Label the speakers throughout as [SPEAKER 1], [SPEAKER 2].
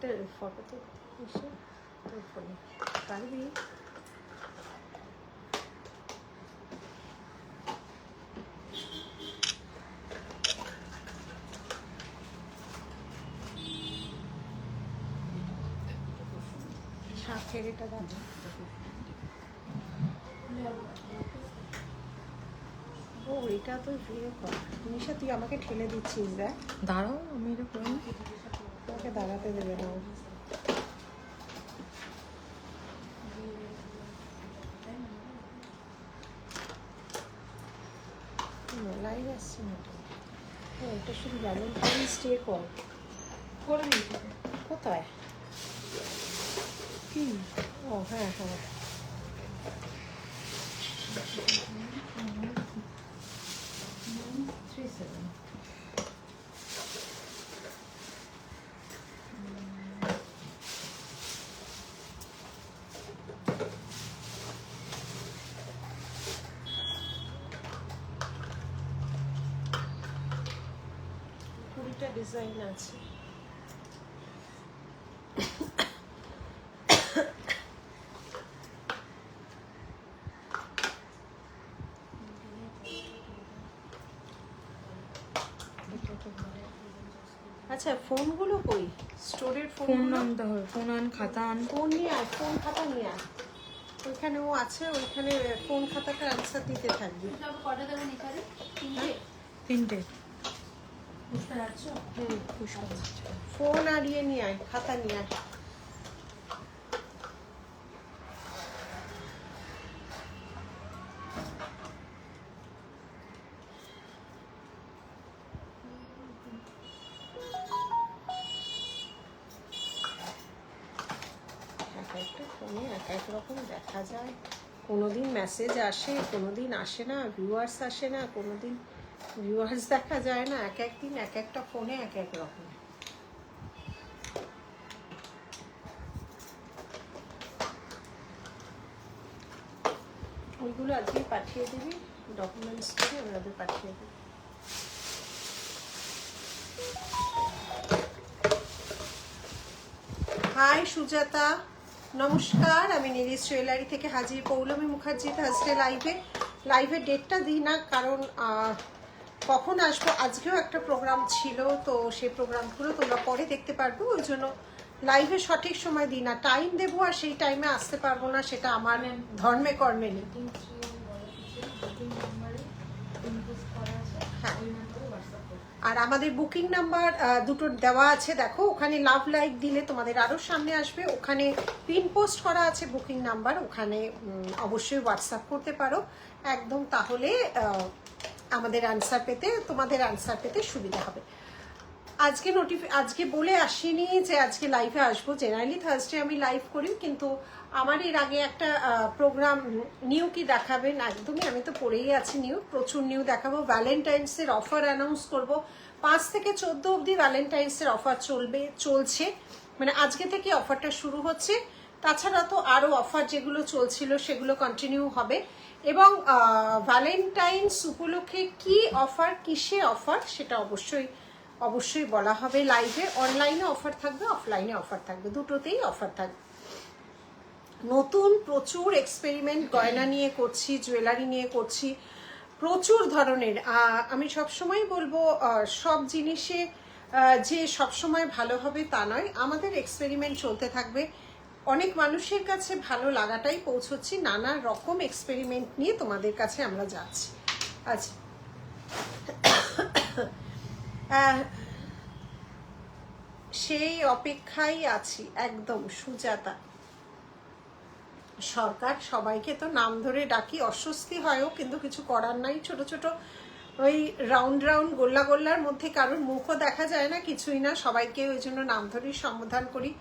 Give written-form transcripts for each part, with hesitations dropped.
[SPEAKER 1] একটা ফটো তো এসে তোর ফোনে পারবি? শাঁখের এটা দাঁড়া ও এটা তো ইয়ে কর নিশা, তুই আমাকে ঠেলে দিচ্ছিস। দেখ
[SPEAKER 2] দাঁড়াও, আমি এটা করি।
[SPEAKER 1] তোকে দাঁড়াতে দেবে না। লাইভ আসছে না তো। এটা শুধু ভ্যালেন্টাইন্স ডে কর। কোথায় কি? ও হ্যাঁ হ্যাঁ, কুড়িটা ডিজাইন আছে। আচ্ছা ফোনগুলো কই? স্টোরের
[SPEAKER 2] ফোন
[SPEAKER 1] ফোনগুলো
[SPEAKER 2] আনতে হবে, ফোন আন, খাতা আন।
[SPEAKER 1] ফোন নিয়ে আয়, ফোন খাতা নিয়ে আয়। ওইখানেও আছে, ওইখানে ফোন খাতাটা অ্যান্সার দিতে থাকবি।
[SPEAKER 3] কটা দেবো নিকারে?
[SPEAKER 2] তিনটে।
[SPEAKER 3] বুঝতে পারছো?
[SPEAKER 1] ফোন আর ইয়ে নিয়ে আয়, খাতা নিয়ে আয়। এক একটা ফোনে এক এক রকম দেখা যায়। কোনোদিন মেসেজ আসে, কোনোদিন আসে না, ভিউয়ার্স আসে না, কোনোদিন ভিউয়ার্স দেখা যায় না। এক এক দিন এক একটা ফোনে এক এক রকম। ওইগুলো আজকে পাঠিয়ে দিবি, ডকুমেন্টস করে ওনাদের পাঠিয়ে দিবি। হাই সুজাতা, নমস্কার। আমি নীলিশ জুয়েলারি থেকে হাজির, পৌলমী মুখার্জি থার্সডে লাইভের ডেটটা দিই না, কারণ কখন আসবো। আজকেও একটা প্রোগ্রাম ছিল, তো সেই প্রোগ্রামগুলো তোমরা পরে দেখতে পারবো, ওই জন্য লাইভে সঠিক সময় দিই না। টাইম দেবো আর সেই টাইমে আসতে পারবো না, সেটা আমার ধর্মে কর্মে নেই। হ্যাঁ, আর আমাদের বুকিং নাম্বার দুটো দেওয়া আছে, দেখো ওখানে লাভ লাইক দিলে তোমাদের আরও সামনে আসবে। ওখানে পিন পোস্ট করা আছে বুকিং নাম্বার, ওখানে অবশ্যই হোয়াটসঅ্যাপ করতে পারো একদম, তাহলে আমাদের অ্যান্সার পেতে, তোমাদের অ্যান্সার পেতে সুবিধা হবে। আজকে বলে আসিনি যে আজকে লাইভে আসবো। জেনারেলি থার্সডে আমি লাইভ করি, কিন্তু আমার এর আগে একটা প্রোগ্রাম নিউ কি দেখাবেন, একদমই আমি তো পড়েই আছি নিউ, প্রচুর নিউ দেখাবো। ভ্যালেন্টাইন্সের অফার অ্যানাউন্স করব, 5 থেকে 14 অবধি ভ্যালেন্টাইন্সের অফার চলছে, মানে আজকে থেকে অফারটা শুরু হচ্ছে। তাছাড়া তো আরও অফার যেগুলো চলছিল সেগুলো কন্টিনিউ হবে। এবং ভ্যালেন্টাইন্স উপলক্ষে কি অফার, কিসে অফার, সেটা অবশ্যই বলা হবে লাইভে। অনলাইনে অফার থাকবে, অফলাইনে অফার থাকবে, দুটোতেই অফার থাকবে। নতুন প্রচুর এক্সপেরিমেন্ট গয়না নিয়ে করছি, জুয়েলারি নিয়ে করছি, প্রচুর ধরনের। আমি সবসময় বলবো সব জিনিসে যে সবসময় ভালো হবে তা নয়, আমাদের এক্সপেরিমেন্ট চলতে থাকবে। অনেক মানুষের কাছে ভালো লাগাটাই পৌঁছচ্ছি, নানা রকম এক্সপেরিমেন্ট নিয়ে তোমাদের কাছে আমরা যাচ্ছি। আচ্ছা, সেই অপেক্ষায় আছি একদম। সুজাতা, সরকার সবাইকে তো নাম ধরে ডাকি, অস্বস্তি হয়ও, কিন্তু কিছু করার নাই। ছোট ছোট ওই রাউন্ড গোল্লার মধ্যে কারোর মুখও দেখা যায় না, কিছুই না, সবাইকে ওই জন্য নাম ধরেই সম্বোধন করি।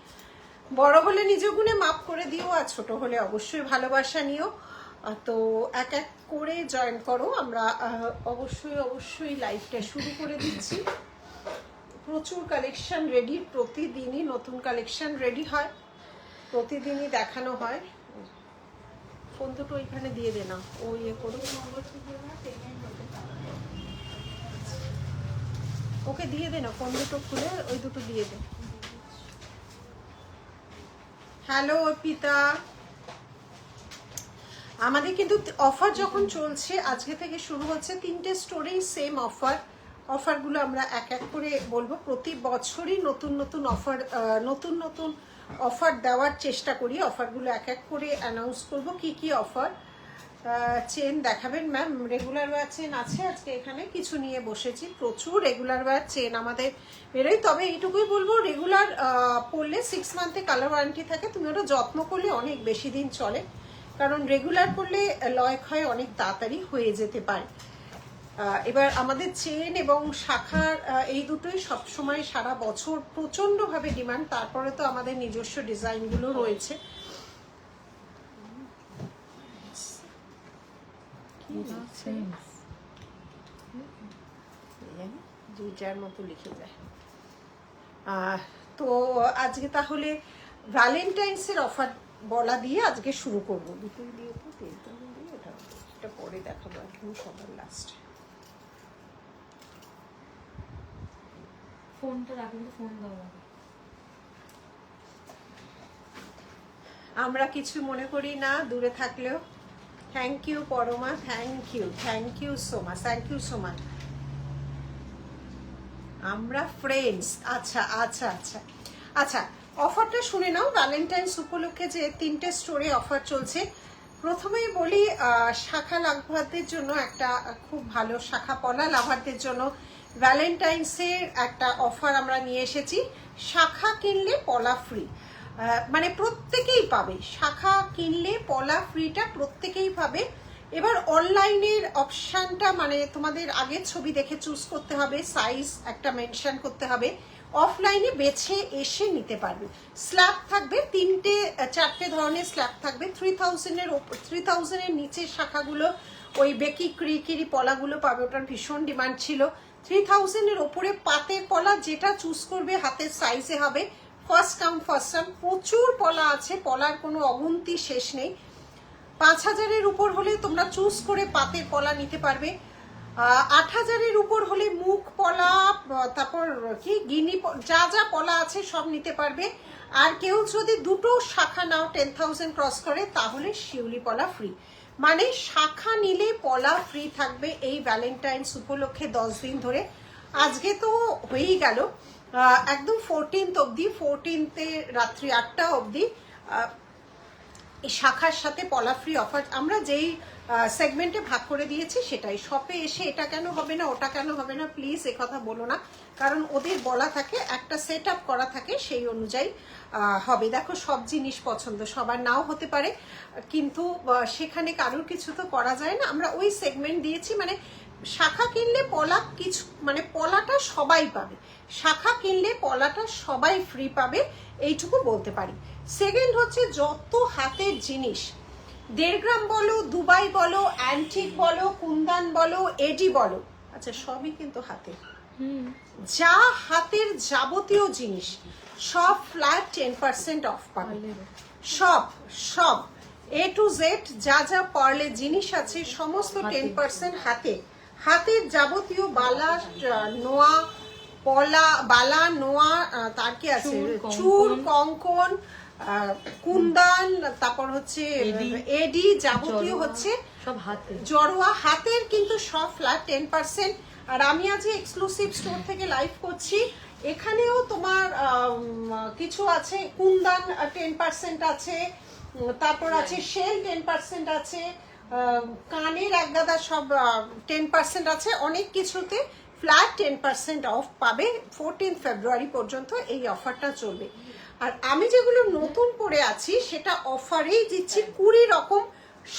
[SPEAKER 1] বড় হলে নিজ গুণে মাপ করে দিও, আর ছোট হলে অবশ্যই ভালোবাসা নিও। তো এক এক করে জয়েন করো। আমরা অবশ্যই লাইভটা শুরু করে দিচ্ছি। প্রচুর কালেকশন রেডি, প্রতিদিনই নতুন কালেকশন রেডি হয়, প্রতিদিনই দেখানো হয়। ফোন দুটো ওইখানে দিয়ে দে না, ও ইয়ে করুক, ওকে দিয়ে দে না, ফোন দুটো খুলে ওই দুটো দিয়ে দে। হ্যালো অর্পিতা। আমাদের কিন্তু অফার যখন চলছে আজকে থেকে শুরু হচ্ছে, 3টে স্টোরেই সেম অফারগুলো আমরা এক এক করে বলবো। প্রতি বছরই নতুন নতুন অফার দেওয়ার চেষ্টা করি। অফারগুলো এক এক করে অ্যানাউন্স করব কি কি অফার। চেন দেখাবেন ম্যাম? রেগুলার ওয়্যার চেন আছে আজকে এখানে, কিছু নিয়ে বসেছি। প্রচুর রেগুলার ওয়্যার চেন আমাদের বেরোয়, তবে এইটুকুই বলবো রেগুলার পরলে 6 মান্থে কালার ওয়ারেন্টি থাকে। তুমি ওটা যত্ন করলে অনেক বেশি দিন চলে, কারণ রেগুলার করলে লয় ক্ষয় অনেক তাড়াতাড়ি হয়ে যেতে পারে। এবার আমাদের চেন এবং শাখার এই দুটোই সবসময় সারা বছর প্রচণ্ডভাবে ডিমান্ড। তারপরে তো আমাদের নিজস্ব ডিজাইনগুলো রয়েছে। যার মতো লিখে যায়। তো আজকে তাহলে ভ্যালেন্টাইন্সের অফার বলা দিয়ে আজকে শুরু করব। দুটোই দিয়ে তো তেলটা দিয়ে এটা পরে দেখাবো, একদম সবার লাস্টে।
[SPEAKER 3] ফোনটা রাখুন, ফোন দাও।
[SPEAKER 1] আমরা কিছু মনে করি না দূরে থাকলেও। Thank you Parama, thank you so much. আমরা ফ্রেন্ডস। আচ্ছা অফারটা শুনে নাও। ভ্যালেন্টাইন্স উপলক্ষে যে 3টে স্টোরে অফার চলছে, প্রথমেই বলি শাখা লাভারদের জন্য একটা খুব ভালো, শাখা পলা লাভারদের জন্য ভ্যালেন্টাইন্সের একটা অফার আমরা নিয়ে এসেছি। শাখা কিনলে পলা ফ্রি, মানে প্রত্যেকেই পাবে। শাখা কিনলে পলা ফ্রিটা প্রত্যেকেই পাবে। এবার অনলাইনের অপশানটা মানে তোমাদের আগে ছবি দেখে চুজ করতে হবে, সাইজ একটা মেনশন করতে হবে। অফলাইনে বেছে এসে নিতে পারবে। স্ল্যাব থাকবে 4টে ধরনের স্ল্যাব থাকবে। 3000 এর নিচের শাখাগুলো ওই বেকি ক্রিকিরি পলাগুলো পাবে, ওটার ভীষণ ডিমান্ড ছিল। 3000 এর ওপরে পাতের পলা যেটা চুজ করবে হাতের সাইজে হবে। First come first serve. প্রচুর পলা আছে, পলার কোনো অগুন্তি শেষ নেই। 5000 এর উপর হলে তোমরা চুজ করে পাতের পলা নিতে পারবে। 8000 এর উপর হলে মুখ পলা, তারপর কি গিনি, যা পলা আছে সব নিতে পারবে। আর কেউ যদি দুটো শাখা নাও 10,000 ক্রস করে, তাহলে শিউলি পলা ফ্রি। মানে শাখা নিলে পলা ফ্রি থাকবে এই ভ্যালেন্টাইন্স উপলক্ষে 10 দিন ধরে। আজকে তো হয়েই গেল, একদম 14th অবধি, 14th রাত্রি 8টা অবধি এই শাখার সাথে পলা ফ্রি অফার আমরা যেই সেগমেন্টে ভাগ করে দিয়েছি সেটাই। শপে এসে এটা কেন হবে না, ওটা কেন হবে না, প্লিজ কথা বলো না, কারণ ওদের বলা থাকে, একটা সেট আপ করা থাকে, সেই অনুযায়ী হবে। দেখো সব জিনিস পছন্দ সবার নাও হতে পারে, কিন্তু সেখানে কারোর কিছু তো করা যায় না। আমরা ওই সেগমেন্ট দিয়েছি, মানে শাখা কিনলে পলা কিছু, মানে পলাটা সবাই পাবে। শাখা কিনলে পলাটা সবাই ফ্রি পাবে, এইটুকু বলতে পারি। সেকেন্ড হচ্ছে যত হাতের জিনিস, 1.5 গ্রাম বলো, দুবাই বলো, অ্যান্টিক বলো, কুন্দান বলো, এডি বলো, আচ্ছা সবই কিন্তু হাতের। যা হাতের যাবতীয় জিনিস সব ফ্ল্যাট 10% অফ পাবে। সব A to Z যা পার্লে জিনিস আছে সমস্ত 10% হাতের যাবতীয় বালা, নোয়া, পলা, বালা, নোয়া, তার কি আছে, চুল, কঙ্কন, কুন্দান, তারপর হচ্ছে এডি, যাবতীয় হচ্ছে
[SPEAKER 2] সব হাতে,
[SPEAKER 1] জড়োয়া হাতের, কিন্তু সব ফ্ল্যাট 10%। আর আমি আজ এক্সক্লুসিভ স্টোর থেকে লাইভ করছি, এখানেও তোমার কিছু আছে, কুন্দান 10% আছে, তারপর আছে শেল 10% আছে, কানের একগাদা সব 10% আছে। অনেক কিছুতে ফ্ল্যাট 10% অফ পাবে। 14 ফেব্রুয়ারি পর্যন্ত এই অফারটা চলবে। আর আমি যেগুলো নতুন পরে আছি সেটা অফারেই দিচ্ছি। 20 রকম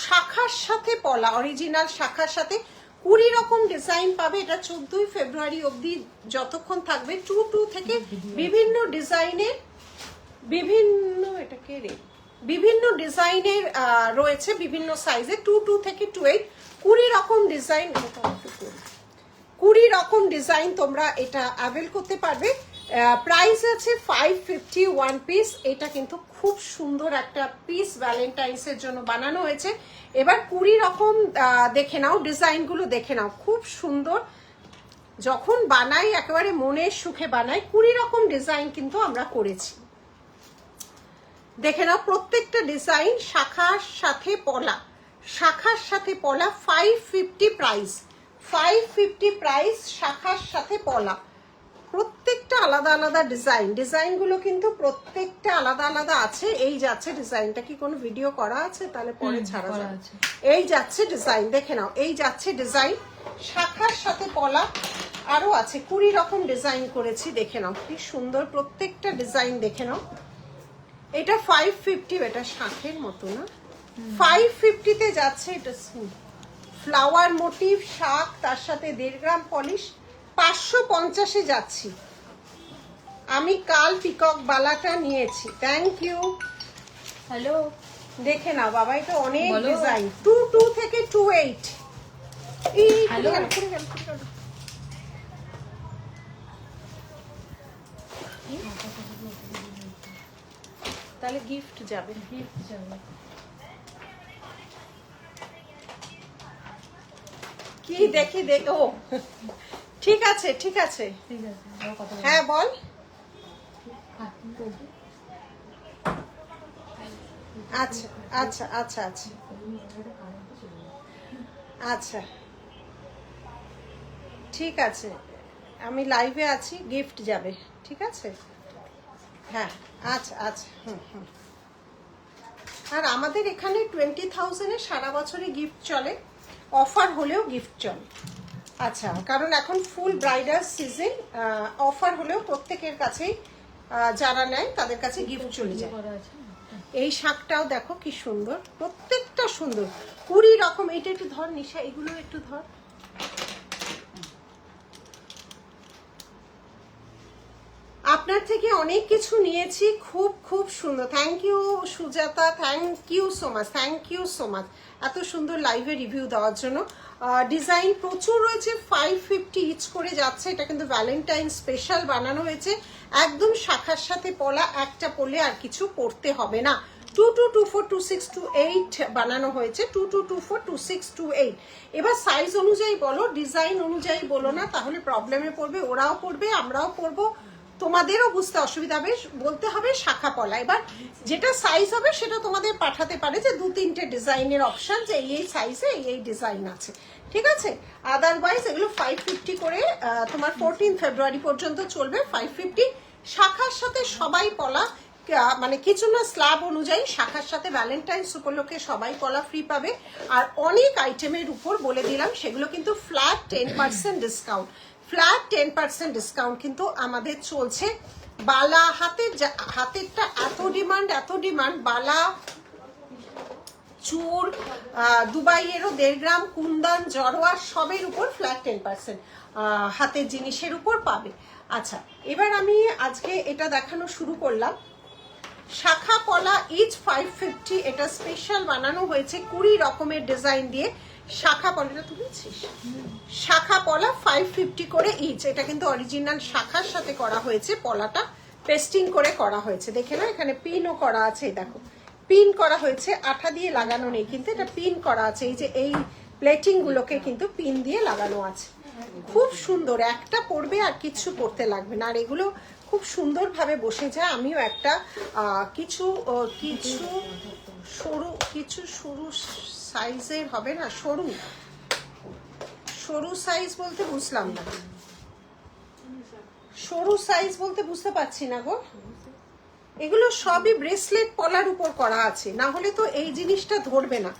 [SPEAKER 1] শাখার সাথে পলা, অরিজিনাল শাখার সাথে 20 রকম ডিজাইন পাবে। এটা 14 ফেব্রুয়ারি অবধি যতক্ষণ থাকবে। 2 থেকে বিভিন্ন ডিজাইনের, বিভিন্ন ডিজাইনের রয়েছে, বিভিন্ন সাইজে, 2 থেকে 28, 20 রকম ডিজাইন, 20 রকম ডিজাইন তোমরা এটা অ্যাভেল করতে পারবে। প্রাইস আছে 550 ওয়ান পিস। এটা কিন্তু খুব সুন্দর একটা পিস ভ্যালেন্টাইন্সের জন্য বানানো হয়েছে। এবার 20 রকম দেখে নাও, ডিজাইনগুলো দেখে নাও, খুব সুন্দর। যখন বানাই একেবারে মনের সুখে বানাই। 20 রকম ডিজাইন কিন্তু আমরা করেছি। দেখে নাও প্রত্যেকটা ডিজাইন শাখার সাথে পলা, শাখার সাথে পলা, 550 প্রাইস, 550 প্রাইস, শাখার সাথে পলা। প্রত্যেকটা আলাদা আলাদা ডিজাইন, ডিজাইনগুলো কিন্তু প্রত্যেকটা আলাদা আলাদা আছে। এই যাচ্ছে ডিজাইনটা, কি কোনো ভিডিও করা আছে? তাহলে পরে ছাড়া যাবে। এই যাচ্ছে ডিজাইন, দেখে নাও, এই যাচ্ছে ডিজাইন শাখার সাথে পলা। আরো আছে 20 রকম ডিজাইন করেছি, দেখে নাও কি সুন্দর প্রত্যেকটা ডিজাইন, দেখে নাও। এটা 550, এটা শাঁখের মতো না, 550 তে যাচ্ছে। এটা ফ্লাওয়ার মোটিভ শাক, তার সাথে 1.5 গ্রাম পলিশ, 550 এ যাচ্ছি। আমি কাল পিকক বালাটা নিয়েছি, থ্যাংক ইউ।
[SPEAKER 3] হ্যালো,
[SPEAKER 1] দেখে নাও বাবা, এটা অনেক ডিজাইন, 22 থেকে 28। এই
[SPEAKER 3] হ্যালো।
[SPEAKER 1] তাহলে গিফট যাবে।
[SPEAKER 3] গিফট যাবে।
[SPEAKER 1] কি দেখি দেখো, ঠিক আছে ঠিক আছে,
[SPEAKER 3] ঠিক আছে, আবার কথা বলবো।
[SPEAKER 1] হ্যাঁ বল। আচ্ছা আচ্ছা আচ্ছা আচ্ছা আচ্ছা ঠিক আছে, আমি লাইভে আছি, গিফট যাবে, ঠিক আছে। হ্যাঁ আচ্ছা আচ্ছা, হুম হুম। আর আমাদের এখানে 20,000-এ সারা বছরই গিফট চলে, অফার হলেও গিফট চলে। আচ্ছা, কারণ এখন ফুল ব্রাইডাল সিজন, অফার হলেও প্রত্যেকের কাছেই যারা নেয় তাদের কাছে গিফট চলে যায়।
[SPEAKER 3] করা আছে।
[SPEAKER 1] এই শাকটাও দেখো কি সুন্দর, প্রত্যেকটা সুন্দর, 20 রকম। এইটা একটু ধর নিশা, এগুলো একটু ধর। আপনার থেকে অনেক কিছু নিয়েছি, খুব খুব সুন্দর, thank you Sujata, thank you so much, thank you so much এত সুন্দর লাইভে রিভিউ দেওয়ার জন্য। ডিজাইন প্রচুর রয়েছে, 550 ইচ করে যাচ্ছে। এটা কিন্তু ভ্যালেন্টাইন স্পেশাল বানানো হয়েছে, একদম শাখার সাথে পলা, একটা পরলে আর কিছু পরতে হবে না। 22242628 বানানো হয়েছে, 22242628। এবার সাইজ অনুযায়ী বলো, ডিজাইন অনুযায়ী বলো না, তাহলে প্রবলেমে পড়বে, ওরাও পড়বে আমরাও পড়বো, তোমাদেরও বুঝতে অসুবিধা হবে। বলতে হবে শাখা পলা। এবার যেটা সাইজ হবে সেটা তোমাদের পাঠাতে পারে, যে 2-3টে ডিজাইনের অপশন, যে এই সাইজে এই ডিজাইন আছে, ঠিক আছে। আদারওয়াইজ এগুলো 550 করে তোমার 14 ফেব্রুয়ারি পর্যন্ত চলবে, 550। শাখার সাথে সবাই পলা, মানে কিছু না, স্ল্যাব অনুযায়ী শাখার সাথে ভ্যালেন্টাইন্স উপলক্ষে সবাই পলা ফ্রি পাবে। আর অনেক আইটেমের উপর বলে দিলাম, সেগুলো কিন্তু ফ্ল্যাট 10% ডিসকাউন্ট, ফ্ল্যাট 10% ডিসকাউন্ট কিন্তু আমাদের চলছে। বালা, হাতেরটা এত ডিমান্ড, বালা, চুর, দুবাইয়েরও 1.5 গ্রাম, কুন্দন, জড়োয়া, সবের উপর ফ্ল্যাট 10% হাতের জিনিসের উপর পাবে। আচ্ছা, এবার আমি আজকে এটা দেখানো শুরু করলাম। শাখা পলা ইচ 550, এটা স্পেশাল বানানো হয়েছে 20 রকমের ডিজাইন দিয়ে। শাখা পলাটা তুলেছিস, শাখা পলা 550 করে ইচ। এটা কিন্তু অরিজিনাল শাখার সাথে করা হয়েছে, পলাটা পেস্টিং করে করা হয়েছে, দেখে না, এখানে পিনও করা আছে, দেখো পিন করা হয়েছে, আঠা দিয়ে লাগানো নেই, কিন্তু এটা পিন করা আছে। এই যে এই প্লেটিং গুলোকে কিন্তু পিন দিয়ে লাগানো আছে, খুব সুন্দর। একটা পরবে আর কিছু পরতে লাগবে না, আর এগুলো খুব সুন্দরভাবে বসে যায়। আমিও একটা কিছু সরু সাইজের হবে না, সরু সাইজ বলতে বুঝলাম না, সরু সাইজ বলতে বুঝতে পারছি না গো। এগুলো সবই ব্রেসলেট পলার উপর করা আছে, না হলে তো এই জিনিসটা ধরবে না।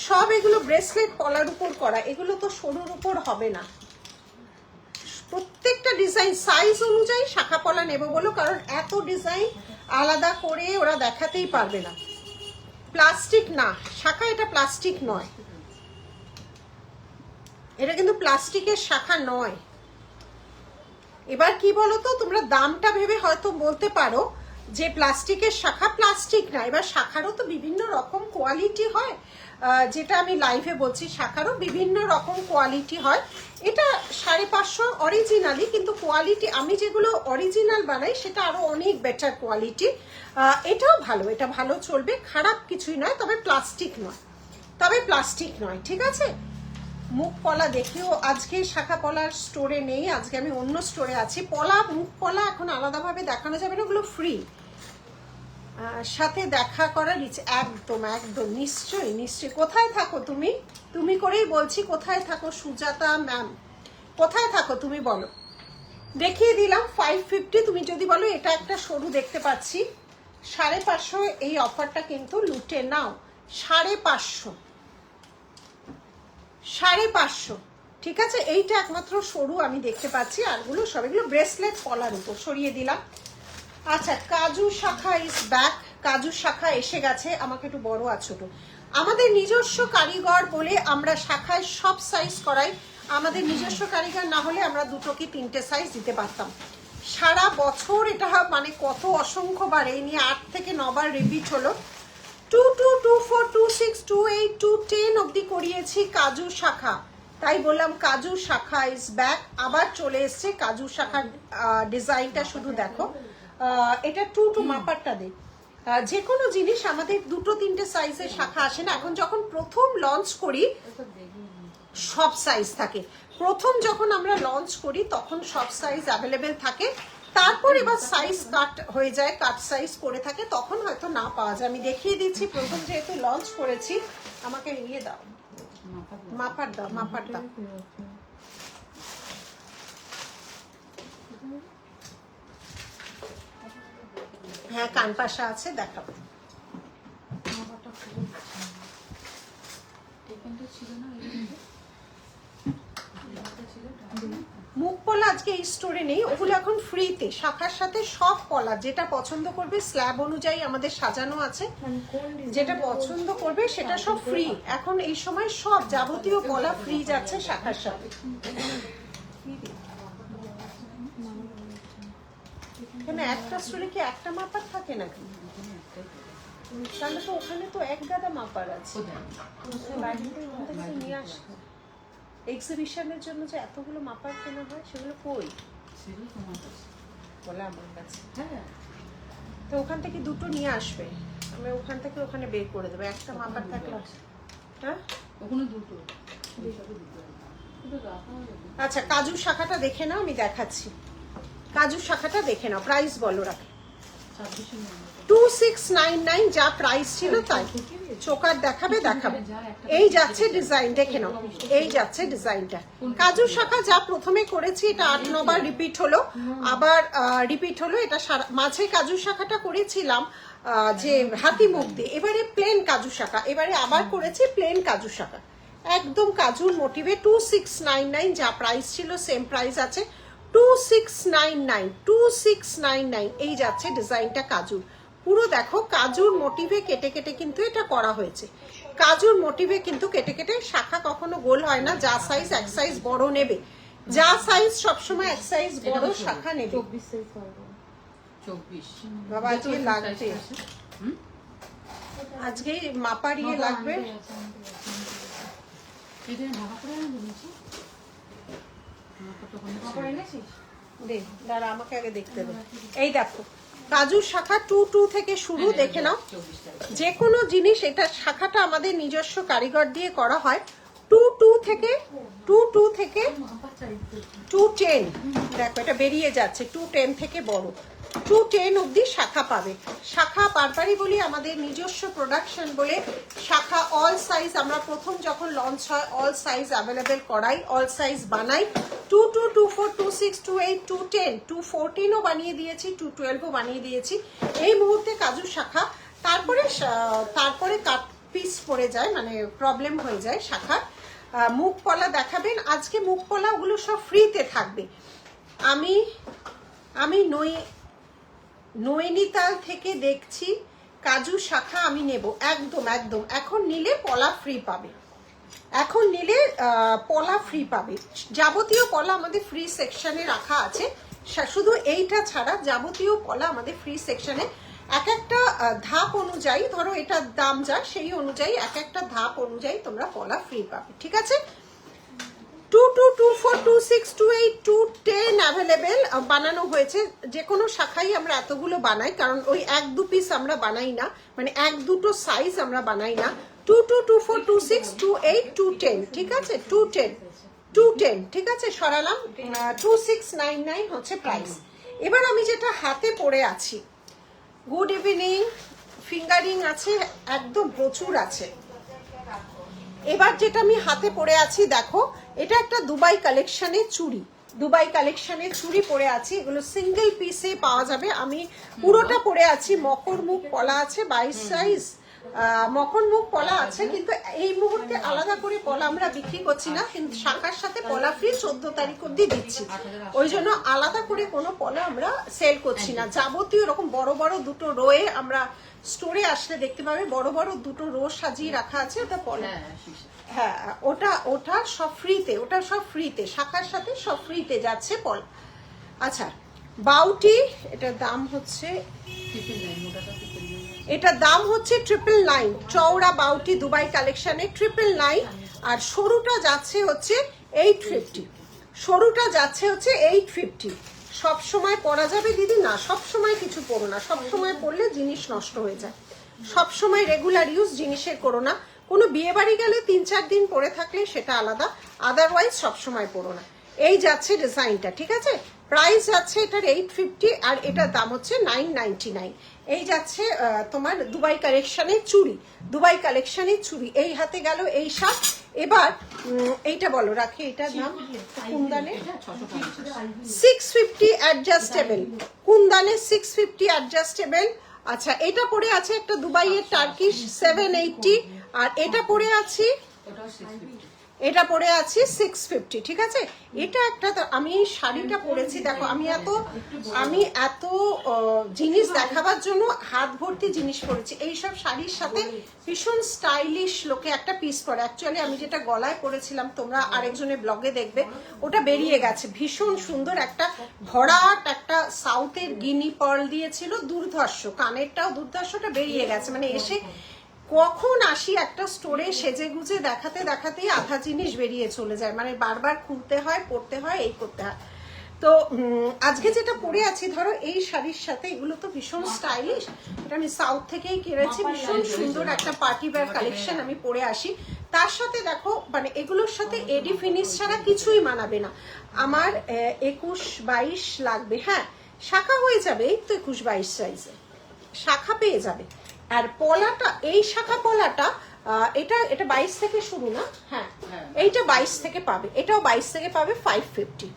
[SPEAKER 1] সব এগুলো ব্রেসলেট পলার উপর করা, এগুলো তো সরুর উপর হবে না। প্রত্যেকটা ডিজাইন সাইজ অনুযায়ী শাখা পলা নেবো বলো, কারণ এত ডিজাইন আলাদা করে ওরা দেখাতেই পারবে না। প্লাস্টিক না শাখা, এটা প্লাস্টিক নয়, এটা কিন্তু প্লাস্টিকের শাখা নয়। এবার কি বলো তো, তোমরা দামটা ভেবে হয়তো বলতে পারো যে প্লাস্টিকের শাখা, প্লাস্টিক না। এবার শাখারও তো বিভিন্ন রকম কোয়ালিটি হয়, যেটা আমি লাইভে বলছি, শাখারও বিভিন্ন রকম কোয়ালিটি হয়। এটা 550 অরিজিনালি, কিন্তু কোয়ালিটি আমি যেগুলো অরিজিনাল বানাই সেটা আরো অনেক বেটার কোয়ালিটি। এটাও ভালো, এটা ভালো চলবে, খারাপ কিছুই নয়, তবে প্লাস্টিক নয়, ঠিক আছে। মুখ পলা দেখিও, আজকে শাখা পলার স্টোরে নেই, আজকে আমি অন্য স্টোরে আছি। পলা, মুখ পলা এখন আলাদাভাবে দেখানো যাবে না, ওগুলো ফ্রি। সাথে দেখা করার ইচ্ছে, একদম একদম নিশ্চয়ই নিশ্চয়ই। কোথায় থাকো তুমি? তুমি করেই বলছি, কোথায় থাকো সুজাতা ম্যাম? কোথায় থাকো তুমি বলো। দেখিয়ে দিলাম 550। তুমি যদি বলো এটা একটা সরু দেখতে পাচ্ছি, 550 এই অফারটা কিন্তু লুটে নাও। 550, 550, ঠিক আছে। এইটা একমাত্র সরু আমি দেখতে পাচ্ছি, আরগুলো সব এগুলো ব্রেসলেট পলার উপর সরিয়ে দিলাম। আচ্ছা, কাজু শাখা ইজ ব্যাক। কাজু শাখা এসে গেছে। আমাকে একটু বড় আর ছোট, আমাদের নিজস্ব কারিগর বলে আমরা শাখায় সব সাইজ করাই। আমাদের নিজস্ব কারিগর না হলে আমরা 2 কি 3টে সাইজ দিতে পারতাম। সারা বছর এটা মানে কত অসংখ্যবার এই নিয়ে 8 থেকে 9 বার রিপিট হলো। 22, 24, 26, 28, 210 অব্দি করিয়েছি কাজু শাখা। তাই বললাম কাজু শাখা ইজ ব্যাক। আবার চলে এসছে কাজু শাখার ডিজাইনটা, শুধু দেখো। এটা 2 মাপারটা দে। যে কোনো জিনিস আমাদের 2-3টে সাইজের শাখা আসে না। এখন যখন প্রথম লঞ্চ করি সব সাইজ থাকে। প্রথম যখন আমরা লঞ্চ করি তখন সব সাইজ অ্যাভেলেবেল থাকে। তারপর এবার সাইজ কাট হয়ে যায়, কাট সাইজ করে থাকে, তখন হয়তো না পাওয়া যায়। আমি দেখিয়ে দিচ্ছি, প্রথম যেহেতু লঞ্চ করেছি। আমাকে নিয়ে দাও, মাপার দাও, মাপার দাও। হ্যাঁ, কান পাশা আছে, দেখাবো। মুখ পলা আজকে এই স্টোরে নেই, ওগুলো এখন ফ্রিতে। শাখার সাথে সব পলা যেটা পছন্দ করবে, স্ল্যাব অনুযায়ী আমাদের সাজানো আছে। যেটা পছন্দ করবে সেটা সব ফ্রি। এখন এই সময় সব যাবতীয় পলা ফ্রি যাচ্ছে শাখার সাথে। কেন একটা স্টোরে কি একটা মাপার থাকে নাকি? তাহলে তো ওখানে তো এক গাদা মাপার আছে। নিয়ে আসবো এক্সিবিশনের জন্য যে এতগুলো মাপার কেনা হয়, সেগুলো কই? বলে আমার কাছে। হ্যাঁ, তো ওখান থেকে 2টো নিয়ে আসবে, আমি ওখান থেকে ওখানে বের করে দেবো। একটা মাপার থাকলে। হ্যাঁ, ওখানে 2টো। আচ্ছা, কাজু শাখাটা দেখে নাও, আমি দেখাচ্ছি। কাজু শাখাটা দেখে নাও, প্রাইস বলো। রাখে 2699 যা প্রাইস ছিল তাই। চোকার দেখাবে, দেখাবে। এই যাচ্ছে ডিজাইন, দেখে নাও। এই যাচ্ছে ডিজাইনটা। কাজু শাখা যা প্রথমে করেছি, এটা 8-9 বার রিপিট হলো, আবার রিপিট হলো। এটা মাঝে কাজু শাখাটা করেছিলাম যে হাতি মুখ দিয়ে, এবারে প্লেন কাজু শাখা। এবারে আবার করেছি প্লেন কাজু শাখা, একদম কাজুর মোটিভে। 2699 যা প্রাইস ছিল সেম প্রাইস আছে। 2699 এই যাচ্ছে ডিজাইনটা কাজুর। পুরো দেখো কাজুর মোটিভে কেটে কেটে কিন্তু এটা করা হয়েছে। কাজুর মোটিভে কিন্তু কেটে কেটে। শাখা কখনো গোল হয় না, যা সাইজ এক সাইজ বড় নেবে, যা সাইজ সবসময় এক সাইজ বড় শাখা নেবে। 24 বাবা আজকে লাগবে, আজকে মাপার ইয়ে লাগবে। দাঁড়া, আমাকে আগে দেখতে দে। এই দেখো কাজুর শাখা 22 থেকে শুরু, দেখে নাও। যে কোনো জিনিস, এটা শাখাটা আমাদের নিজস্ব কারিগর দিয়ে করা হয়। 22 থেকে 210, দেখো এটা বেরিয়ে যাচ্ছে। 210 থেকে বড় 210 অব্দি শাখা পাবে। শাখা বারবারই বলি আমাদের নিজস্ব প্রোডাকশন বলে শাখা অল সাইজ। আমরা প্রথম যখন লঞ্চ হয় অল সাইজ অ্যাভেলেবেল করাই, অল সাইজ বানাই। 22, 24, 26, 28, 210, 214ও বানিয়ে দিয়েছি, 212ও বানিয়ে দিয়েছি। এই মুহূর্তে কাজু শাখা। তারপরে কাট পিস পড়ে যায়, মানে প্রবলেম হয়ে যায় শাখা। মুখ পলা দেখাবেন আজকে? মুখ পলা ওগুলো সব ফ্রিতে থাকবে। আমি নৈনিতাল থেকে দেখছি কাজু শাখা আমি নেব। একদম একদম, এখন নিলে পলা ফ্রি পাবে। এখন নিলে পলা ফ্রি পাবে। যাবতীয় পলা আমাদের ফ্রি সেকশনে রাখা আছে, শুধু এইটা ছাড়া যাবতীয় পলা আমাদের ফ্রি সেকশনে। এক একটা ধাপ অনুযায়ী, ধরো এটার দাম যা, সেই অনুযায়ী এক একটা ধাপ অনুযায়ী তোমরা পলা ফ্রি পাবে, ঠিক আছে। 22, 24, 26, 28, 210 অ্যাভেলেবেল বানানো হয়েছে। যে কোনো শাখাই আমরা এতগুলো বানাই, কারণ ওই 1-2 পিস আমরা বানাই না, মানে 1-2টো সাইজ আমরা বানাই না। 22, 24, 26, 28, 210, ঠিক আছে। 210, ঠিক আছে, সরালাম। 2699 হচ্ছে প্রাইস। এবার আমি যেটা হাতে পরে আছি, গুড ইভিনিং। ফিঙ্গারিং আছে, একদম প্রচুর আছে। এবার যেটা আমি হাতে পরে আছি দেখো, এটা একটা দুবাই কালেকশনের চুড়ি। দুবাই কালেকশনের চুড়ি পরে আছি, এগুলো সিঙ্গেল পিসে পাওয়া যাবে। আমি পুরোটা পরে আছি, মকর মুখ পলা আছে 22 সাইজ, মকর মুখ পলা আছে, কিন্তু এই মুহূর্তে আলাদা করে পলা আমরা বিক্রি করছি না, কিন্তু শাখার সাথে পলা ফ্রি 14 তারিখ অব্দি দিচ্ছি, ওই জন্য আলাদা করে কোনো পলা আমরা সেল করছি না। যাবতীয় এরকম বড় বড় দুটো রোয়ে আমরা স্টোরে আসলে দেখতে পাবে, বড় বড় দুটো রো সাজিয়ে রাখা আছে, ওটা পলা। হ্যাঁ, ওটা সব ফ্রিতে, ওটা সব ফ্রিতে, শাখার সাথে সব ফ্রিতে যাচ্ছে পল। আচ্ছা, বাউটি, এটার দাম হচ্ছে, এটার দাম হচ্ছে 999। চওড়া বাউটি দুবাই কালেকশনে 999, আর সরুটা যাচ্ছে হচ্ছে 850। সরুটা যাচ্ছে হচ্ছে 850। সব সময় পরা যাবে দিদি? না, সব সময় কিছু পরো না, সব সময় পরলে জিনিস নষ্ট হয়ে যায়। সব সময় রেগুলার ইউজ জিনিসের করো না, কোনো বিয়ে বাড়ি গেলে 3-4 দিন পরে থাকলে সেটা আলাদা, আদারওয়াইজ সব সময় পরো না। এই যাচ্ছে ডিজাইনটা, ঠিক আছে? প্রাইস যাচ্ছে এটার 850, আর এটার দাম হচ্ছে 999। এই যাচ্ছে তোমার দুবাই কালেকশনের চুড়ি, দুবাই কালেকশনের চুড়ি। এই হাতে গেল এই শার্ট। এবার এইটা বলো, রাখি এটার দাম কুন্দানে 650 অ্যাডজাস্টেবল, কুন্দানে 650 অ্যাডজাস্টেবল। আচ্ছা, এটা পরে আছে একটা দুবাইয়ের টার্কিশ 780, আর এটা পরে আছি, এটা পরে আছি 650, ঠিক আছে? এটা একটা, আমি এই শাড়িটা পরেছি দেখো, আমি এত জিনিস দেখাবার জন্য হাত ভর্তি জিনিস পরেছি। এইসব শাড়ির সাথে ভীষণ স্টাইলিশ লোকে একটা পিস পরে, অ্যাকচুয়ালি আমি যেটা গলায় পরেছিলাম, তোমরা আরেকজনের ব্লগে দেখবে, ওটা বেরিয়ে গেছে। ভীষণ সুন্দর একটা ভরাট, একটা সাউথের গিনি পার্ল দিয়েছিল, দুর্ধর্ষ, কানেরটাও দুর্ধর্ষটা বেরিয়ে গেছে। মানে এসে কখন আসি একটা স্টোরে সেজে গুজে দেখাতে দেখাতেই আধা জিনিস বেরিয়ে চলে যায়, মানে বারবার খুলতে হয়, পড়তে হয়, এই করতে হয়। তো আজকে যেটা পরে আছি, ধরো এই শাড়ির সাথে, এগুলো তো ভীষণ স্টাইলিশ, এটা আমি সাউথ থেকেই কিনেছি, ভীষণ সুন্দর একটা পার্টি ওয়্যার কালেকশন আমি পরে আসি। তার সাথে দেখো, মানে এগুলোর সাথে এডি ফিনিশ ছাড়া কিছুই মানাবে না। আমার 21-22 লাগবে, হ্যাঁ শাখা হয়ে যাবে, এই তো 21-22 সাইজে শাখা পেয়ে যাবে। আর পলাটা, এই শাখা পলাটা, এটা 22 থেকে শুরু না? হ্যাঁ, এইটা 22 থেকে পাবে, এটাও 22 থেকে পাবে 550।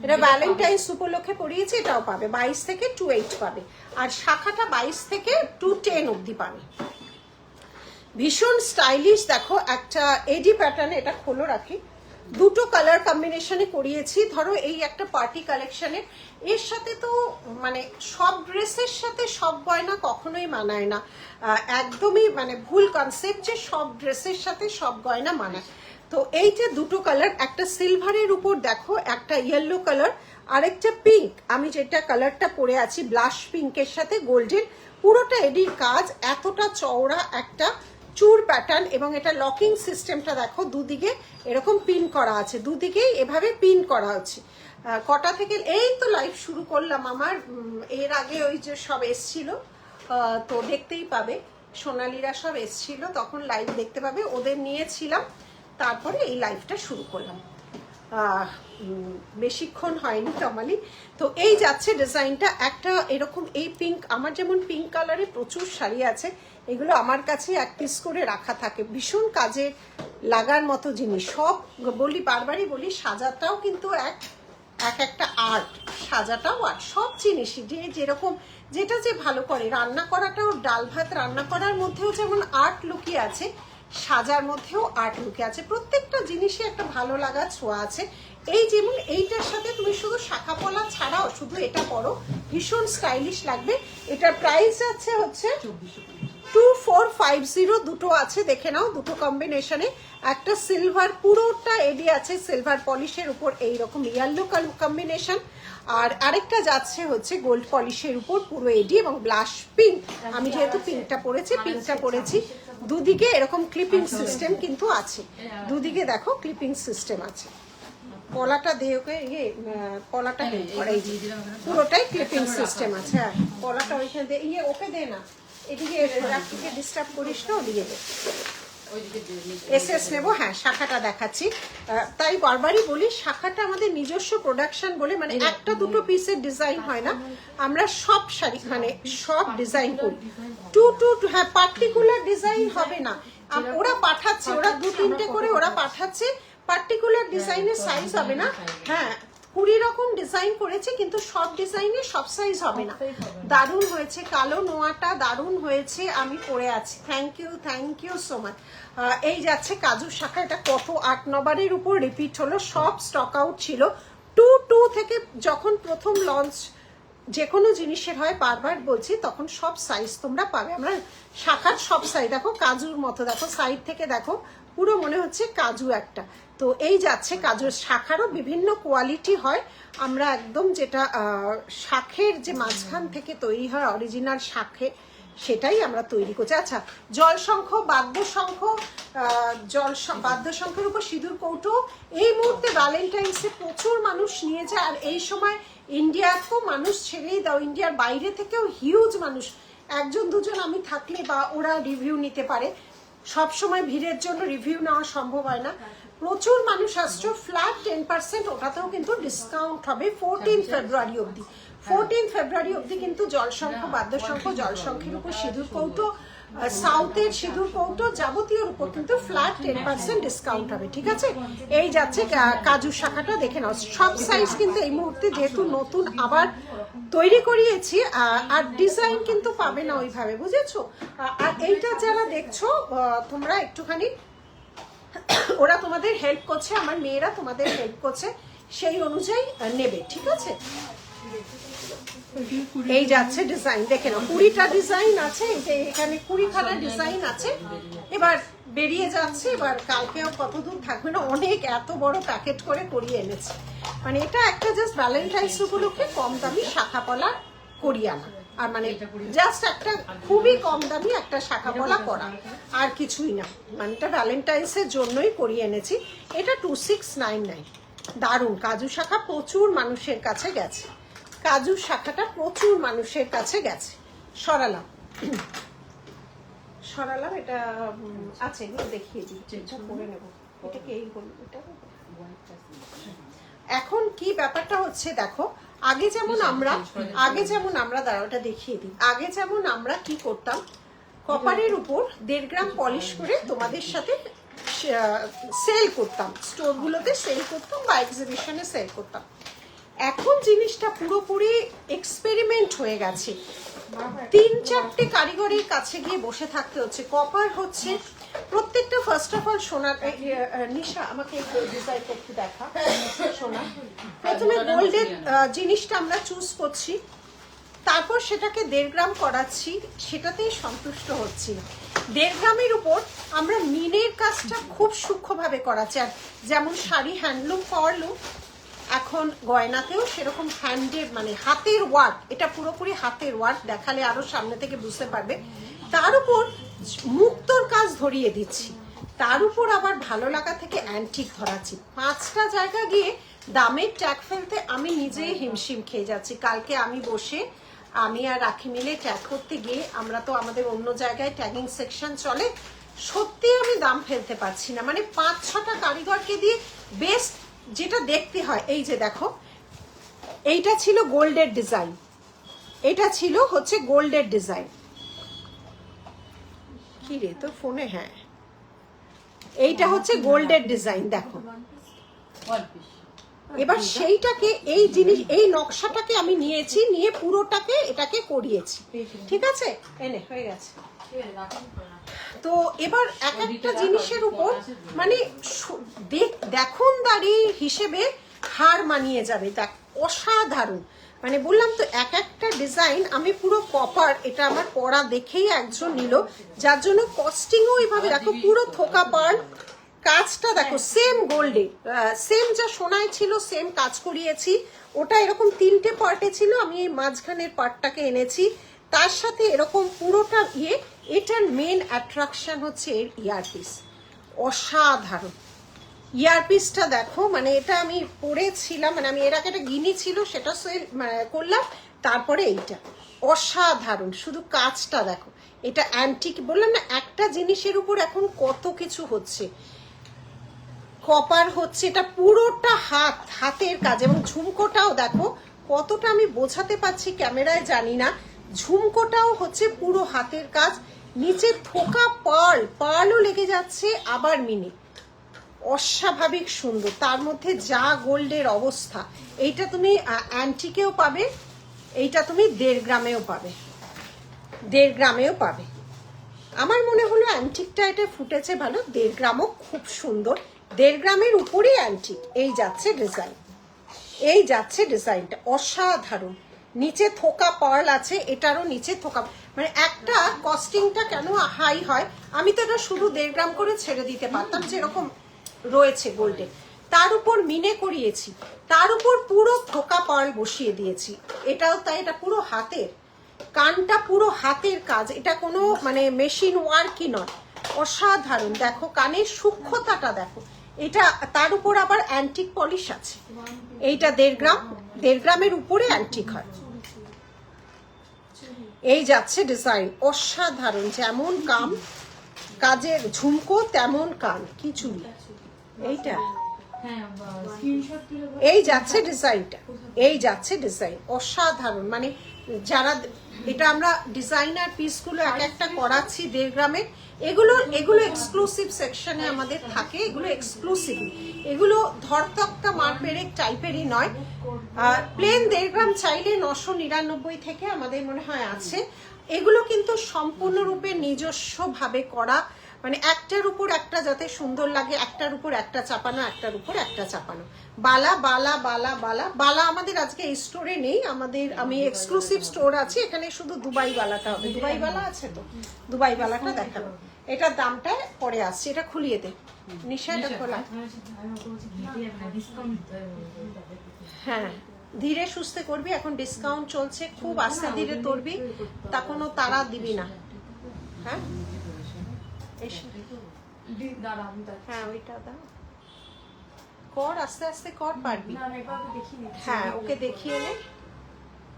[SPEAKER 1] এটা ভ্যালেন্টাইন্স উপলক্ষে পরিয়েছে, এটাও পাবে 22 থেকে 28 পাবে, আর শাখাটা 22 থেকে 210 অবধি পাবে। ভীষণ স্টাইলিশ। দেখো একটা এডি প্যাটার্নে, এটা খোলো রাখি, দুটো কালার কম্বিনেশনে করিয়েছি। ধরো এই একটা পার্টি কালেকশনে, এর সাথে তো মানে সব ড্রেসের সাথে সব গয়না কখনোই মানায় না, একদমই মানে ভুল কনসেপ্ট যে সব ড্রেসের সাথে সব গয়না মানায়। তো এই যে দুটো কালার, একটা সিলভারের উপর দেখো, একটা ইয়েলো কালার, আরেকটা পিঙ্ক, আমি যেটা কালারটা পরে আছি ব্লাশ পিঙ্কের সাথে গোল্ডেন, পুরোটা এডির কাজ, এতটা চওড়া একটা চুর প্যাটার্ন, এবং এটা লকিং সিস্টেমটা দেখো, দুদিকে এরকম পিন করা আছে, দুদিকেই এভাবে পিন করা হচ্ছে। কটা থেকে এই তো লাইভ শুরু করলাম, আমার এর আগে ওই যে সব এসছিল, তো দেখতেই পাবে, সোনালীরা সব এসছিল, তখন লাইভ দেখতে পাবে, ওদের নিয়েছিলাম, তারপরে এই লাইভটা শুরু করলাম। বেশিক্ষণ হয়নি তমালি। তো এই যাচ্ছে ডিজাইনটা, একটা এরকম এই পিঙ্ক, আমার যেমন পিঙ্ক কালারে প্রচুর শাড়ি আছে, এগুলো আমার কাছে এক পিস করে রাখা থাকে, ভীষণ কাজে লাগার মতো জিনিস। সব বলি, বারবারই বলি, সাজাটাও কিন্তু এক একটা আর্ট, সাজাটাও আর্ট, সব জিনিসই যে যেরকম যেটা যে ভালো করে, রান্না করাটাও, ডাল ভাত রান্না করার মধ্যেও যেমন আর্ট লুকিয়ে আছে, সাজার মধ্যেও আর্ট লুকিয়ে আছে, প্রত্যেকটা জিনিসে একটা ভালো লাগার ছোঁয়া আছে। এই যেমন এইটার সাথে তুমি শুধু শাখা পলা ছাড়াও শুধু এটা পরো, ভীষণ স্টাইলিশ লাগবে। এটার প্রাইস আছে হচ্ছে 2450, দুটো আছে, দেখে নাও, দুটো কম্বিনেশনে। একটা সিলভার, পুরোটা এডি আছে সিলভার পলিশের উপর, এইরকম ইয়েলো কম্বিনেশন, আর আরেকটা যাচ্ছে হচ্ছে গোল্ড পলিশের উপর পুরো এডি, এবং ব্লাশ পিঙ্ক, আমি যেহেতু পিঙ্কটা পরেছি, দুদিকে এরকম ক্লিপিং সিস্টেম কিন্তু আছে, দুদিকে দেখো ক্লিপিং সিস্টেম আছে। পলাটা দিয়ে ওকে, পলাটা পুরোটাই ক্লিপিং সিস্টেম আছে। হ্যাঁ, পলাটা ওইখানে দিয়ে, ওকে দে না, এদিকে রাত্রিকে ডিস্টার্ব করিস না, দিয়ে দে। এসএস নেবো, হ্যাঁ শাখাটা দেখাচ্ছি। তাই বারবারই বলি শাখাটা আমাদের নিজস্ব প্রোডাকশন বলে, মানে একটা দুটো পিসের ডিজাইন হয় না, আমরা সব শাড়ি মানে সব ডিজাইন করি। হ্যাঁ পার্টিকুলার ডিজাইন হবে না, ওরা পাঠাচ্ছে, ওরা 2-3টে করে ওরা পাঠাচ্ছে, পার্টিকুলার ডিজাইনের সাইজ হবে না। হ্যাঁ 20 রকম ডিজাইন করেছে, কিন্তু সব ডিজাইনে সব সাইজ হবে না। দারুণ হয়েছে, কালো নোয়াটা দারুণ হয়েছে, আমি পরে আছি। Thank you so much. এই যাচ্ছে কাজু শাখা, এটা কত 8-9বারের উপর রিপিট হলো, সব স্টক আউট ছিল। 2 থেকে যখন প্রথম লঞ্চ যে কোনো জিনিসের হয়, বারবার বলছি, তখন সব সাইজ তোমরা পাবে। আমরা শাখার সব সাইজ দেখো, কাজুর মতো দেখো, সাইড থেকে দেখো পুরো মনে হচ্ছে কাজু একটা। তো এই যাচ্ছে কাজুর শাখারও বিভিন্ন কোয়ালিটি হয়, আমরা একদম যেটা শাখের যে মাঝখান থেকে তৈরি হয় অরিজিনাল শাখে, সেটাই আমরা তৈরি করছি। আচ্ছা জলশঙ্খ, বাদ্যশঙ্খ, বাদ্যশঙ্খের উপর সিঁদুর কৌটো এই মুহূর্তে ভ্যালেন্টাইন্সে প্রচুর মানুষ নিয়ে যায়। আর এই সময় ইন্ডিয়াতেও মানুষ ছেড়েই দাও, ইন্ডিয়ার বাইরে থেকেও হিউজ মানুষ, 1-2 আমি থাকলে বা ওরা রিভিউ নিতে পারে, সব সময় ভিড়ের জন্য রিভিউ নেওয়া সম্ভব হয় না। প্রচুর মানুষ আসছো, ফ্ল্যাট 10%, ওটাতেও কিন্তু ডিসকাউন্ট হবে 14 ফেব্রুয়ারি অবধি। 14 ফেব্রুয়ারি অবধি কিন্তু জলশঙ্খ, বাদ্যশঙ্খ, জলশঙ্খের উপর সিঁদুর কৌটো, সাউথের সিঁদুর কৌটো যাবতীয়র উপর কিন্তু ফ্ল্যাট 10% ডিসকাউন্ট হবে, ঠিক আছে? এই যাচ্ছে কাজু শাখাটা, দেখে নাও সব সাইজ কিন্তু এই মুহূর্তে যেহেতু নতুন আবার তৈরি করিয়েছি, আর ডিজাইন কিন্তু পাবে না ওইভাবে, বুঝেছো? আর এইটা যারা দেখছো তোমরা একটুখানি, ওরা তোমাদের হেল্প করছে, আমার মেয়েরা তোমাদের হেল্প করছে, সেই অনুযায়ী নেবে, ঠিক আছে? এই যাচ্ছে ডিজাইন, দেখে নাও 20টা ডিজাইন আছে, এই যে এখানে 20খানা ডিজাইন আছে। এবার বেরিয়ে যাচ্ছে, এবার কালকেও কত দূর থাকবে না, অনেক এত বড় প্যাকেট করে করিয়ে এনেছে। মানে এটা একটা জাস্ট ভ্যালেন্টাইন্স উপলক্ষে কম দামি শাখা পলা করিয়ে আনা, আর মানে জাস্ট একটা খুবই কম দামি একটা শাখা পলা করা, আর কিছুই না। মানে এটা ভ্যালেন্টাইন্সের জন্যই করিয়ে এনেছি। এটা 2699। দারুণ কাজু শাখা, প্রচুর মানুষের কাছে গেছে, কাজু শাখাটা প্রচুর মানুষের কাছে গেছে। সরালাম এটা আছে, এগুলো দেখিয়ে দিই, এটা করে নেবো। এটাকে এই বলবো, এটা এখন কি ব্যাপারটা হচ্ছে দেখো, আগে যেমন আমরা দাঁড়াওটা দেখিয়ে দিই, আগে যেমন আমরা কি করতাম, কপারের উপর 1.5 গ্রাম পলিশ করে তোমাদের সাথে সেল করতাম, স্টোরগুলোতে সেল করতাম বা এক্সিবিশনে সেল করতাম। এখন জিনিসটা পুরোপুরি এক্সপেরিমেন্ট হয়ে গেছে, 3-4টে কারিগরের কাছে গিয়ে বসে থাকতে হচ্ছে। কপার হচ্ছে প্রত্যেকটা, ফার্স্ট অফ অল সোনার, নিশা আমাকে একটু ডিজাইন করতে দেখা, সোনা প্রথমে গোল্ডের জিনিসটা আমরা চুজ করছি, তারপর সেটাকে 1.5 গ্রাম করাচ্ছি, সেটাতেই সন্তুষ্ট হচ্ছি না। 1.5 গ্রামের উপর আমরা মিনের কাজটা খুব সূক্ষ্মভাবে করাচ্ছি, আর যেমন শাড়ি হ্যান্ডলুম পাওয়ারলুম, এখন গয়নাতেও সেরকম হ্যান্ডের মানে হাতের ওয়ার্ক, এটা পুরোপুরি হাতের ওয়ার্ক, দেখালে আরো সামনে থেকে বুঝতে পারবে। তার উপর মুক্তোর কাজ ধরিয়ে দিচ্ছি, তার উপর আবার ভালো লাগা থেকে অ্যান্টিক ধরাচ্ছি। 5টা জায়গা গিয়ে দামের ট্যাগ ফেলতে আমি নিজেই হিমশিম খেয়ে যাচ্ছি। কালকে আমি বসে, আমি আর রাখি মিলে ট্যাগ করতে গিয়ে, আমরা তো আমাদের অন্য জায়গায় ট্যাগিং সেকশন চলে, সত্যি আমি দাম ফেলতে পারছি না। মানে 5-6টা কারিগরকে দিয়ে বেস্ট যেটা দেখতে হয়, এই যে দেখো, এইটা ছিল গোল্ডের ডিজাইন, এটা ছিল হচ্ছে গোল্ডের ডিজাইন, কি রে তোর ফোনে, হ্যাঁ এইটা হচ্ছে গোল্ডের ডিজাইন, দেখো। এবার সেইটাকে, এই জিনিস, এই নকশাটাকে আমি নিয়েছি, নিয়ে পুরোটাকে এটাকে করিয়েছি, ঠিক আছে? এনে হয়ে গেছে। তো এবার এক একটা জিনিসের উপর মানে দেখনদারি হিসেবে হার মানিয়ে যাবে, দেখ অসাধারণ। মানে বললাম তো, এক একটা ডিজাইন আমি পুরো কপার, এটা আমার পরা দেখেই একজন নিল, যার জন্য কস্টিংও এইভাবে দেখো, পুরো থোকা পার্ল, কাজটা দেখো সেম গোল্ডে, সেম যা সোনায় ছিল সেম কাজ করিয়েছি। ওটা এরকম 3টে পার্টে ছিল, আমি এই মাঝখানের পার্টটাকে এনেছি, তার সাথে এরকম পুরোটা ইয়ে। এটার মেন অ্যাট্রাকশন হচ্ছে এর ইয়ারপিস, অসাধারণ ইয়ারপিসটা দেখো। মানে এটা আমি পরেছিলাম, মানে আমি এর আগে একটা গিনি ছিল, সেটা সেল করলাম, তারপরে এইটা অসাধারণ, শুধু কাজটা দেখো। এটা অ্যান্টিক, বললাম না একটা জিনিসের উপর এখন কত কিছু হচ্ছে। কপার হচ্ছে, এটা পুরোটা হাতের কাজ। এবং ঝুমকোটাও দেখো কতটা আমি বোঝাতে পারছি ক্যামেরায় জানি না, ঝুমকোটাও হচ্ছে পুরো হাতের কাজ। নিচে থোকা পার্লও লেগে যাচ্ছে, আবার মিনি, অস্বাভাবিক সুন্দর। তার মধ্যে যা গোল্ডের অবস্থা। এইটা তুমি অ্যান্টিকেও পাবে, এইটা তুমি 1.5 গ্রামেও পাবে, 1.5 গ্রামেও পাবে। আমার মনে হলো অ্যান্টিকটা এটা ফুটেছে ভালো, 1.5 গ্রামও খুব সুন্দর। 1.5 গ্রামের উপরেই অ্যান্টিক। এই যাচ্ছে ডিজাইন, এই যাচ্ছে ডিজাইনটা অসাধারণ। নিচে থোকা পার্ল আছে, এটারও নিচে থোকা, মানে একটা কস্টিংটা কেন হাই হয়। আমি তো এটা শুধু 1.5 গ্রাম করে ছেড়ে দিতে পারতাম, যেরকম রয়েছে গোল্ডে, তার উপর মিনে করিয়েছি, তার উপর পুরো থোকা পার্ল বসিয়ে দিয়েছি। এটাও তাই, এটা পুরো হাতের, কানটা পুরো হাতের কাজ, এটা কোনো মানে মেশিন ওয়ার্কই নয়, অসাধারণ। দেখো কানের সূক্ষ্মতাটা দেখো। এটা তার উপর আবার অ্যান্টিক পলিশ আছে। এইটা 1.5 গ্রাম, 1.5 গ্রামের উপরে অ্যান্টিক হয়। এই যাচ্ছে ডিজাইন অসাধারণ, যেমন কাম কাজের ঝুমকো তেমন কান, কি চুড়ি এইটা। এই যাচ্ছে ডিজাইনটা, এই যাচ্ছে ডিজাইন অসাধারণ। মানে যারা এটা আমরা ডিজাইনার পিসগুলো এক একটা করাচ্ছি 1.5 গ্রামের, এগুলো এক্সক্লুসিভ সেকশনে আমাদের থাকে, এগুলো এক্সক্লুসিভ, এগুলো ধরতক্তা মারপেরেক টাইপেরই নয়। প্লেন 1.5 গ্রাম চাইলে 999 থেকে আমাদের মনে হয় আছে। এগুলো কিন্তু সম্পূর্ণরূপে নিজস্বভাবে করা, মানে একটার উপর একটা যাতে সুন্দর লাগে, একটার উপর একটা চাপানো, একটার উপর একটা চাপানো। বালা বালা বালা বালা বালা আমাদের আজকে এই স্টোরে নেই, আমি এক্সক্লুসিভ স্টোর আছে এখানে, শুধু দুবাই বালাটা হবে। দুবাই বালা আছে তো, দুবাই বালাটা দেখাবো। এটার দামটা পরে আসছে, এটা খুলিয়ে দে নিশা, এটা খোলা। হ্যাঁ ধীরে সুস্থে করবি, এখন ডিসকাউন্ট চলছে, খুব আস্তে ধীরে করবি, তা কোনো তারা দিবি না। হ্যাঁ হ্যাঁ ওইটা দাও, কর আস্তে আস্তে কর, পারবি। হ্যাঁ ওকে দেখিয়ে নে,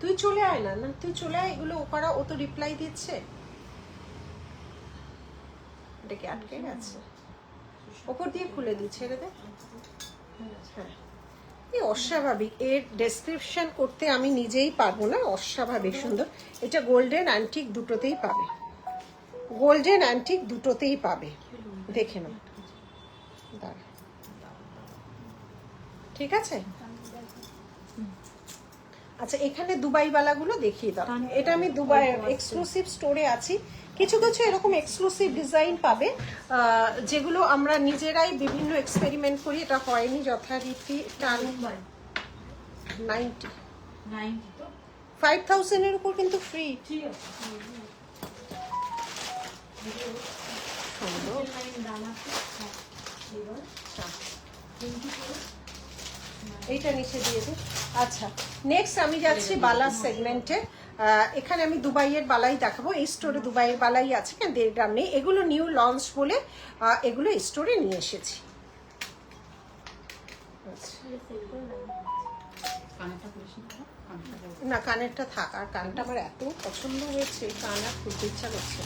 [SPEAKER 1] তুই চলে আয় না, না তুই চলে আয়, এগুলো ওপারা, ও তো রিপ্লাই দিচ্ছে। এটাকে আটকে গেছে, ওপর দিয়ে খুলে দি, ছেড়ে দে। হ্যাঁ এই অস্বাভাবিক, এর ডেসক্রিপশন করতে আমি নিজেই পারবো না, অস্বাভাবিক সুন্দর। এটা গোল্ডেন অ্যান্টিক দুটোতেই পাবে, গোল্ডেন অ্যান্টিক দুটোতেই পাবে, দেখে নাও। দাঁড়া ঠিক আছে। আচ্ছা এখানে দুবাই বালাগুলো দেখিয়ে দাও। এটা আমি দুবাই এক্সক্লুসিভ স্টোরে আছি, কিছু কিছু এরকম এক্সক্লুসিভ ডিজাইন পাবে যেগুলো আমরা নিজেরাই বিভিন্ন এক্সপেরিমেন্ট করি, এটা হয়নি যথারীতি। 5000 এর উপর কিন্তু ফ্রি। এইটা নিচে দিয়ে দিই। আচ্ছা নেক্সট আমি যাচ্ছি বালা সেগমেন্টে। এখানে আমি দুবাইয়ের বালাই দেখাবো, এই স্টোরে দুবাইয়ের বালাই আছে, কেন 1.5 গ্রাম নেই, এগুলো নিউ লঞ্চ বলে এগুলো স্টোরে নিয়ে এসেছি। না কানেরটা থাক, আর কানটা আমার এত পছন্দ হয়েছে, কান আর খুলতে ইচ্ছা করছে।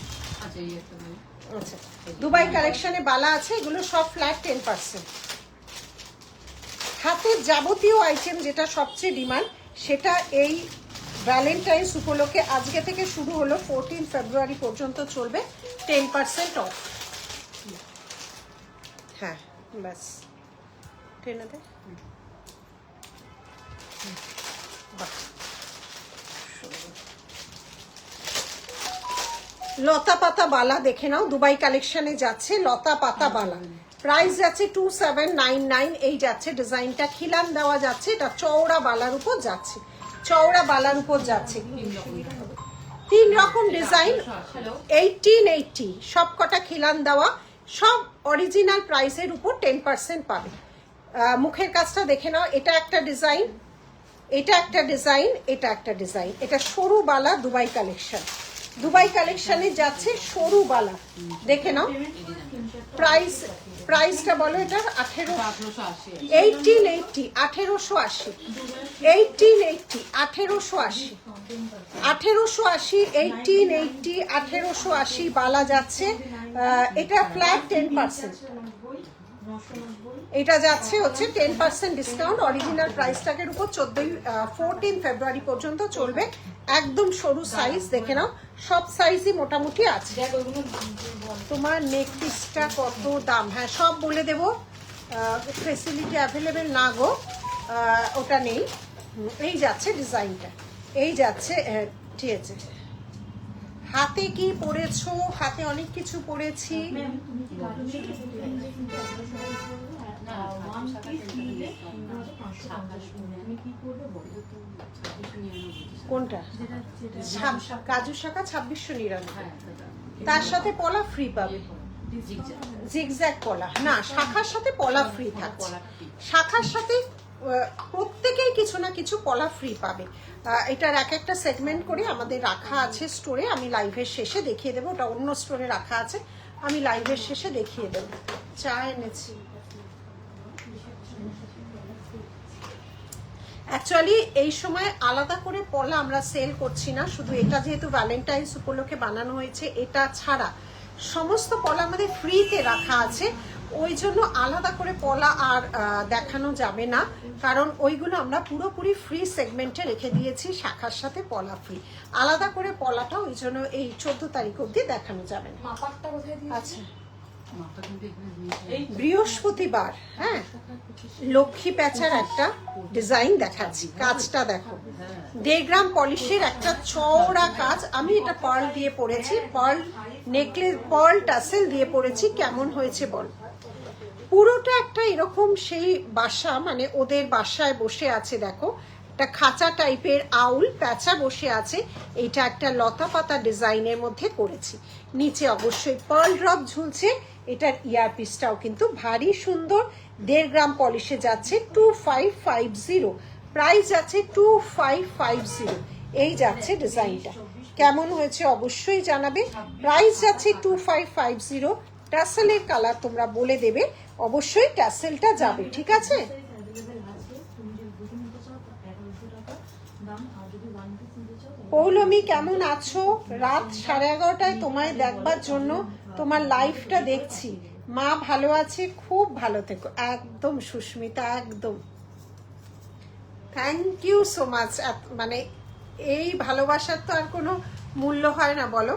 [SPEAKER 1] আচ্ছা দুবাই কালেকশনে বালা আছে, এগুলো সব ফ্ল্যাট 10%। হাতের যাবতীয় আইটেম যেটা সবচেয়ে ডিমান্ড, সেটা এই ভ্যালেন্টাইন্স উপলক্ষে আজকে থেকে শুরু হলো, 14 ফেব্রুয়ারি পর্যন্ত চলবে, 10% অফ। হ্যাঁ ব্যাস টেনে দে। লতা পাতা বালা দেখে নাও, দুবাই কালেকশনে যাচ্ছে লতা পাতা বালা, প্রাইস যাচ্ছে 2799। এই যাচ্ছে ডিজাইনটা, খিলান দেওয়া যাচ্ছে, এটা চওড়া বালার উপর যাচ্ছে, চওড়া বালার উপর যাচ্ছে। 3 রকম ডিজাইন, 1880 সব কটা খিলান দেওয়া, সব অরিজিনাল প্রাইসের উপর 10% পাবে। মুখের কাজটা দেখে নাও, এটা একটা ডিজাইন, এটা একটা ডিজাইন, এটা একটা ডিজাইন। এটা সরু বালা দুবাই কালেকশন, দুবাই কালেকশনে যাচ্ছে সরু বালা, দেখে নাও। প্রাইসটা বলো এটার, 1880, 1880, 1880, 1880। 1880 1880 1880 বালা যাচ্ছে। এটা ফ্ল্যাট 10%, এটা যাচ্ছে হচ্ছে 10% ডিসকাউন্ট অরিজিনাল প্রাইস ট্যাগের উপর। 14 ফেব্রুয়ারি পর্যন্ত চলবে। একদম সরু সাইজ, দেখে নাও সব সাইজই মোটামুটি আছে। তোমার নেক পিসটা কত দাম? হ্যাঁ সব বলে দেবো, ফেসিলিটি অ্যাভেলেবেল না গো, ওটা নেই। এই যাচ্ছে ডিজাইনটা, এই যাচ্ছে, ঠিক আছে। হাতে কি পরেছো? হাতে অনেক কিছু পরেছি। কোনটা? কাজু শাখা 2699, তার সাথে পলা ফ্রি পাবে। জিগজ্যাগ পলা না, শাখার সাথে পলা ফ্রি থাকছে। শাখার সাথে প্রত্যেকেই কিছু না কিছু পলা ফ্রি পাবে। এটার এক একটা সেগমেন্ট করে আমাদের রাখা আছে স্টোরে, আমি লাইভের শেষে দেখিয়ে দেবো। ওটা অন্য স্টোরে রাখা আছে, আমি লাইভের শেষে দেখিয়ে দেবো। চা এনেছি। অ্যাকচুয়ালি এই সময় আলাদা করে পলা আমরা সেল করছি না, শুধু এটা যেহেতু ভ্যালেন্টাইন্স উপলক্ষে বানানো হয়েছে, এটা ছাড়া সমস্ত পলা আমাদের ফ্রিতে রাখা আছে। ওই জন্য আলাদা করে পলা আর দেখানো যাবে না, কারণ ওইগুলো আমরা পুরোপুরি ফ্রি সেগমেন্টে রেখে দিয়েছি, শাখার সাথে পলা ফ্রি। আলাদা করে পলাটা ওই জন্য এই 14 তারিখ অবধি দেখানো যাবে না। আচ্ছা, বৃহস্পতিবার, হ্যাঁ, লক্ষ্মী প্যাঁচার একটা ডিজাইন দেখাচ্ছি। কাজটা দেখো, 1.5 গ্রাম পলিশের একটা চওড়া কাজ। আমি এটা পার্ল দিয়ে পরেছি, পার্ল নেকলেস, পার্ল টাসেল দিয়ে পরেছি। কেমন হয়েছে বল? পুরোটা একটা এরকম সেই বাসা, মানে ওদের বাসায় বসে আছে, দেখো একটা খাঁচা টাইপের আউল প্যাঁচা বসে আছে। এটা একটা লতা পাতা ডিজাইনের মধ্যে করেছি। নিচে অবশ্যই পার্ল ড্রপ ঝুলছে। এটার ইয়ারপিসটাও কিন্তু ভারী সুন্দর। 1.5 গ্রাম পলিশে যাচ্ছে 2550, প্রাইস আছে 2550। এই যাচ্ছে ডিজাইনটা, কেমন হয়েছে অবশ্যই জানাবে। প্রাইস যাচ্ছে 2550। ট্যাসেলের কালার তোমরা বলে দেবে, অবশ্যই ট্যাসেলটা যাবে, ঠিক আছে? পৌলমি কেমন আছো? রাত 11:30টায় তোমায় দেখবার জন্য তোমার লাইভটা দেখছি। মা ভালো আছে? খুব ভালো থেকো। একদম সুস্মিতা, একদম থ্যাংক ইউ সো মাচ। মানে এই ভালোবাসার তো আর কোনো মূল্য হয় না বলো।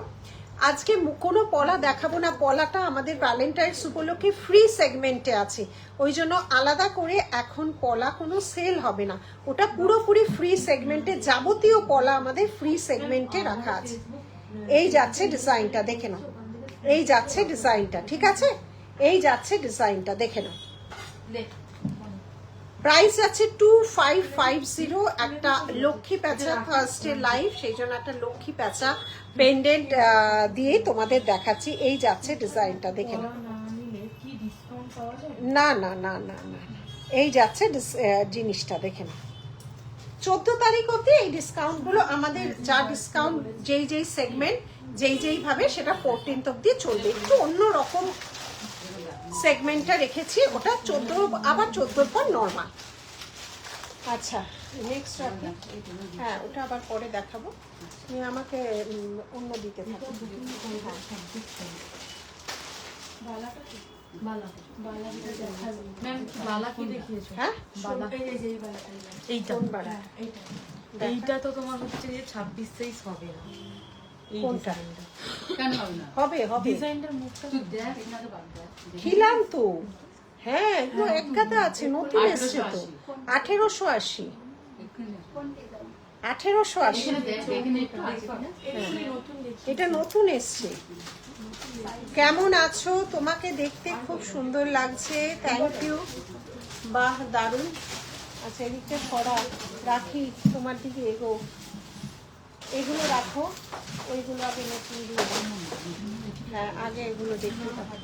[SPEAKER 1] আজকে কোনো পলা দেখাবো না, পলাটা আমাদের ভ্যালেন্টাইন্স উপলক্ষে ফ্রি সেগমেন্টে আছে, ওই জন্য আলাদা করে এখন পলা কোনো সেল হবে না। ওটা পুরোপুরি ফ্রি সেগমেন্টে, যাবতীয় পলা আমাদের ফ্রি সেগমেন্টে রাখা আছে। এই যাচ্ছে ডিজাইনটা, দেখে নাও। এই যাচ্ছে ডিজাইনটা, ঠিক আছে? এই যাচ্ছে ডিজাইনটা, দেখে নাও। প্রাইস আছে 2550। একটা লক্ষ্মী প্যাঁচা ফার্স্টের লাইভ, সেই জন্য একটা লক্ষ্মী প্যাঁচা পেন্ডেন্ট দিয়ে তোমাদের দেখাচ্ছি। এই যাচ্ছে ডিজাইনটা, দেখে নাও। না না না না না, এই যাচ্ছে জিনিসটা, দেখে নাও। 14 তারিখ অবধি এই ডিসকাউন্টগুলো আমাদের, যা ডিসকাউন্ট যেই সেগমেন্ট যেই ভাবে, সেটা 14th অবধি চলবে। একটু অন্যরকম সেগমেন্টটা রেখেছি, ওটা 14, আবার 14 পর নর্মাল। আচ্ছা, নেক্সট হ্যাঁ, ওটা আবার পরে দেখাবো। তুমি আমাকে অন্য দিতে থাকো।
[SPEAKER 2] এইটা তো তোমার হচ্ছে যে 26 সাইজ হবে না।
[SPEAKER 1] কোনটা হবে? হবে
[SPEAKER 2] ডিজাইনটার মুখটা
[SPEAKER 1] খিলাম তো, হ্যাঁ, এগুলো এক গাদা আছে, নতুন এসছে তো। 1880, 1880 এটা নতুন এসছে। কেমন আছো? তোমাকে দেখতে খুব সুন্দর লাগছে, থ্যাংক ইউ। বাহ, দারুণ। আচ্ছা, এদিকটা সরা রাখি, তোমার দিকে এগো, এগুলো রাখো, ওইগুলো আগে নতুন দিয়ে। হ্যাঁ, আগে এগুলো দেখতে হবে।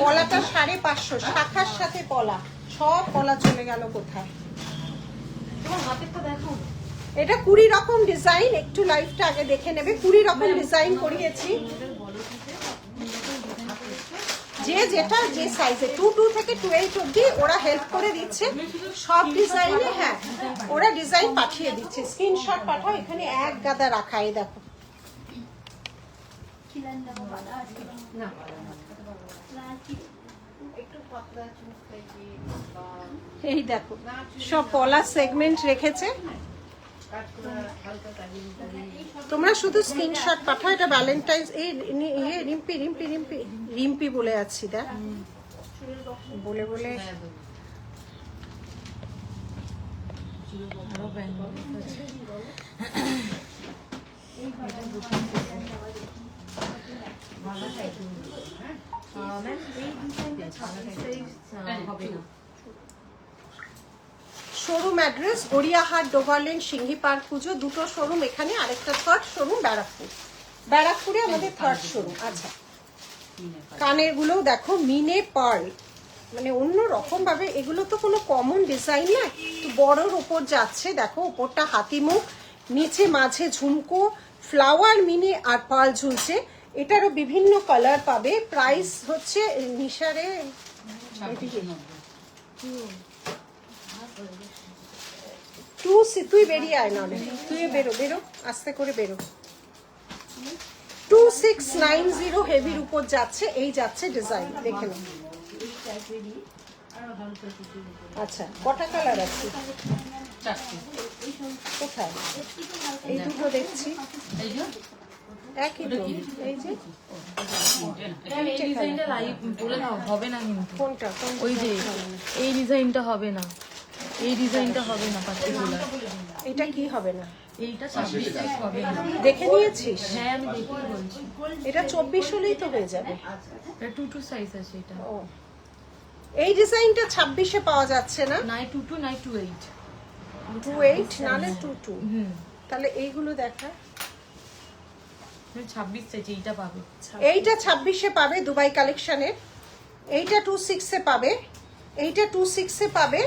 [SPEAKER 1] পলাটা 550, শাখার সাথে পলা, সব পলা চলে গেল কোথায়?
[SPEAKER 3] তোমার হাতেরটা দেখো।
[SPEAKER 1] এটা 20 রকম ডিজাইন, একটু লাইভটা আগে দেখে নেবে। 20 রকম ডিজাইন করিয়েছি। যে যেটা যে সাইজে 22 থেকে 28 অবধি ওরা হেল্প করে দিচ্ছে সব ডিজাইনে। হ্যাঁ, ওরা ডিজাইন পাঠিয়ে দিচ্ছে, স্ক্রিনশট পাঠাও। এখানে এক গাদা রাখা, এই দেখো। না এই দেখো সব পলা সেগমেন্ট রেখেছে। তোমরা শুধু স্ক্রিনশট পাঠাও। এটা ভ্যালেন্টাইন্স এই রিম্পি রিম্পি রিম্পি রিম্পি বলে আছি, দেখ বলে বলে
[SPEAKER 2] আরো band
[SPEAKER 1] showroom address Gariahat, Dover Lane, Singhi Park Pujo, দুটো শোরুম এখানে। আরেকটা থার্ড শোরুম ব্যারাকপুর, ব্যারাকপুরে আমাদের থার্ড শোরুম। আচ্ছা, কানের গুলোও দেখো মিনে পার্ল, মানে অন্য রকম ভাবে। এগুলো তো কোনো কমন ডিজাইন না, তো বড়র ওপর যাচ্ছে। দেখো ওপরটা হাতিমুখ, নিচে মাঝে ঝুমকো, ফ্লাওয়ার মিনে আর পার্ল ঝুলছে। এটারও বিভিন্ন কালার পাবে। প্রাইস হচ্ছে নিশারে তুই বেরিয়ে আয়, নাহলে তুই বেরো বেরো, আস্তে করে বেরো। 2690 হেভির উপর যাচ্ছে। এই যাচ্ছে ডিজাইন, দেখে নাও। আচ্ছা, কটা কালার আছে? কোথায়? এই দুটো দেখছি, একই তো। এই যে
[SPEAKER 2] এই ডিজাইনটা লাইভ বলে দাও, হবে না কিন্তু।
[SPEAKER 1] কোনটা?
[SPEAKER 2] ওই যে এই ডিজাইনটা হবে না, এই ডিজাইনটা হবে না পার্টিকুলার।
[SPEAKER 1] এটা কি হবে না?
[SPEAKER 2] এইটা 26 সাইজ হবে না।
[SPEAKER 1] দেখে নিয়েছিস?
[SPEAKER 2] হ্যাঁ আমি দেখেই বলছি,
[SPEAKER 1] এটা 24 হলেই তো হয়ে যাবে।
[SPEAKER 2] এটা 22 সাইজ আছে এটা।
[SPEAKER 1] ও, এই ডিজাইনটা 26-এ পাওয়া যাচ্ছে না।
[SPEAKER 2] নাই 22 নাই 28।
[SPEAKER 1] 28 নালে 22।
[SPEAKER 2] হুম,
[SPEAKER 1] তাহলে এইগুলো দেখা।
[SPEAKER 2] 26 সাইজ এইটা পাবে।
[SPEAKER 1] এইটা 26-এ পাবে দুবাই কালেকশনের। এইটা 26-এ পাবে, এইটা 26-এ পাবে,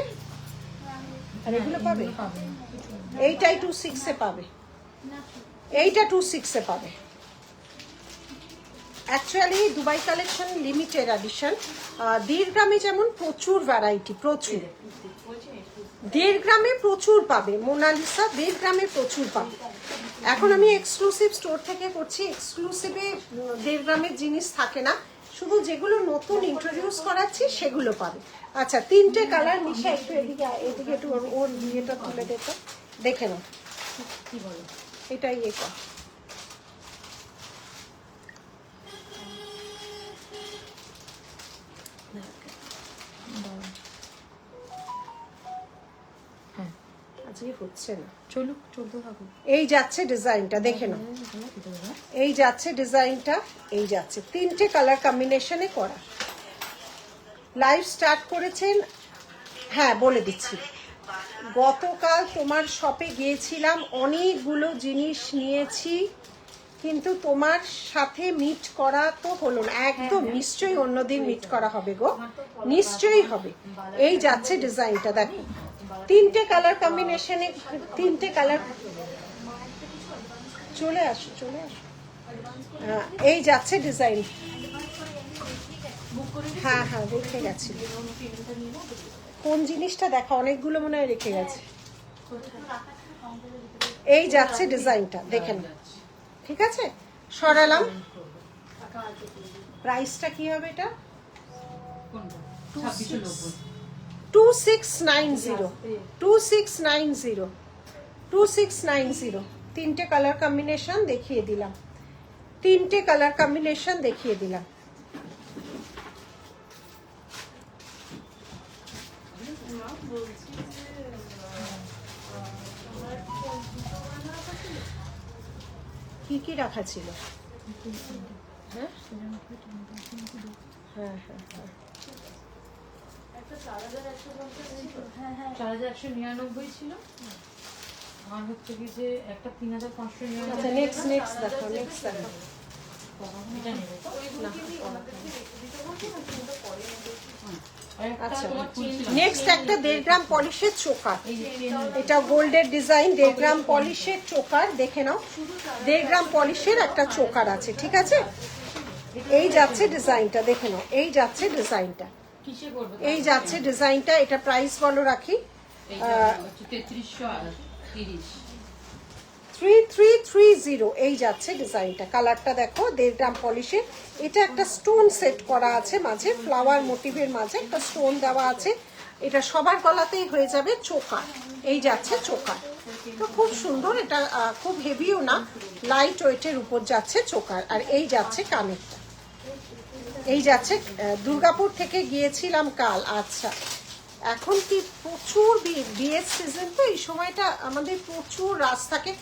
[SPEAKER 1] আর এগুলো পাবে।
[SPEAKER 2] পাবে না।
[SPEAKER 1] এইটাই 26-এ পাবে, এইটা 26-এ পাবে। Actually Dubai collection limited edition. 1.5 গ্রামে যেমন প্রচুর ভ্যারাইটি, প্রচুর 1.5 গ্রামে প্রচুর পাবে। মোনালিসা 1.5 গ্রামে প্রচুর পাবে। এখন আমি এক্সক্লুসিভ স্টোর থেকে করছি, এক্সক্লুসিভে 1.5 গ্রামের জিনিস থাকে না, শুধু যেগুলো নতুন ইন্ট্রোডিউস করাচ্ছি সেগুলো পাবে। আচ্ছা, 3টে কালার। নিশা একটু এদিকে এদিকে একটু ওর ইয়েটা তুলে দে তো, দেখে নাও
[SPEAKER 2] কি বলো?
[SPEAKER 1] এটাই এটা।
[SPEAKER 2] হ্যাঁ
[SPEAKER 1] আজকে হচ্ছে না,
[SPEAKER 2] চলুক, চলতে থাকুক।
[SPEAKER 1] এই যাচ্ছে ডিজাইনটা, দেখে নাও। এই যাচ্ছে ডিজাইনটা, এই যাচ্ছে। 3টে কালার কম্বিনেশনে করা। লাইভ স্টার্ট করেছেন। হ্যাঁ বলে দিচ্ছি, গতকাল তোমার শপে গিয়েছিলাম, অনেকগুলো জিনিস নিয়েছি, কিন্তু তোমার সাথে মিট করা তো হলো না। একদম নিশ্চয়ই অন্যদিন মিট করা হবে গো, নিশ্চয়ই হবে। এই যাচ্ছে ডিজাইনটা, দেখো 3টে কালার কম্বিনেশনে, 3টে কালার। চলে আসো চলে আসো। এই যাচ্ছে ডিজাইন। হ্যাঁ হ্যাঁ রেখে গেছি। কোন জিনিসটা দেখা, অনেকগুলো মনে হয় রেখে গেছে। এই যাচ্ছে ডিজাইনটা, দেখেন। ঠিক আছে, সরালাম। প্রাইসটা কি হবে এটা? 2690, 2690, 2690। 3টে কালার কম্বিনেশন দেখিয়ে দিলাম, 3টে কালার কম্বিনেশন দেখিয়ে দিলাম। কি কি রাখা ছিল? হ্যাঁ হ্যাঁ হ্যাঁ হ্যাঁ।
[SPEAKER 2] 4199 ছিল, আর হচ্ছে কি যে একটা 3599।
[SPEAKER 1] আচ্ছা নেক্সট দেখো, নেক্সট দেখো।
[SPEAKER 2] এটা নেবে তো?
[SPEAKER 1] আচ্ছা নেক্সট একটা 1.5 গ্রাম পলিশের চোকার। এটা গোল্ডের ডিজাইন, 1.5 গ্রাম পলিশের চোকার, দেখে নাও। 1.5 গ্রাম পলিশের একটা চোকার আছে, ঠিক আছে। এই যাচ্ছে ডিজাইনটা, দেখে নাও, এই যাচ্ছে ডিজাইনটা,
[SPEAKER 2] কিসে করবে?
[SPEAKER 1] এই যাচ্ছে ডিজাইনটা। এটা প্রাইস বলো রাখি,
[SPEAKER 2] এইটা হচ্ছে 3330।
[SPEAKER 1] 3330। এই যাচ্ছে ডিজাইনটা, কালারটা দেখো, 1.5 গ্রাম পলিশের। এটা একটা স্টোন সেট করা আছে মাঝে, ফ্লাওয়ার মোটিভের মাঝে একটা স্টোন দেওয়া আছে। এটা সবার গলাতেই হয়ে যাবে চোকার। এই যাচ্ছে চোকার, তো খুব সুন্দর। এটা খুব হেভিও না, লাইট ওয়েটের উপর যাচ্ছে চোকার। আর এই যাচ্ছে কানেরটা, এই যাচ্ছে। দুর্গাপুর থেকে গিয়েছিলাম কাল। আচ্ছা, এখন কি প্রচুর বিয়ের সিজন, তো এই সময়টা আমাদের প্রচুর রাশ থাকে,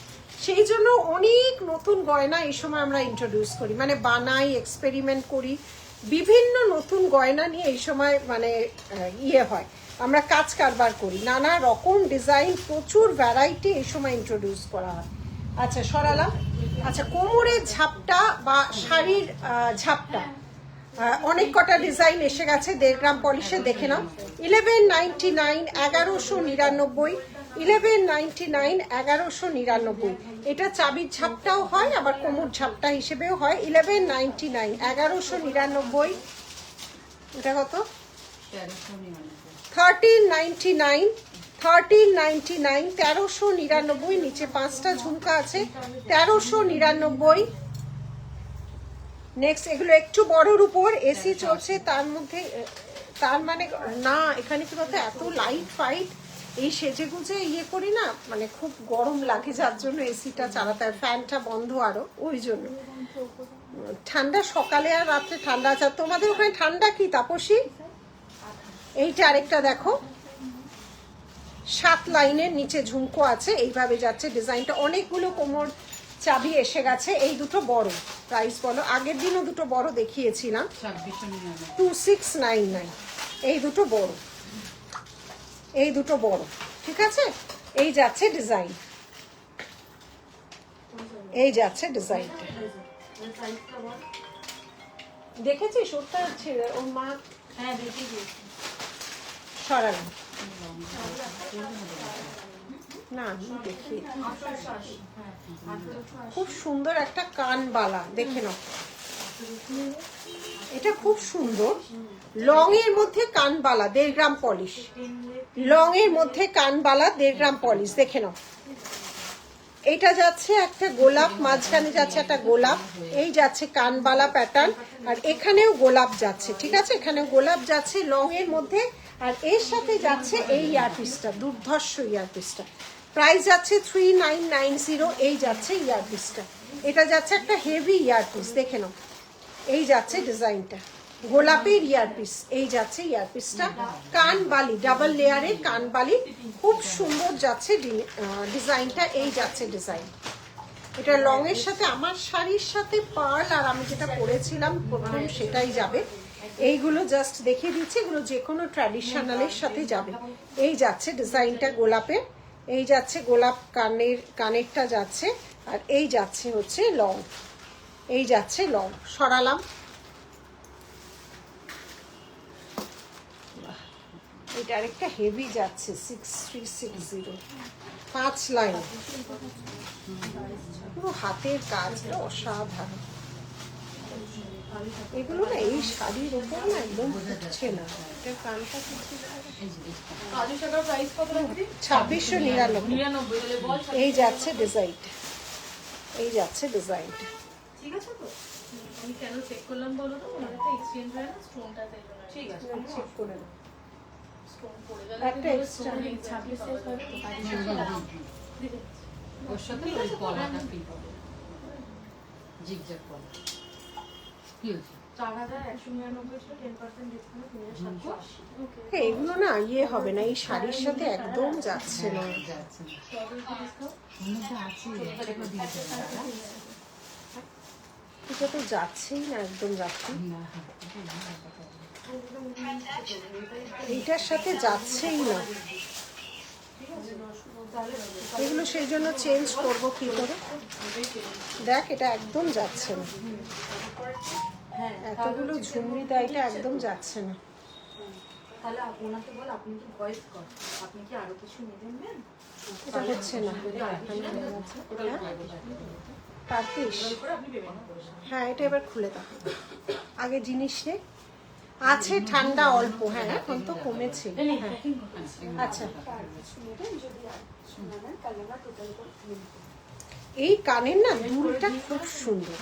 [SPEAKER 1] সেই জন্য অনেক নতুন গয়না এই সময় আমরা ইন্ট্রোডিউস করি, মানে বানাই, এক্সপেরিমেন্ট করি, বিভিন্ন নতুন গয়না নিয়ে এই সময় মানে ইয়ে হয়, আমরা কাজ কারবার করি, নানা রকম ডিজাইন, প্রচুর ভ্যারাইটি এই সময় ইন্ট্রোডিউস করা হয়। আচ্ছা, সরালাম। আচ্ছা, কোমরের ঝাপটা বা শাড়ির ঝাপটা, অনেক কটা ডিজাইন এসে গেছে 1.5 গ্রাম পলিশে, দেখে নাও। 1199, 1199, 1199, 1199। এটা চাবির ঝাপটাও হয়, আবার কোমর ঝাপটা হিসেবেও হয়। 1199, 1199। এটা কত? 1399, 1399, 1399। নিচে 5টা ঝুমকা আছে, 1399। নেক্সট, এগুলো একটু বড়র উপর, এসি চলছে তার মধ্যে, তার মানে না, এখানে কি বলতো, এত লাইট ফাইট এই সেজে গুজে ইয়ে করি না, মানে খুব গরম লাগে, যার জন্য এসিটা চালাতে হয়, ফ্যানটা বন্ধ আরো, ওই জন্য। ঠান্ডা সকালে আর রাত্রে ঠান্ডা আছে। তোমাদের ওখানে ঠান্ডা কি তাপসী? এইটা আরেকটা দেখো, 7 লাইনের নিচে ঝুমকো আছে, এইভাবে যাচ্ছে ডিজাইনটা। অনেকগুলো কোমর চাবি এসে গেছে। এই দুটো বড়, প্রাইস বলো। আগের দিনও দুটো বড় দেখিয়েছিলাম, 2699। এই দুটো বড়, এই দুটো বড়, ঠিক আছে। এই যাচ্ছে ডিজাইন, এই যাচ্ছে ডিজাইনটা। দেখেছিস ওটা ছেড়ে ওর মা?
[SPEAKER 3] হ্যাঁ দেখি দিয়েছি।
[SPEAKER 1] সরালাম না, আমি দেখি। খুব সুন্দর একটা কানবালা, দেখে নাও, এটা খুব সুন্দর। লং এর মধ্যে কানবালা, 1.5 গ্রাম পলিশ। লং এর মধ্যে কানবালা, 1.5 গ্রাম পলিশ, দেখে নাও। এটা যাচ্ছে একটা গোলাপ, মাঝখানে যাচ্ছে একটা গোলাপ, এই যাচ্ছে কানবালা প্যাটার্ন, আর এখানেও গোলাপ যাচ্ছে, ঠিক আছে, এখানেও গোলাপ যাচ্ছে লং এর মধ্যে। আর এর সাথে যাচ্ছে এই ইয়ারপিসটা, দুর্ধর্ষ ইয়ারপিসটা, প্রাইস যাচ্ছে 3990। এই যাচ্ছে ইয়ারপিসটা, এটা যাচ্ছে একটা হেভি ইয়ারপিস, দেখে নাও। এই যাচ্ছে ডিজাইনটা, গোলাপের ইয়ারপিস। এই যাচ্ছে ইয়ারপিসটা, কানবালি, ডাবল লেয়ারের কানবালি, খুব সুন্দর যাচ্ছে ডিজাইনটা। এই যাচ্ছে ডিজাইন, এটা লং এর সাথে, আমার শাড়ির সাথে পার্ল আর আমি যেটা পরেছিলাম প্রথম সেটাই যাবে। এইগুলো জাস্ট দেখিয়ে দিচ্ছি, এগুলো যে কোনো ট্র্যাডিশনালের সাথে যাবে। এই যাচ্ছে ডিজাইনটা গোলাপের, এই যাচ্ছে গোলাপ, কানেরটা যাচ্ছে, আর এই যাচ্ছে হচ্ছে লং, এই যাচ্ছে লং। সরালাম। এটা আরেকটা হেভি যাচ্ছে, 6360, 5 লাইন, পুরো হাতের কাজ, অসাধারণ। এগুলো না এই শাড়ির ওপর না একদম হচ্ছে না। এটার কানটা কিছু
[SPEAKER 3] কাজু সাকার প্রাইস কত রাখবি?
[SPEAKER 1] 2699। এই যাচ্ছে ডিজাইনটা, এই যাচ্ছে ডিজাইনটা।
[SPEAKER 3] ঠিক আছে তো? আমি কেন চেক করলাম বলো তো, ওনার একটা এক্সচেঞ্জ হয় না স্টোনটা, তাই জন্য। ঠিক আছে,
[SPEAKER 1] আমি চেক করে নেব।
[SPEAKER 3] স্টোন পড়ে গেলে
[SPEAKER 1] একটা extra
[SPEAKER 3] 26 সাইজ হবে তো, তাই জন্য।
[SPEAKER 2] ওর সাথে ওই পলাটা ফিট হবে, জিগজ্যাগ পলা। কি হয়েছে?
[SPEAKER 3] 4199 ছিল, 10% ডিসকাউন্ট 3780। ওকে,
[SPEAKER 1] এগুলো না ইয়ে হবে না, এই শাড়ির সাথে একদম যাচ্ছে না।
[SPEAKER 2] যাচ্ছে না।
[SPEAKER 3] কত ডিসকাউন্ট?
[SPEAKER 2] ওর মধ্যে আছে, একটা দিয়েছে দাদা।
[SPEAKER 1] এটা তো যাচ্ছেই না, একদম যাচ্ছে
[SPEAKER 2] না, এটা না, ব্যাপারটা।
[SPEAKER 1] এইটার সাথে যাচ্ছেই না। এগুলো সেই জন্য চেঞ্জ করব কি করে, দেখ এটা একদম যাচ্ছে না, এতগুলো ঝুমরি দেয়, এটা একদম যাচ্ছে না।
[SPEAKER 3] তাহলে ওনাকে বল, আপনি কি ভয়েস কর, আপনি কি আরো কিছু নেবেন?
[SPEAKER 1] এটা হচ্ছে না।
[SPEAKER 2] ওটা
[SPEAKER 1] টার্কিশ,
[SPEAKER 3] আপনি পেমেন্ট করবেন।
[SPEAKER 1] হ্যাঁ এটা এবার খুলে দাও। আগে জিনিস নে আছে, ঠান্ডা অল্প, হ্যাঁ এখন তো কমেছে। হ্যাঁ আচ্ছা, এই কানের না দুলটা খুব সুন্দর।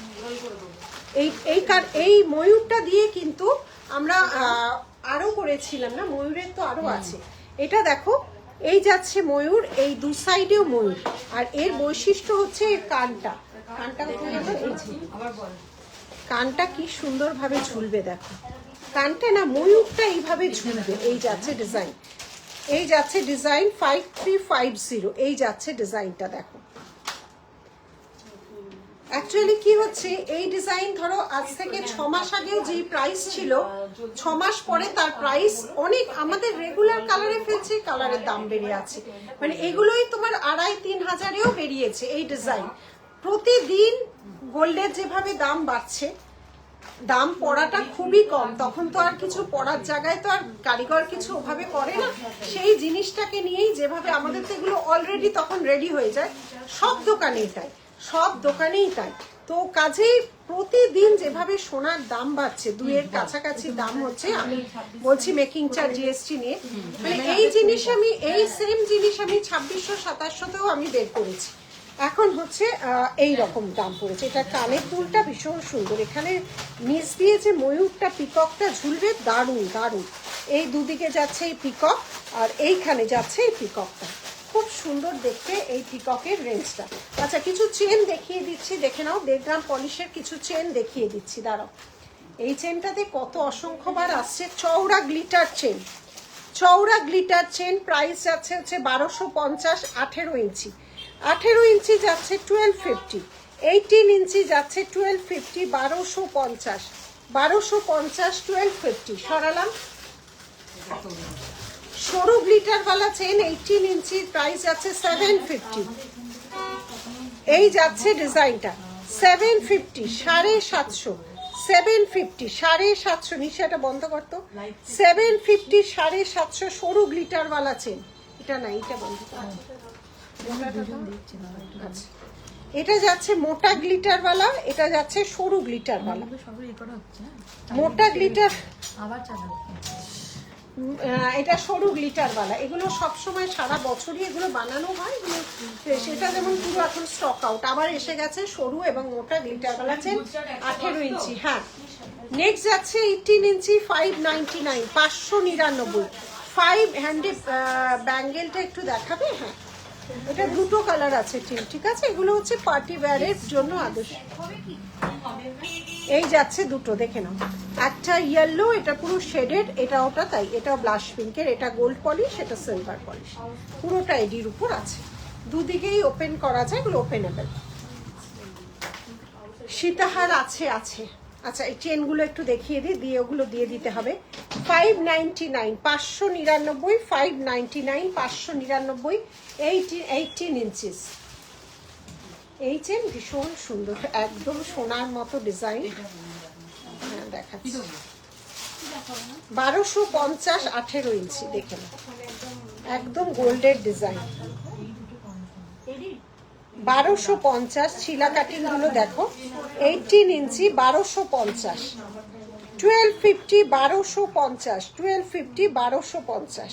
[SPEAKER 1] এই ময়ূরটা দিয়ে কিন্তু আমরা আরো করেছিলাম না, ময়ূরের তো আরো আছে। এটা দেখো, এই যাচ্ছে ময়ূর, এই দু সাইডেও ময়ূর, আর এর বৈশিষ্ট্য হচ্ছে এর কানটা কোথায় গেল? এই যে কানটা কি সুন্দর ভাবে ঝুলবে, দেখো কানটা না, ময়ূরটা এইভাবে ঝুলবে। এই যাচ্ছে ডিজাইন, 5350, এই যাচ্ছে ডিজাইনটা। দেখো অ্যাকচুয়ালি কি হচ্ছে, এই ডিজাইন ধরো আজ থেকে 6 মাস আগেও যে প্রাইস ছিল, 6 মাস পরে তার প্রাইস অনেক, আমাদের রেগুলার কালারে ফেলছে, কালারের দাম বেড়ে আছে। মানে এগুলোই তোমার 2500-3000 হাজারেও বেরিয়েছে এই ডিজাইন। প্রতিদিন গোল্ডের যেভাবে দাম বাড়ছে, দাম পড়াটা খুবই কম, তখন তো আর কিছু পড়ার জায়গায় তো আর কারিগর কিছু ওভাবে করে না, সেই জিনিসটাকে নিয়েই যেভাবে আমাদের তো এগুলো অলরেডি তখন রেডি হয়ে যায়, সব দোকানেই তাই, সব দোকানেই তাই। তো কাজেই প্রতিদিন যেভাবে সোনার দাম বাড়ছে, 2-এর কাছাকাছি দাম হচ্ছে, আমি বলছি মেকিং চার্জ জিএসটি নিয়ে, মানে এই জিনিস আমি, এই সেম জিনিস আমি 2600-2700তেও আমি বের করেছি। এখন হচ্ছে এই রকম দাম পড়েছে। এটা কানের দুলটা ভীষণ সুন্দর, এখানে নিচ দিয়ে যে ময়ূরটা পিককটা ঝুলবে, দারুণ দারুণ। এই দুদিকে যাচ্ছে এই পিকক, আর এইখানে যাচ্ছে এই পিককটা, খুব সুন্দর দেখতে এই পিককের রেঞ্জটা। আচ্ছা কিছু চেন দেখিয়ে দিচ্ছি, দেখে নাও। 1.5 গ্রাম পলিশের কিছু চেন দেখিয়ে দিচ্ছি, দাঁড়াও। এই চেনটাতে কত অসংখ্যবার আসছে, চওড়া গ্লিটার চেন, চওড়া গ্লিটার চেন, প্রাইস যাচ্ছে হচ্ছে 1250, 18 ইঞ্চি, 18 ইঞ্চি যাচ্ছে 1250, 18 ইঞ্চি যাচ্ছে 1250, 1250, 1250, 1250 সরালাম। সরু গ্লিটারওয়ালা চেন 18 ইঞ্চি, প্রাইস যাচ্ছে 750, এই যাচ্ছে ডিজাইনটা 750, 750, 750, 750, নিশাটা বন্ধ করতো, 750, 750 সরু গ্লিটারওয়ালা চেন। এটা না, এটা বন্ধ করো। আচ্ছা, এটা যাচ্ছে মোটা গ্লিটারওয়ালা, এটা যাচ্ছে সরু গ্লিটারওয়ালা। মোটা গ্লিটার এটা সরু গ্লিটারওয়ালা, এগুলো সবসময় সারা বছরই এগুলো বানানো হয়, এগুলো সেটা যেমন পুরো এখন স্টক আউট, আবার এসে গেছে সরু এবং মোটা গ্লিটারওয়ালা চেন 18 ইঞ্চি। হ্যাঁ, নেক্সট যাচ্ছে 18 ইঞ্চি 599, 599। 5 হ্যান্ডে ব্যাঙ্গেলটা একটু দেখাবে? হ্যাঁ, এটা দুটো কালার আছে, ঠিক আছে, এগুলো হচ্ছে পার্টি ওয়্যারের জন্য আদর্শ। এই যাচ্ছে দুটো, দেখে নাও, একটা ইয়েলো, এটা পুরো শেডেড, এটা ওটা তাই, এটা ব্লাশ পিঙ্কের, এটা গোল্ড পলিশ, এটা সিলভার পলিশ, পুরোটা এডির উপর আছে, দুদিকেই ওপেন করা যায়, এগুলো ওপেনেবল। সীতাহার আছে। আচ্ছা এই চেনগুলো একটু দেখিয়ে দিই, দিয়ে ওগুলো দিয়ে দিতে হবে। 599, 599, 599, 599, 18 ইঞ্চিস। এই চেন ভীষণ সুন্দর, একদম সোনার মতো ডিজাইন। হ্যাঁ দেখাচ্ছি, 1250, 18 ইঞ্চি, দেখে নাও, একদম গোল্ডের ডিজাইন। 1250, ছিলা কাটিং গুলো দেখো, 18 ইঞ্চি, 1250, 1250, 1250, 1250, 1250,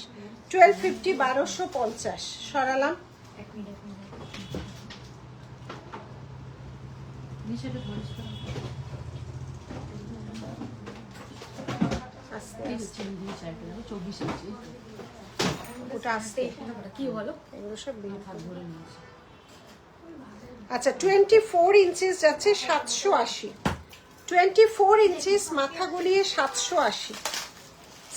[SPEAKER 1] 1250, 1250 সরালাম। ওটা আসতে
[SPEAKER 3] কি বলো?
[SPEAKER 1] এগুলো সব আচ্ছা 24 ইঞ্চিস যাচ্ছে 780, 24 ইঞ্চিস মাথা গলিয়ে 780,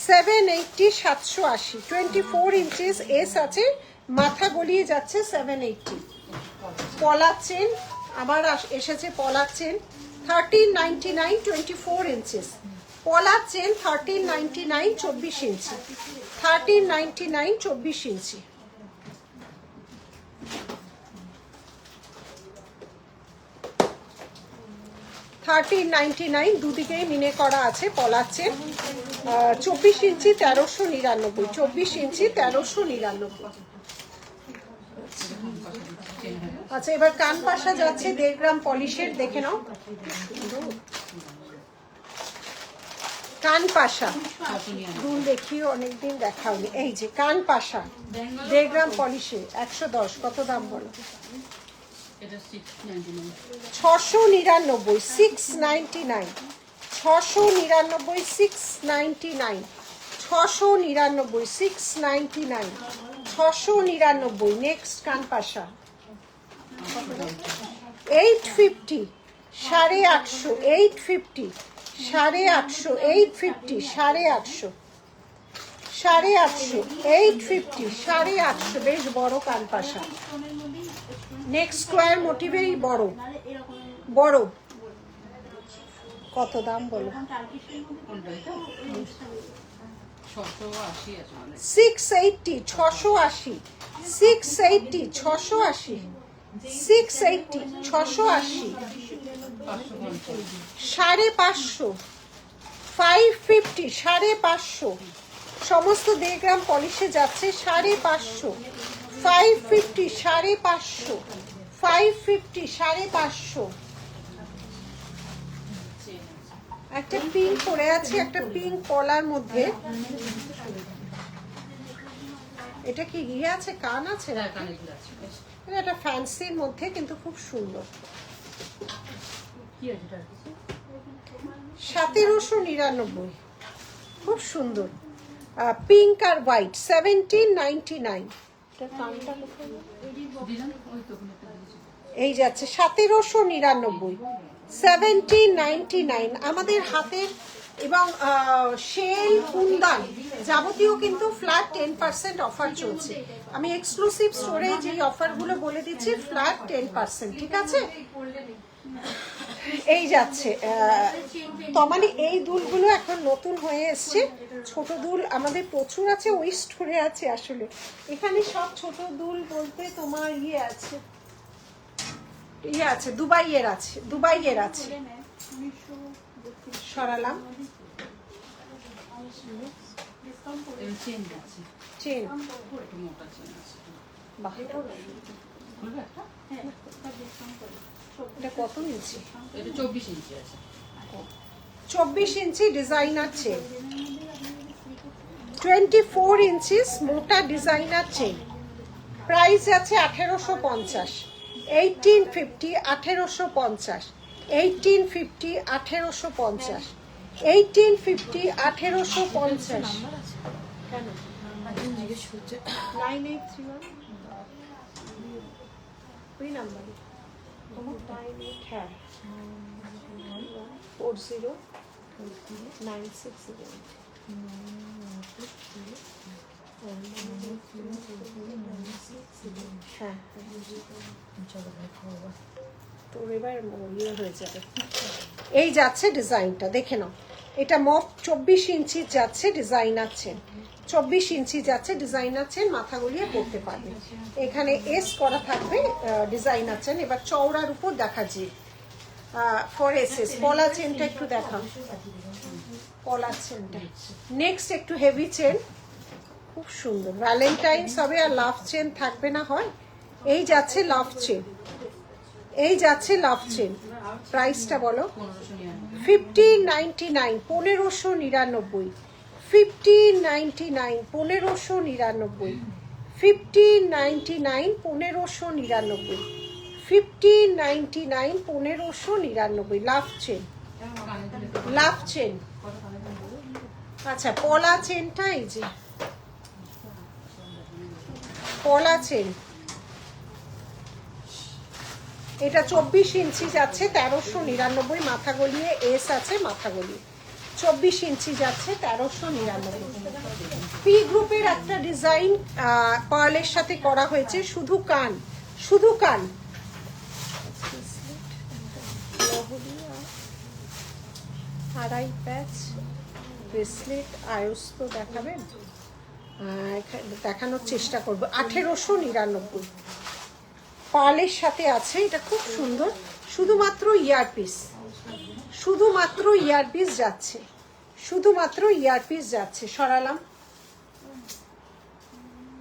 [SPEAKER 1] 780, 780, 24 ইঞ্চিস এস আছে, মাথা গলিয়ে যাচ্ছে 780। পলার চেন আবার এসেছে, পলার চেন 1399, 24 ইঞ্চিস, পলার চেন 1399, 24 ইঞ্চি, 1399, 24 ইঞ্চি। $1399, দুদিকেই মিনে করা আছে, পলার চেন 24 ইঞ্চি 1399, 24 ইঞ্চি 1399। আচ্ছা, এবার কান পাশা যাচ্ছে 1.5 গ্রাম পলিশের, দেখে নাও। কান পাশা দুল দেখিও, অনেকদিন দেখাওনি। এই যে কান পাশা 1.5 গ্রাম পলিশে 110, কত দাম বলো?
[SPEAKER 2] এটা 699
[SPEAKER 1] 699, 699, 699, 699, 699, 699, 699। নেক্সট কান পাশা 850, 850, 850, 850, 850, 850, 850, 850, 850। বেশ বড় কান পাশা। নেক্সট স্কোয়ার মোটিভেরই বড় বড়, কত দাম বলো?
[SPEAKER 2] 680 আছে মানে
[SPEAKER 1] 680, 680, 680, 680, 680, 680, 550, 550, 550। সমস্ত 1.5 গ্রাম পলিশে যাচ্ছে 550, 550, 550, 550, 550। একটা পিঙ্ক পরে আছে, একটা পিঙ্ক কলার মধ্যে। এটা কি ইয়ে আছে, কান আছে?
[SPEAKER 2] হ্যাঁ, কানেরগুলো আছে।
[SPEAKER 1] এটা একটা ফ্যান্সির মধ্যে, কিন্তু খুব সুন্দর।
[SPEAKER 2] কি আছে এটার কিছু?
[SPEAKER 1] 1799, খুব সুন্দর। পিঙ্ক আর হোয়াইট 1799। এটার কানটা কোথায়?
[SPEAKER 2] দিলাম ওই তো ওখানে একটা দিয়েছি।
[SPEAKER 1] এই যাচ্ছে 1799, 1799। আমাদের হাতের এবং শেল, কুন্দান যাবতীয় কিন্তু ফ্ল্যাট 10% অফার চলছে। আমি এক্সক্লুসিভ স্টোরে যে অফারগুলো বলে দিচ্ছি, ফ্ল্যাট 10%, ঠিক আছে? এই যাচ্ছে তমালি, এই দুলগুলো এখন নতুন হয়ে এসছে। ছোট দুল আমাদের প্রচুর আছে, ওই স্টোরে আছে। আসলে এখানে সব ছোট দুল বলতে তোমার ইয়ে আছে, ইয়ে আছে, দুবাইয়ের আছে, দুবাইয়ের আছে। সরালাম
[SPEAKER 2] এর চেন আছে,
[SPEAKER 1] চেন,
[SPEAKER 2] একটু মোটা চেন আছে।
[SPEAKER 1] বাহ,
[SPEAKER 2] খুলবে একটা?
[SPEAKER 1] এটা কত ইঞ্চি?
[SPEAKER 2] এটা 24 ইঞ্চি আছে।
[SPEAKER 1] 24 ইঞ্চি ডিজাইনার চেন, 24 ইঞ্চিস মোটা ডিজাইনার চেন। প্রাইস আছে 1850, 1850, 1850, 1850, 1850, 1850, 1850। কেন? 9831 ওই নাম্বার, হ্যাঁ, 4096। হ্যাঁ, তোর এবার ইয়ে হয়ে যাবে। এই যাচ্ছে ডিজাইনটা, দেখে নাও। এটা মপ 24 ইঞ্চি যাচ্ছে, ডিজাইনার চেন 24 ইঞ্চি যাচ্ছে, ডিজাইনার চেন। মাথা গলিয়ে পড়তে পারবে। এখানে এস করা থাকবে, ডিজাইনার চেন। এবার চওড়ার উপর দেখা যে ফর এসএস পলা চেনটা একটু দেখাও, পলা চেনটা। নেক্সট একটু হেভি চেন, খুব সুন্দর। ভ্যালেন্টাইন্স হবে আর লাভ চেন থাকবে না হয়। এই যাচ্ছে লাভ চেন, এই যাচ্ছে লাভ চেন। প্রাইসটা বলো? 1599, 1599, 1599, 1599, 1599, 1599, 1599, 1599। লাভ চেন, লাভ চেন। আচ্ছা, পলা চেনটা এই যে পলা চেন, এটা 24 ইঞ্চি যাচ্ছে 1399। মাথা গলিয়ে এস আছে, মাথা গলিয়ে 24 ইঞ্চি যাচ্ছে 1399। পি গ্রুপের একটা ডিজাইন পার্লের সাথে করা হয়েছে, শুধু কান, শুধু কান। আড়াই প্যাচ ব্রেসলেট, আয়স্ত দেখাবেন? দেখানোর চেষ্টা করবো। 1899 পার্লের সাথে আছে। এটা খুব সুন্দর, শুধুমাত্র ইয়ারপিস, শুধুমাত্র ইয়ারপিস যাচ্ছে, শুধুমাত্র ইয়ারপিস যাচ্ছে। সরালাম।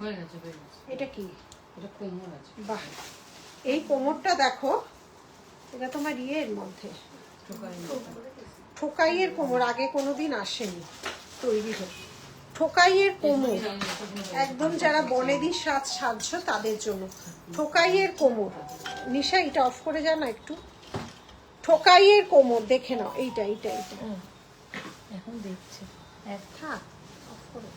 [SPEAKER 2] হয়ে গেছে, হয়ে গেছে।
[SPEAKER 1] এটা কি?
[SPEAKER 2] এটা কোমর আছে।
[SPEAKER 1] বাহ, এই কোমরটা দেখো, এটা তোমার ইয়ের মধ্যে ঠোকাইয়ের কোমর, আগে কোনোদিন আসেনি তৈরি হোক। ঠোকাইয়ের কোমর একদম যারা বনেদি সাজছ তাদের জন্য ঠোকাইয়ের কোমর। নিশা এটা অফ করে যা না একটু। ঠোকাইয়ের কোমর দেখে নাও, এইটা এইটা এইটা
[SPEAKER 3] এখন দেখছে
[SPEAKER 1] থাক, অফ করে।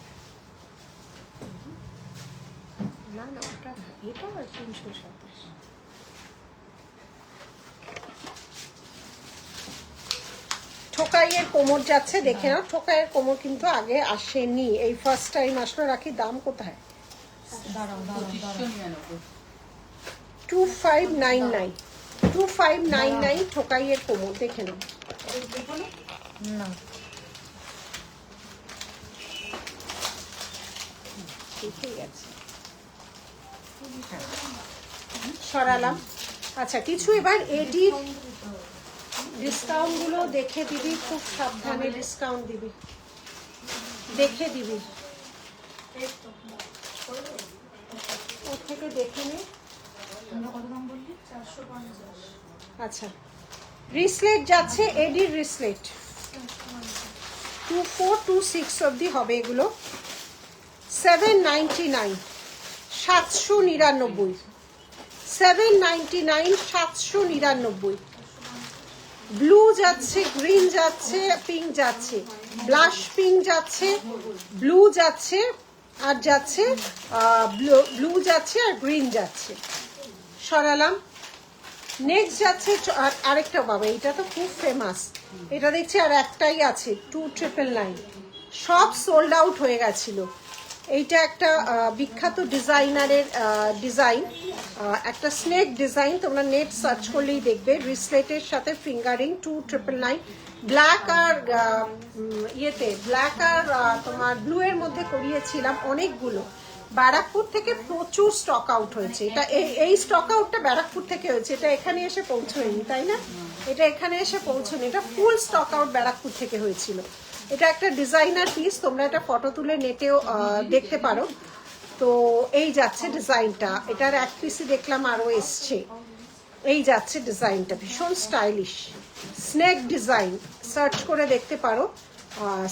[SPEAKER 1] না না ওটা না, এটা 327। ঠোকাইয়ের কোমর যাচ্ছে, দেখে নাও। ঠোকাইয়ের কোমর কিন্তু আগে আসেনি, এই ফার্স্ট টাইম আসলো। রাখি দাম কোথায়? 2599 2599 ঠোকাইয়ের কোমর, দেখে নাও।
[SPEAKER 3] না
[SPEAKER 1] ঠিক আছে, সরালাম। আচ্ছা, কিছু এবার এডির ডিসকাউন্ট গুলো দেখে দিবি, খুব সাবধানে ডিসকাউন্ট দিবি, দেখে দিবি, ওর থেকে দেখে নে। আচ্ছা, রিসলেট যাচ্ছে, এডির রিসলেট 2426 অবধি হবে এগুলো। 799 799 799 799। ব্লু যাচ্ছে, গ্রিন যাচ্ছে, পিঙ্ক যাচ্ছে, ব্লাশ পিঙ্ক যাচ্ছে, ব্লু যাচ্ছে, আর যাচ্ছে ব্লু যাচ্ছে, আর গ্রিন যাচ্ছে। সরালাম। নেক্সট যাচ্ছে আরেকটা, বাবা এটা তো খুব ফেমাস, এটা দেখছি আর একটাই আছে, 2999। সব সোল্ড আউট হয়ে গেছিল। এইটা একটা বিখ্যাত ডিজাইনারের ডিজাইন, একটা স্নেক ডিজাইন, তোমরা নেট সার্চ করলেই দেখবে। রিসলেটের সাথে ফিঙ্গারিং, 2999। ব্ল্যাক আর ইয়েতে, ব্ল্যাক আর তোমার ব্লু এর মধ্যে করিয়েছিলাম অনেকগুলো। ব্যারাকপুর থেকে প্রচুর স্টক আউট হয়েছে। এটা এই স্টক আউটটা ব্যারাকপুর থেকে হয়েছে, এটা এখানে এসে পৌঁছয়নি, তাই না? এটা এখানে এসে পৌঁছয়নি, এটা ফুল স্টক আউট ব্যারাকপুর থেকে হয়েছিল। এটা একটা ডিজাইনার পিস, তোমরা এটা ফটো তুলে নেটেও দেখতে পারো। তো এই যাচ্ছে ডিজাইনটা, এটার এক পিসই দেখলাম আরো এসছে। এই যাচ্ছে ডিজাইনটা, ভীষণ স্টাইলিশ স্নেক ডিজাইন, সার্চ করে দেখতে পারো,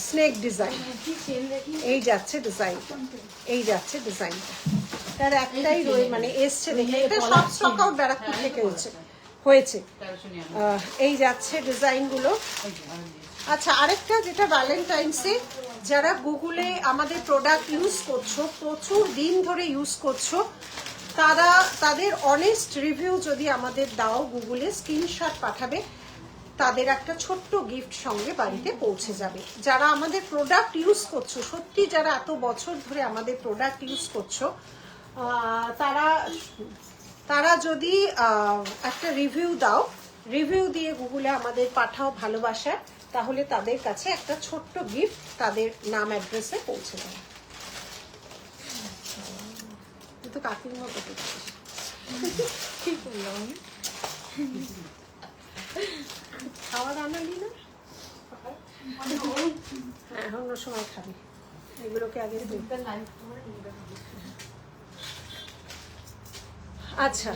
[SPEAKER 1] স্নেক ডিজাইন। এই যাচ্ছে ডিজাইনটা, এই যাচ্ছে ডিজাইনটা, তার একটাই মানে এসছে দেখে। এটা সব স্টক আউট ব্যারাকপুর থেকে হয়েছে। এই যাচ্ছে ডিজাইনগুলো। আচ্ছা, আরেকটা যেটা ভ্যালেন্টাইন্সে যারা গুগলে আমাদের প্রোডাক্ট ইউজ করছো, প্রচুর দিন ধরে ইউজ করছো, তাদের অনেস্ট রিভিউ যদি আমাদের দাও, গুগলে স্ক্রিনশট পাঠাবে, তাদের একটা ছোট্ট গিফট সঙ্গে বাড়িতে পৌঁছে যাবে। যারা আমাদের প্রোডাক্ট ইউজ করছো, সত্যি যারা এত বছর ধরে আমাদের প্রোডাক্ট ইউজ করছো, তারা যদি একটা রিভিউ দাও, রিভিউ দিয়ে গুগলে আমাদের পাঠাও ভালোবাসা, তাহলে তাদের কাছে একটা ছোট্ট গিফট তাদের নাম অ্যাড্রেসে পৌঁছে দেবে। কিন্তু কাকির মতো করছিস, কি করলাম? খাওয়া দাওয়া নি না, হ্যাঁ অন্য সময় খাবি, এগুলোকে আগে। আচ্ছা,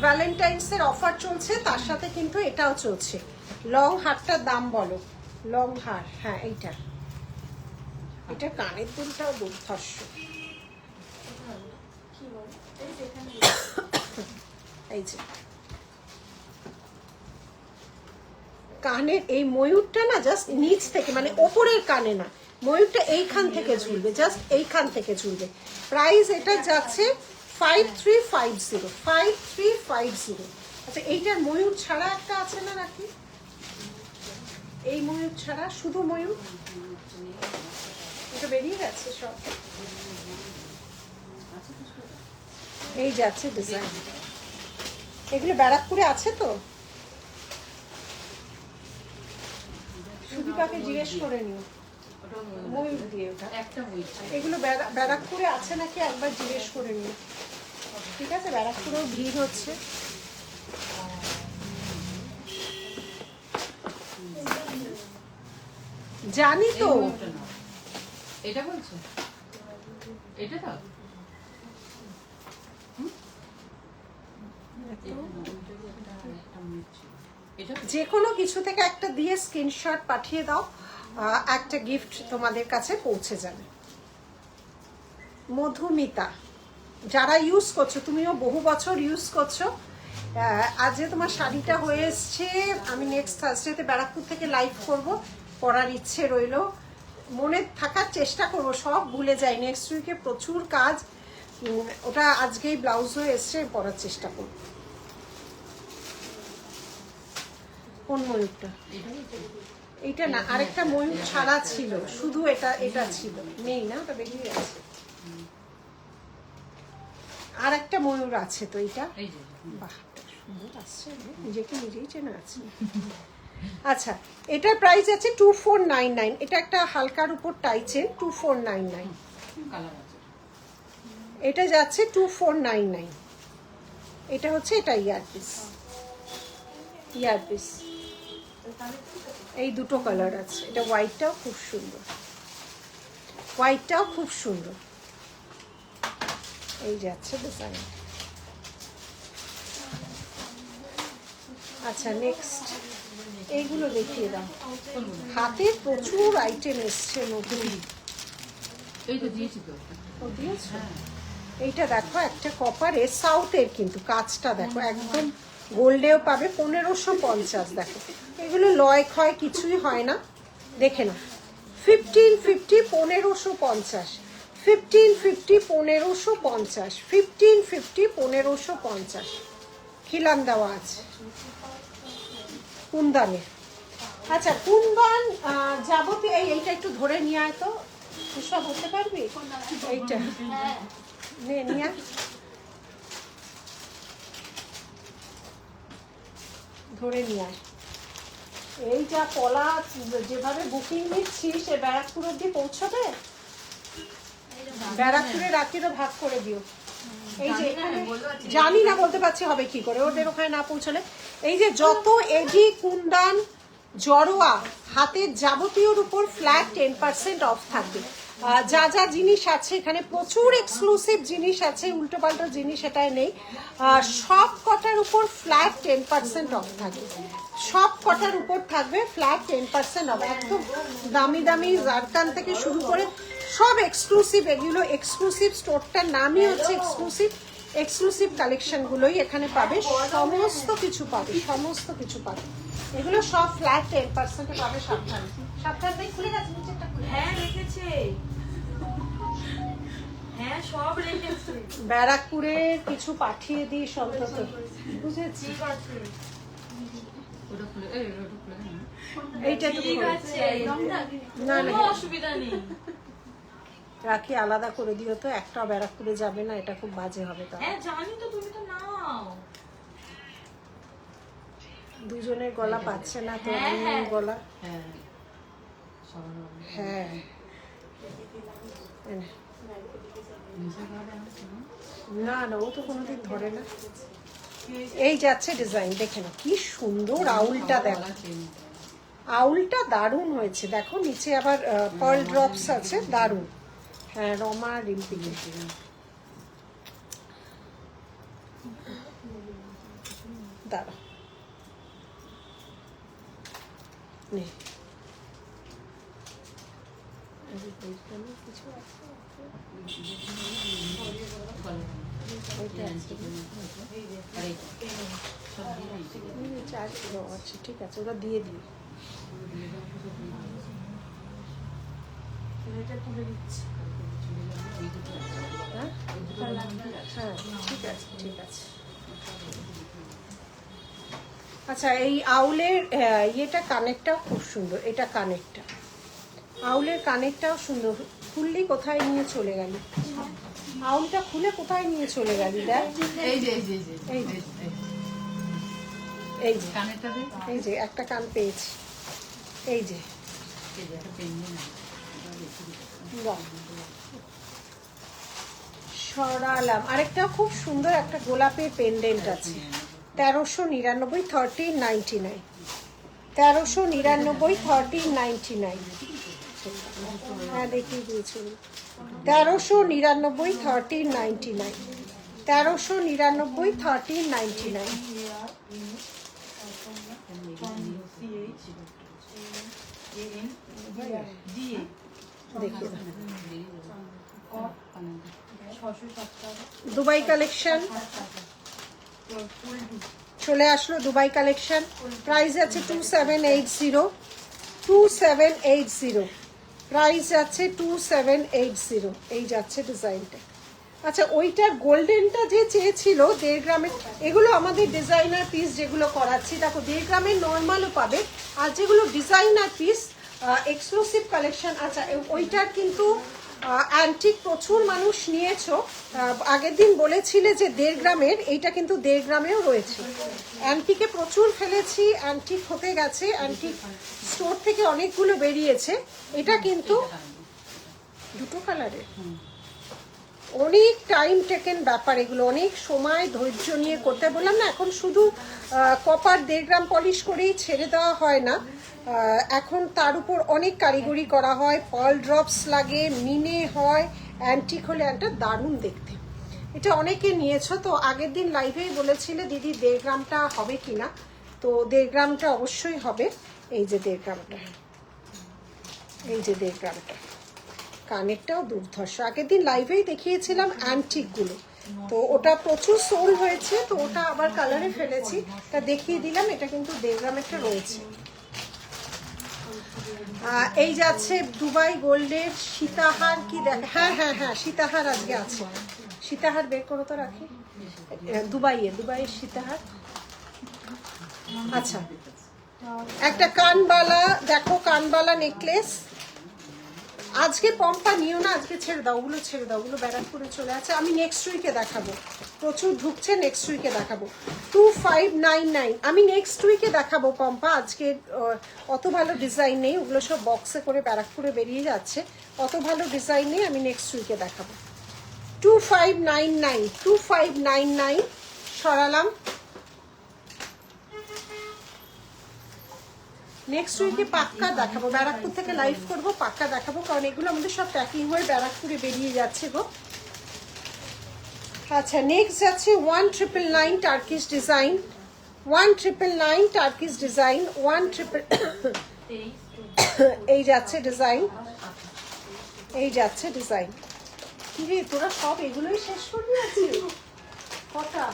[SPEAKER 1] ভ্যালেন্টাইন্সের অফার চলছে, তার সাথে কিন্তু এটাও চলছে। লং হারটার দাম বলো, লং হার, হ্যাঁ এইটা, এটা কানের দুলটাও দুর্ধর্ষ। এই যে কানের এই ময়ূরটা না, জাস্ট নিচ থেকে, মানে ওপরের কানে না, ময়ূরটা এইখান থেকে ঝুলবে, জাস্ট এইখান থেকে ঝুলবে। প্রাইস এটা যাচ্ছে 5350 5350। আচ্ছা, এইটার ময়ূর ছাড়া একটা আছে না নাকি? এই ময়ূর ছাড়া, শুধু ময়ূর, এটা বেরিয়ে গেছে সব। এই যাচ্ছে ডিজাইন, এগুলো ব্যারাকপুরে আছে তো, সুদীপাকে জিজ্ঞেস করে নিও। ময়ূর দিয়ে ওটা, এগুলো ব্যারাকপুরে আছে নাকি একবার জিজ্ঞেস করে নিও, ঠিক আছে? ব্যারাকপুরেও ভিড় হচ্ছে। জানি তো,
[SPEAKER 2] এটা বলছো এটা তো এটা
[SPEAKER 1] যে কোনো কিছু থেকে একটা দিয়ে স্ক্রিনশট পাঠিয়ে দাও, একটা গিফট তোমাদের কাছে পৌঁছে যাবে। মধুমিতা, যারা ইউজ করছো, তুমিও বহু বছর ইউজ করছো, আজ যে তোমার শাড়িটা হয়ে এসছে, আমি নেক্সট থার্সডেতে ব্যারাকপুর থেকে লাইভ করব, পরার ইচ্ছে রইল, মনে থাকার চেষ্টা করব, সব ভুলে যাই, নেক্সট উইকে প্রচুর কাজ, ওটা আজকেই ব্লাউজ হয়ে এসছে, পরার চেষ্টা করব। কোন ময়ূরটা? এইটা না, আরেকটা ময়ূর ছাড়া ছিল, শুধু এটা ছিল, নেই না, ওটা বেরিয়ে গেছে। আর একটা ময়ূর আছে তো, এটা বাহ সুন্দর আসছে, নিজেকে নিজেই চেনা আছে। আচ্ছা, এটার প্রাইস আছে 2499, এটা একটা হালকার উপর টাইচেন, 2499,
[SPEAKER 2] কালার আছে।
[SPEAKER 1] এটা যাচ্ছে 2499। এটা হচ্ছে, এটা ইয়ারপিস, ইয়ারপিস এই দুটো কালার আছে, এটা হোয়াইটটাও খুব সুন্দর, হোয়াইটটাও খুব সুন্দর, এই যাচ্ছে ডিজাইন। আচ্ছা নেক্সট এইগুলো দেখিয়ে দাও, হাতে প্রচুর আইটেম এসছে নতুন।
[SPEAKER 2] এই তো দিয়েছি তো।
[SPEAKER 1] ও দিয়েছো? এইটা দেখো একটা কপারের, সাউথের কিন্তু কাজটা দেখো একদম গোল্ডেও পাবে, 1550, দেখো এগুলো লয় ক্ষয় কিছুই হয় না, দেখে না। 1550, 1550, 1550, 1550, 1550, 1550 খিলান দেওয়া আছে কুন্দানে। আচ্ছা কুন্দান যাবতীয় এইটা একটু ধরে নিয়ে আয় তো, সব হতে পারবি এইটা নে নিয়ে আয়। ধরে নিয়ে আয়। এই যা পলা যেভাবে বুকিং নিচ্ছি, সে ব্যারাকপুর অব্দি পৌঁছবে? ব্যারাকপুরে রাত্রিরও ভাগ করে দিও। এই যে এখানে জানি না, বলতে পারছি হবে কি করে, ওদের ওখানে না পৌঁছলে। এই যে যত এডি কুন্দান জড়োয়া হাতের যাবতীয়র উপর ফ্ল্যাট 10% অফ থাকবে। যা যা জিনিস আছে এখানে প্রচুর এক্সক্লুসিভ জিনিস আছে, উল্টোপাল্টো জিনিস এটাই নেই, সব কটার উপর ফ্ল্যাট 10% অফ থাকবে, সব কটার উপর থাকবে ফ্ল্যাট 10% অফ, একদম দামি দামি জারকান থেকে শুরু করে সব এক্সক্লুসিভ, এগুলো এক্সক্লুসিভ, স্টোরটার নামই হচ্ছে এক্সক্লুসিভ, এক্সক্লুসিভ কালেকশনগুলোই এখানে পাবে, সমস্ত কিছু পাবে, সমস্ত কিছু পাবে, এগুলো সব ফ্ল্যাট 10% পাবে। সাবধান সাবধান, খুলে গেছে নিচেরটা, খুলে
[SPEAKER 3] হ্যাঁ রেখেছে, হ্যাঁ সব রেখেছে।
[SPEAKER 1] ব্যারাকপুরে কিছু পাঠিয়ে দিই অন্তত, বুঝেছি।
[SPEAKER 3] ঠিক আছে,
[SPEAKER 2] ওটা খুলে ওটা খুলে দাও না।
[SPEAKER 1] এইটা একটু
[SPEAKER 3] ঠিক
[SPEAKER 1] খুলে।
[SPEAKER 3] আছে,
[SPEAKER 1] না না
[SPEAKER 3] কোনো অসুবিধা নেই।
[SPEAKER 1] রাখি আলাদা করে দিও তো, একটাও ব্যারাকপুরে যাবে না, এটা খুব বাজে হবে। তা
[SPEAKER 3] হ্যাঁ জানি তো, তুমি তো নাও।
[SPEAKER 1] দুজনের গলা পাচ্ছে না তো,
[SPEAKER 3] হ্যাঁ,
[SPEAKER 1] আমার
[SPEAKER 3] হ্যাঁ।
[SPEAKER 1] গলা।
[SPEAKER 2] হ্যাঁ সবার হবে।
[SPEAKER 1] হ্যাঁ
[SPEAKER 2] নিচে ঘরে আছে না?
[SPEAKER 1] না না, ও তো কোনোদিন ধরে না। এই যাচ্ছে ডিজাইন, দেখে না কি সুন্দর আউলটা, দেখো
[SPEAKER 2] গলা চেন।
[SPEAKER 1] আউলটা দারুণ হয়েছে, দেখো নিচে আবার পার্ল ড্রপস আছে, দারুণ। হ্যাঁ রমা রিম্পি, দাঁড়া নে, কিছু আছে?
[SPEAKER 2] গলা
[SPEAKER 1] ওইটা আছে।
[SPEAKER 2] আর এইটা সব দিয়ে দিয়েছি।
[SPEAKER 1] আচ্ছা ঠিক আছে, ওরা দিয়ে দিই। এটা তুলে দিচ্ছি। হ্যাঁ হ্যাঁ ঠিক আছে ঠিক আছে। আচ্ছা এই আউলের ইয়েটা কানেরটাও খুব সুন্দর, এটা কানেরটা, আউলের কানেরটাও সুন্দর, খুললি কোথায় নিয়ে চলে গেলি, আউলটা খুলে কোথায় নিয়ে চলে গেলি, দেখ
[SPEAKER 2] এই যে এই যে এই যে
[SPEAKER 1] এই যে এই যে
[SPEAKER 2] কানেরটা দে।
[SPEAKER 1] এই যে একটা কান পেয়েছি, এই যে
[SPEAKER 2] এই যে একটা পেন নিয়ে নাও।
[SPEAKER 1] বাহ, সরালাম। আরেকটা খুব সুন্দর একটা গোলাপের পেন্ডেন্ট আছে, 1399, 1399, 1399, 1399। হ্যাঁ দেখিয়ে দিয়েছি। 1399 1399 1399 1399 দেখি দুবাই কালেকশন চলে আসলো। দুবাই কালেকশন প্রাইস আছে 2780 2780 প্রাইস আছে 2780। এই যাচ্ছে ডিজাইনটা। আচ্ছা ওইটার গোল্ডেনটা যে চেয়েছিল 1.5 গ্রামের, এগুলো আমাদের ডিজাইনার পিস যেগুলো করাচ্ছি দেখো 1.5 গ্রামের নর্মালও পাবে, আর যেগুলো ডিজাইনার পিস এক্সক্লুসিভ কালেকশন। আচ্ছা ওইটার কিন্তু অ্যান্টিক প্রচুর মানুষ নিয়েছো, আগের দিন বলেছিলে যে 1.5 গ্রামের, এইটা কিন্তু 1.5 গ্রামেও রয়েছে। অ্যান্টিকে প্রচুর ফেলেছি, অ্যান্টিক হতে গেছে, অ্যান্টিক স্টোর থেকে অনেকগুলো বেরিয়েছে। এটা কিন্তু দুটো কালারের, অনেক টাইম টেকেন ব্যাপার এগুলো, অনেক সময় ধৈর্য নিয়ে করতে। বললাম না এখন শুধু কপার 1.5 গ্রাম পলিশ করেই ছেড়ে দেওয়া হয় না, এখন তার উপর অনেক কারিগরি করা হয়, পার্ল ড্রপস লাগে, মিনে হয়, অ্যান্টিক হলে একটা দারুণ দেখতে। এটা অনেকে নিয়েছো, তো আগের দিন লাইভেই বলেছিলে দিদি 1.5 গ্রামটা হবে কিনা, তো 1.5 গ্রামটা অবশ্যই হবে। এই যে 1.5 গ্রামটা, এই যে 1.5 গ্রামটা, কানেরটাও দুর্ধর্ষ। আগের দিন লাইভেই দেখিয়েছিলাম অ্যান্টিকগুলো, তো ওটা প্রচুর সোল হয়েছে, তো ওটা আবার কালারে ফেলেছি, তা দেখিয়ে দিলাম। এটা কিন্তু 1.5 গ্রামেরটা রয়েছে। এই যাচ্ছে দুবাই গোল্ডের সীতাহার, কি দেখ, হ্যাঁ হ্যাঁ হ্যাঁ সীতাহার আজকে আছে। সীতাহার বের করো তো, রাখি দুবাইয়ের সীতাহার। আচ্ছা একটা কানবালা দেখো, কানবালা নেকলেস। আজকে পম্পা নিও না, আজকে ছেড়ে দাও, ওগুলো ছেড়ে দাও, ওগুলো ব্যারাকপুরে চলে আছে। আমি নেক্সট উইকে দেখাবো, প্রচুর ঢুকছে, নেক্সট উইকে দেখাবো। 2599 আমি নেক্সট উইকে দেখাবো পম্পা, আজকে অত ভালো ডিজাইন নেই, ওগুলো সব বক্সে করে ব্যারাকপুরে বেরিয়ে যাচ্ছে, অত ভালো ডিজাইন নেই, আমি নেক্সট উইকে দেখাবো। 2599 2599 সরালাম। নেক্সট উইকে পাক্কা দেখাবো, ব্যারাকপুর থেকে লাইভ করবো, পাক্কা দেখাবো, কারণ এগুলো আমাদের সব প্যাকিং হয়ে ব্যারাকপুরে বেরিয়ে যাচ্ছে গো। আচ্ছা নেক্সট যাচ্ছে 1999 টার্কিশ ডিজাইন, 1999 টার্কিশ ডিজাইন, 1900 এই যাচ্ছে ডিজাইন, এই যাচ্ছে ডিজাইন। কি রে তোরা সব এগুলোই শেষ করবি আজকে? কটা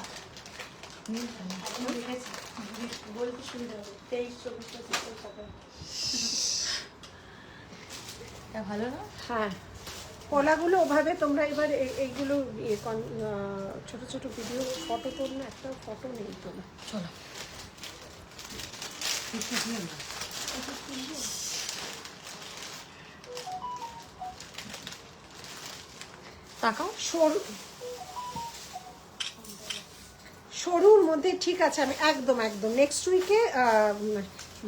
[SPEAKER 3] বলতে সুবিধা হবে 23, 24, 25 ভালো না?
[SPEAKER 1] হ্যাঁ কলাগুলো ওভাবে তোমরা এবার এইগুলো ছোট ছোট ভিডিও ফটো তোল না, একটা ফটো নেই তোলা।
[SPEAKER 2] চলো তাকাও,
[SPEAKER 1] সরুর মধ্যে ঠিক আছে, আমি একদম একদম নেক্সট উইকে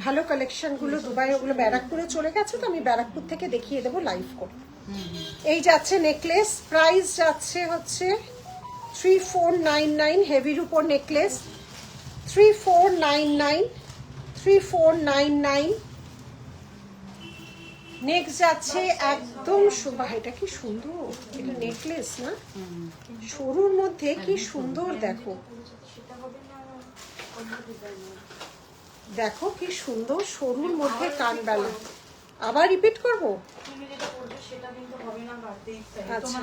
[SPEAKER 1] ভালো কালেকশনগুলো দুবাই, ওগুলো ব্যারাকপুরে চলে গেছে, তো আমি ব্যারাকপুর থেকে দেখিয়ে দেবো লাইভ করে। এই যাচ্ছে নেকলেস, প্রাইস যাচ্ছে হচ্ছে 3499, হেভির উপর নেকলেস 3499 3499। নেক্সট যাচ্ছে একদম এটা কি সুন্দর, এটা নেকলেস না, সরুর মধ্যে কি সুন্দর, দেখো দেখো কি সুন্দর, সরুর মধ্যে কানবালা। আবার রিপিট করবো, আচ্ছা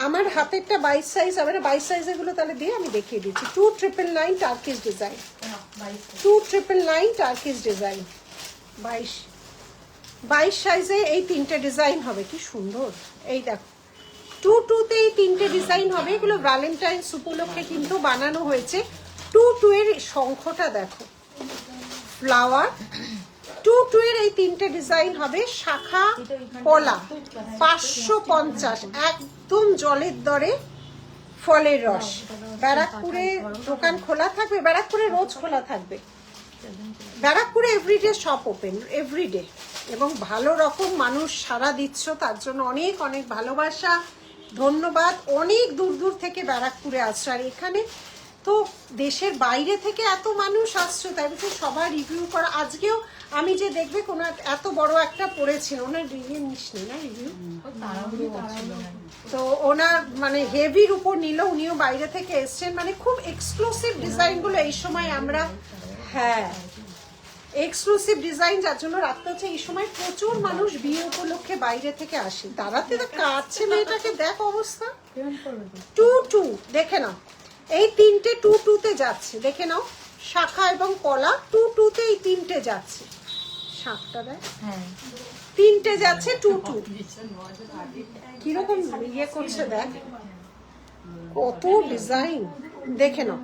[SPEAKER 1] আমার হাতেরটা 22 সাইজ, আবার 22 সাইজের গুলো তাহলে দিয়ে আমি দেখিয়ে দিচ্ছি। 2999 টার্কিশ ডিজাইন, 2999 টার্কিশ ডিজাইন, 22 সাইজে এই তিনটে ডিজাইন হবে, কি সুন্দর। এই দেখো 22তে এই তিনটে ডিজাইন হবে, এগুলো ভ্যালেন্টাইন্স উপলক্ষে কিন্তু বানানো হয়েছে। 22 এর শঙ্খটা দেখো, ফ্লাওয়ার, 22 এর এই তিনটে ডিজাইন হবে, শাখা পলা 550, একদম জলের দরে ফলের রস। ব্যারাকপুরে দোকান খোলা থাকবে, ব্যারাকপুরে রোজ খোলা থাকবে, ব্যারাকপুরে এভরিডে শপ ওপেন, এভরিডে, এবং ভালো রকম মানুষ সাড়া দিচ্ছ, তার জন্য অনেক অনেক ভালোবাসা, ধন্যবাদ। অনেক দূর দূর থেকে ব্যারাকপুরে আসছে, আর এখানে দেশের বাইরে থেকে এত মানুষ আসছে, তাই বলছে সবার রিভিউ করা। আজকেও আমি যে দেখবে কোনো এত বড় একটা পড়েছিল, ওনার রিভিউ নিসনি না রিভিউ, তো ওনার মানে হেভির উপর নিল, উনিও বাইরে থেকে এসছেন, মানে খুব এক্সক্লুসিভ ডিজাইনগুলো এই সময় আমরা, হ্যাঁ এক্সক্লুসিভ ডিজাইন, যার জন্য রাখতে হচ্ছে। এই সময় প্রচুর মানুষ বিয়ে উপলক্ষে বাইরে থেকে আসে। তারাতে তো কাটছে মেয়েটাকে, দেখ অবস্থা। 2-2 দেখে নাও, এই তিনটে 2-2-তে যাচ্ছে, দেখে নাও শাখা এবং কলা 2-2-তে এই তিনটে যাচ্ছে। শাকটা দেখ, তিনটে যাচ্ছে 2-2, কিরকম ইয়ে করছে দেখ, কত ডিজাইন দেখে নাও।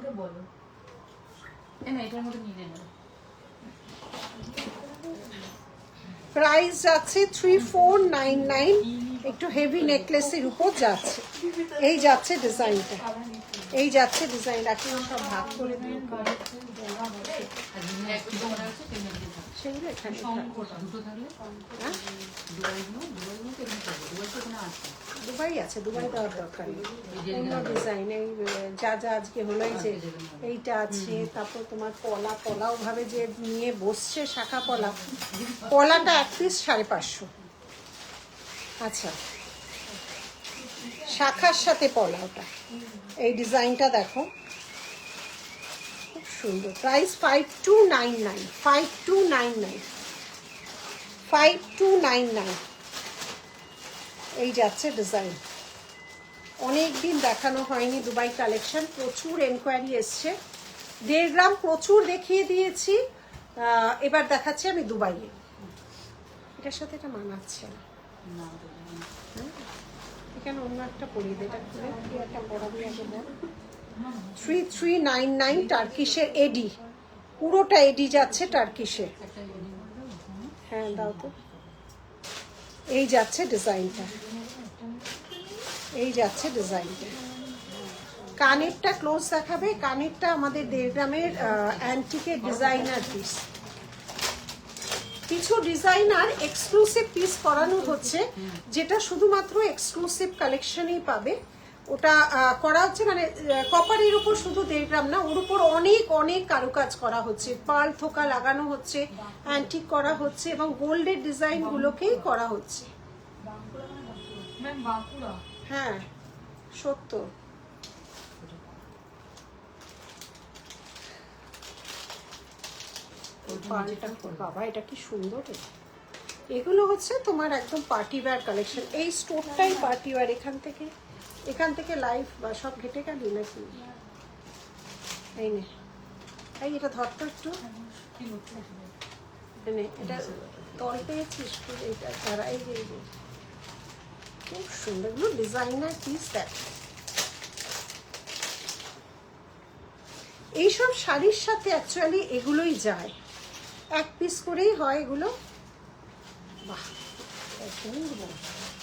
[SPEAKER 1] প্রাইস যাচ্ছে 3499, একটু হেভি নেকলেসের উপর যাচ্ছে। এই যাচ্ছে ডিজাইনটা, এই যাচ্ছে ডিজাইন। রাখি সব ভাগ করে দিই, সেগুলো এখানে হ্যাঁ? দুবাই আছে, দুবাই দেওয়ার দরকার নেই। অন্য ডিজাইন এই যা যা আজকে হলো, এই যে এইটা আছে, তারপর তোমার কলা, কলাও ভাবে যে নিয়ে বসছে শাখা কলা, কলাটা এক পিস 550। আচ্ছা, শাখার সাথে পলা, ওটা এই ডিজাইনটা দেখো খুব সুন্দর। প্রাইস 5299, 5299, 5299। এই যাচ্ছে ডিজাইন। অনেক দিন দেখানো হয়নি দুবাই কালেকশন, প্রচুর এনকোয়ারি এসছে। 1.5 গ্রাম প্রচুর দেখিয়ে দিয়েছি, এবার দেখাচ্ছি আমি দুবাইয়ে। এটার সাথে এটা মানাচ্ছে না, এখানে অন্য একটা পরিয়ে দে, এটা খুলে কি একটা পরাবি আগে বল। 3399 টার্কিশের এডি, পুরোটা এডি যাচ্ছে টার্কিশের। হ্যাঁ দাও তো, এই যাচ্ছে ডিজাইনটা, এই যাচ্ছে ডিজাইনটা। কানেরটা ক্লোজ দেখাবে, কানেরটা আমাদের 1.5 গ্রামের অ্যান্টিকের ডিজাইনার পিস। কিছু ডিজাইনার এক্সক্লুসিভ পিস করানো হচ্ছে, যেটা শুধুমাত্র এক্সক্লুসিভ কালেকশনেই পাবে। ওটা করা হচ্ছে মানে কপারের উপর শুধু 1.5 গ্রাম না, ওর উপর অনেক অনেক কারুকাজ করা হচ্ছে, পার্ল থোকা লাগানো হচ্ছে, অ্যান্টিক করা হচ্ছে, এবং গোল্ডের ডিজাইনগুলোকেই করা হচ্ছে। হ্যাঁ সত্য। বাবা এটা কি সুন্দর, এগুলো হচ্ছে তোমার একদম পার্টি ওয়্যার কালেকশন। এই স্টোরটাই পার্টি ওয়্যার। এখান থেকে লাইভ বা সব ঘেটে গেলি নাকি? এই নে, এই এটা ধরতো একটু, এটা তল পেয়েছিস এইটা, তারা এই যে খুব সুন্দর, এগুলো ডিজাইনার পিস। দেখ এইসব শাড়ির সাথে অ্যাকচুয়ালি এগুলোই যায়, এক পিস করেই হয় এগুলো। বাহ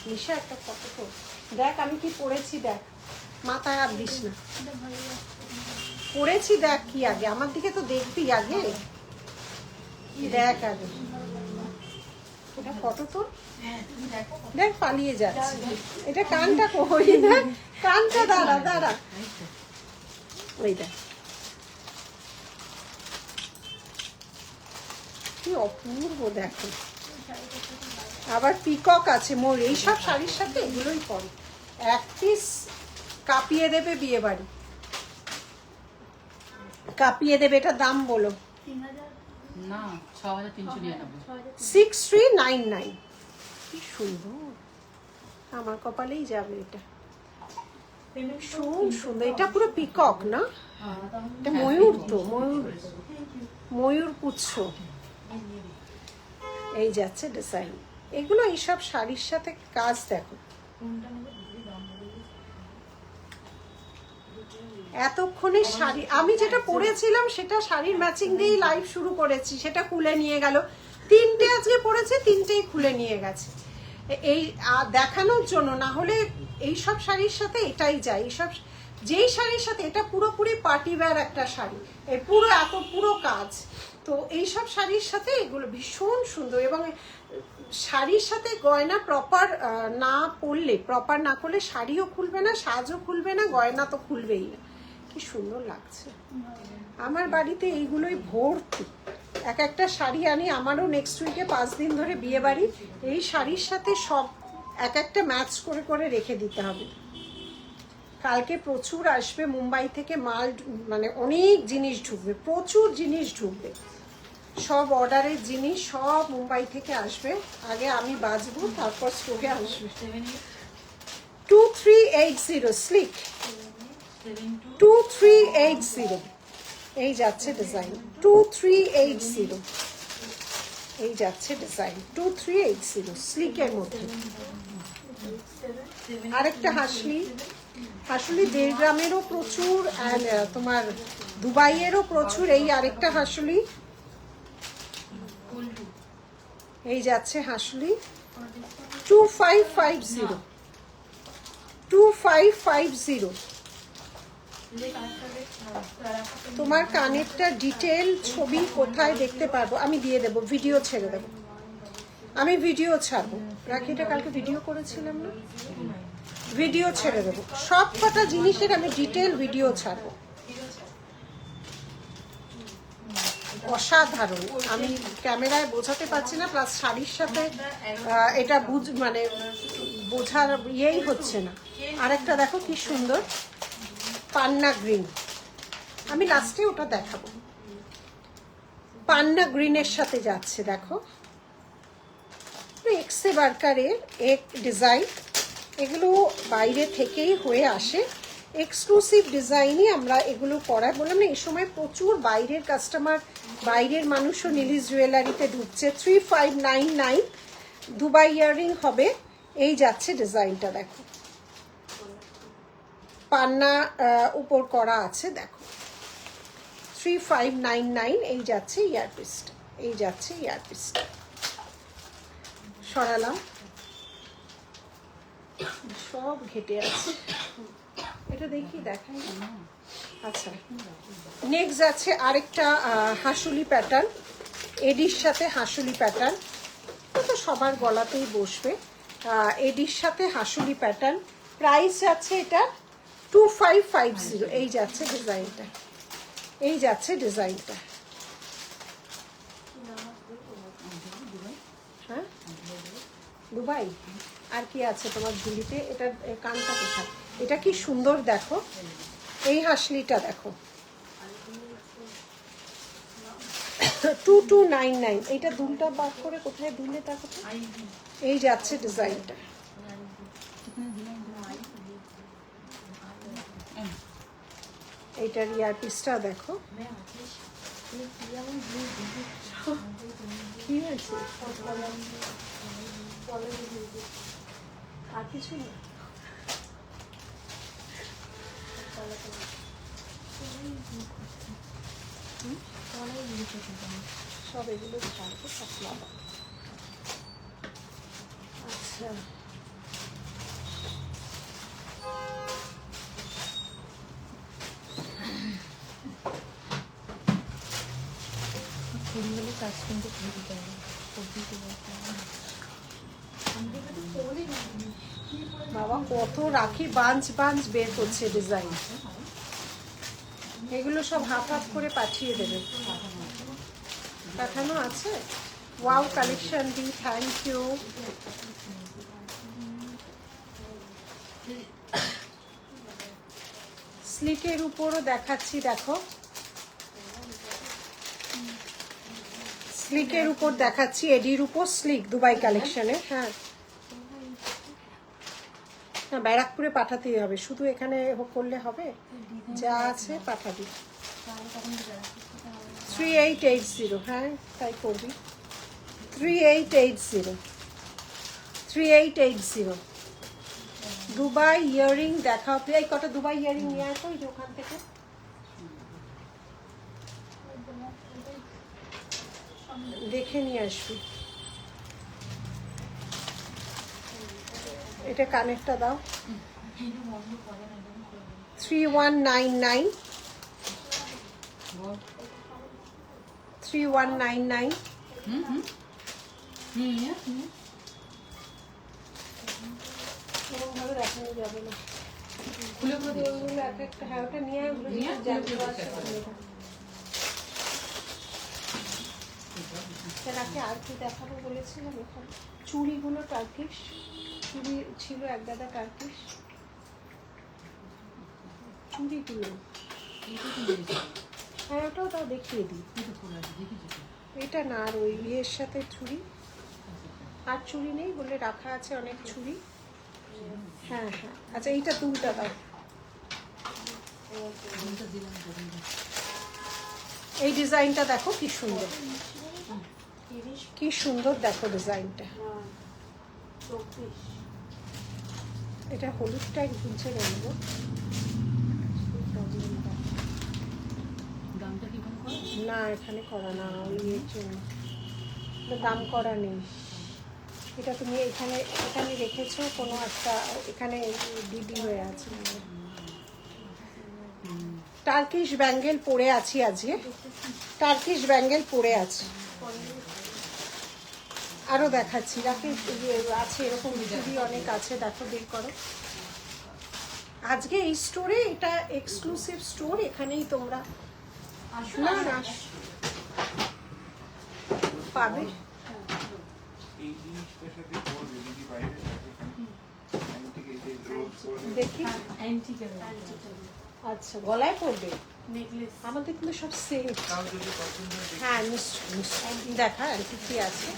[SPEAKER 1] নিশা, একটা ফটো তো দেখ আমি কি পরেছি, দেখ মাথায় আর দিস না, পরেছি দেখ কি আগে, আমার দিকে তো দেখবি আগে, দেখ আগে এটা ফটো তো দেখ, পালিয়ে যাচ্ছে। এটা কানটা কই, দেখ কানটা, দাঁড়া দাঁড়া, ওই দেখ কি অপূর্ব, দেখো আবার পিকক আছে মোর। এইসব শাড়ির সাথে এগুলোই পরে, এক পিস কাঁপিয়ে দেবে বিয়ে বাড়ি, কাঁপিয়ে দেবে। এটা দাম বলো?
[SPEAKER 2] না 6399,
[SPEAKER 1] 6399। কি সুন্দর, আমার কপালেই যাবে এটা, ভীষণ সুন্দর। এটা পুরো পিকক না, এটা ময়ূর তো, ময়ূর পুচ্ছ। এই যাচ্ছে ডিজাইন, এগুলো এইসব শাড়ির সাথে কাজ দেখো। এতক্ষণে শাড়ি আমি যেটা পরেছিলাম সেটা শাড়ির ম্যাচিং দিয়েই লাইভ শুরু করেছি, সেটা খুলে নিয়ে গেল। 3টে আজকে পরেছে, 3টেই খুলে নিয়ে গেছে এই দেখানোর জন্য। না হলে এইসব শাড়ির সাথে এটাই যায়, এইসব যেই শাড়ির সাথে এটা পুরোপুরি পার্টি ওয়্যার একটা শাড়ি, এই পুরো এত পুরো কাজ, তো এইসব শাড়ির সাথে এগুলো ভীষণ সুন্দর। এবং শাড়ির সাথে গয়না প্রপার না পরলে, প্রপার না করলে শাড়িও খুলবে না, সাজও খুলবে না, গয়না তো খুলবেই না। কি সুন্দর লাগছে। আমার বাড়িতে এইগুলোই ভর্তি। এক একটা শাড়ি আনি, আমারও নেক্সট উইকে 5 দিন ধরে বিয়ে বাড়ি। এই শাড়ির সাথে সব এক একটা ম্যাচ করে করে রেখে দিতে হবে। কালকে প্রচুর আসবে মুম্বাই থেকে মাল, মানে অনেক জিনিস ঢুকবে, প্রচুর জিনিস ঢুকবে, সব অর্ডারের জিনিস সব মুম্বাই থেকে আসবে। আগে আমি বাজবো, তারপর স্টোরে আসবে। 2380 স্লিক, 2380 এই যাচ্ছে ডিজাইন, 2380 এই যাচ্ছে ডিজাইন, 2380 স্লিকের মধ্যে। আরেকটা হাসলি, হাসলি 1.5 গ্রামেরও প্রচুর, আর তোমার দুবাইয়েরও প্রচুর। এই আরেকটা হাসলি, এই যাচ্ছে হাসলি 2550, 2550। তোমার কানেরটা ডিটেল ছবি কোথায় দেখতে পারবো আমি দিয়ে দেবো, ভিডিও ছেড়ে দেবো, আমি ভিডিও ছাড়বো। রাখিটা কালকে ভিডিও করেছিলাম না, ভিডিও ছেড়ে দেবো, সব কটা জিনিসের আমি ডিটেল ভিডিও ছাড়বো। অসাধারণ, আমি ক্যামেরায় বোঝাতে পারছি না, প্লাস শাড়ির সাথে এটা মানে বোঝার ইয়েই হচ্ছে না। আরেকটা দেখো কি সুন্দর পান্না গ্রিন, আমি লাস্টে ওটা দেখাবো। পান্না গ্রিনের সাথে যাচ্ছে, দেখো এক্সে বার্কারের এক ডিজাইন, এগুলো বাইরে থেকেই হয়ে আসে, এক্সক্লুসিভ ডিজাইনই আমরা এগুলো করাই। বললাম না, এই সময় প্রচুর বাইরের কাস্টমার, বাইরের মানুষও নীলিশ জুয়েলারিতে ঢুকছে। 3599 দুবাই ইয়াররিং হবে। এই যাচ্ছে ডিজাইনটা, দেখো পান্না উপর করা আছে, দেখো 3599 এই যাচ্ছে ইয়ারপিসটা, এই যাচ্ছে ইয়ারপিসটা। সরালাম, সব ঘেটে আছে, এটা দেখি দেখাই। আচ্ছা, নেক্সট যাচ্ছে আরেকটা হাসুলি প্যাটার্ন, এডির সাথে হাসুলি প্যাটার্ন, তো সবার গলাতেই বসবে। এডির সাথে হাসুলি প্যাটার্ন, প্রাইস যাচ্ছে এটা 2550। এই যাচ্ছে ডিজাইনটা, এই যাচ্ছে ডিজাইনটা। হ্যাঁ দুবাই, আর কি আছে তোমার ঝুলিতে? এটা কানটা কোথায়? এটা কি সুন্দর দেখো, এই হাসলিটা দেখো 2299। এইটা দুলটা বার করে কোথায় দুলে তা কোথায়? এই যাচ্ছে ডিজাইনটা, এইটার ইয়ারপিসটা দেখো কি হয়েছে, আর কিছু না। সব এগুলো ছাড়বো, পাতলা। আচ্ছা,
[SPEAKER 2] কাজ কিন্তু করে দিতে হবে।
[SPEAKER 1] বাবা কত রাখি বাঞ্চ বাঞ্চ বের করছে ডিজাইন, এগুলো সব হাফ হাফ করে পাঠিয়ে দেবে। পাঠানো আছে। ওয়াও কালেকশন দি, থ্যাংক ইউ। স্লিকের উপরও দেখাচ্ছি, দেখো স্লিকের উপর দেখাচ্ছি, এডির উপর স্লিক দুবাই কালেকশনের। হ্যাঁ না, ব্যারাকপুরে পাঠাতেই হবে, শুধু এখানে করলে হবে? যা আছে পাঠাবি। 3880, হ্যাঁ তাই করবি। 3880, 3880 দুবাই ইয়াররিং দেখাও। এই কটা দুবাই ইয়াররিং নিয়ে আসো ওই যে ওখান থেকে। দেখে নিয়ে আসবি। এটা কানেরটা দাও, 3199, 3199। এরকম ভাবে দেখানো যাবে না।
[SPEAKER 2] খুলে খুলে
[SPEAKER 1] ওগুলো এক একটা, হ্যাঁ ওটা নিয়ে আসবে,
[SPEAKER 2] নিয়ে
[SPEAKER 1] জানতে
[SPEAKER 2] খুলে
[SPEAKER 1] পারছে
[SPEAKER 2] খুলে
[SPEAKER 1] না। রাখি আর কি দেখাবো বলেছিলাম এখানে চুড়িগুলো টার্কিশ চুড়ি ছিল, এক গাদা টার্কিশ চুড়িগুলো। হ্যাঁ ওটাও তাও দেখিয়ে দিই। এটা না, আর ওই ইয়ের সাথে চুড়ি, আর চুড়ি নেই বলে রাখা আছে অনেক চুড়ি। হ্যাঁ হ্যাঁ, আচ্ছা এইটা দুলটা দাও। এই ডিজাইনটা দেখো কি সুন্দর, কি সুন্দর দেখো ডিজাইনটা। এটা হলুদটাই ঘুরছে কেন গো?
[SPEAKER 2] দামটা কি কম করে?
[SPEAKER 1] না এখানে করা না, ওই ইয়ের জন্য দাম করা নেই। এটা তুমি এখানে এখানে রেখেছো কোনো একটা, এখানে ডিডি হয়ে আছে। টার্কিশ ব্যাঙ্গেল পরে আছি আজকে, টার্কিশ ব্যাঙ্গেল পরে আছি। আরো দেখাচ্ছি, রাখি আছে এরকম চুড়ি অনেক আছে, দেখো বের করো। আজকে এই স্টোরে, এটা এক্সক্লুসিভ স্টোর, এখানেই তোমরা না না পাবে।
[SPEAKER 4] এই জিনিসটার সাথে পড়বে যদি বাইরে থাকে অ্যান্টিক এই যে রোজ পড়বে
[SPEAKER 1] দেখি,
[SPEAKER 3] অ্যান্টিকের
[SPEAKER 1] আচ্ছা গলায় পড়বে।
[SPEAKER 3] নেকলেস।
[SPEAKER 1] আমাদের কিন্তু সব সেম।
[SPEAKER 4] তাও যদি পছন্দ হয়
[SPEAKER 1] হ্যাঁ নিশ্চয়ই নিশ্চয়ই দেখা আন্টি কি আছে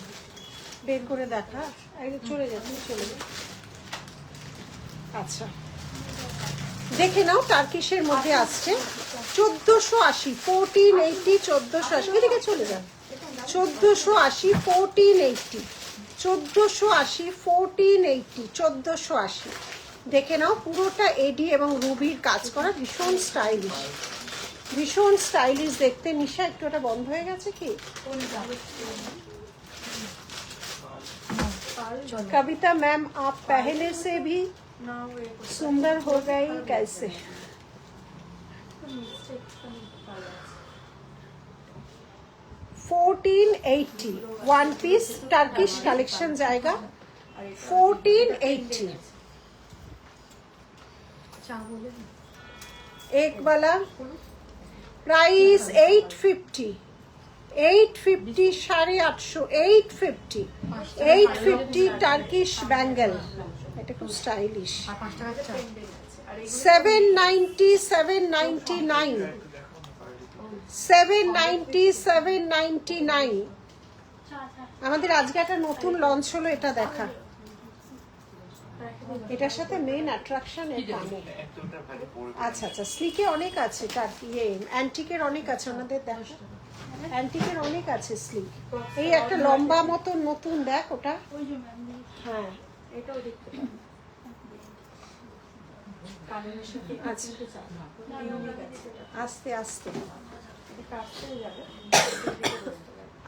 [SPEAKER 1] বের করে দেখা। একদম চলে যা, তুমি চলে যা। আচ্ছা দেখে নাও, টার্কিশের মধ্যে আসছে 1480, 1480, 1480, এদিকে চলে যান। 1480, 1480, 1480, 1480, 1480। দেখে নাও, পুরোটা এডি এবং রুবির কাজ করা, ভীষণ স্টাইলিশ, ভীষণ স্টাইলিশ দেখতে। নিশা একটু ওটা বন্ধ হয়ে গেছে কি? कविता मैम आप पहले से भी सुंदर हो गई कैसे? 1480 वन पीस टर्किश कलेक्शन जाएगा 1480। एक वाला प्राइस 850, 850, 850, 850, 850 টার্কিশ ব্যাঙ্গেল। এটা খুব স্টাইলিশ। 790, 799, 790, 799। আমাদের আজকে একটা নতুন লঞ্চ হলো, এটা দেখা। এটার সাথে মেইন অ্যাট্রাকশন এর কানে।
[SPEAKER 4] এতটা ভালো পড়বে
[SPEAKER 1] আচ্ছা আচ্ছা, স্লিকে অনেক আছে, ইয়ে অ্যান্টিকের অনেক আছে ওনাদের, দেখা অ্যান্টিকের অনেক আছে স্লিক। এই একটা লম্বা মতন নতুন দেখ ওটা, হ্যাঁ
[SPEAKER 3] এটাও দেখতে পাবো।
[SPEAKER 1] আচ্ছা আস্তে আস্তে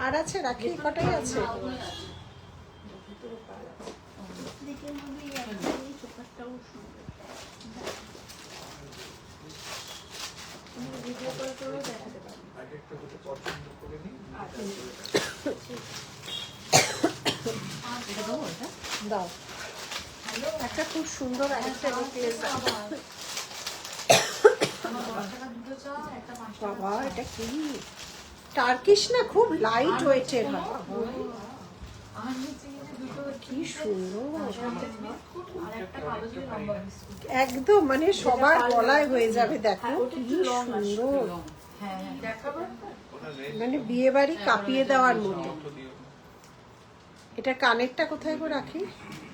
[SPEAKER 1] আর আছে, রাখি কটাই আছে।
[SPEAKER 3] ভিডিও কল করেও দেখাতে পারবো।
[SPEAKER 4] আগে একটা হতে পছন্দ করে নিই
[SPEAKER 2] এটা দেবো এটা?
[SPEAKER 1] দাও একটা খুব সুন্দর আরেকটা নেকলেস। বাবা এটা কি টার্কিশ না, খুব লাইট ওয়েটের হয়, কি সুন্দর একদম, মানে সবার গলায় হয়ে যাবে। দেখো কি সুন্দর, মানে বিয়ে বাড়ি কাঁপিয়ে দেওয়ার মতো। এটা কানেরটা কোথায় গো রাখি?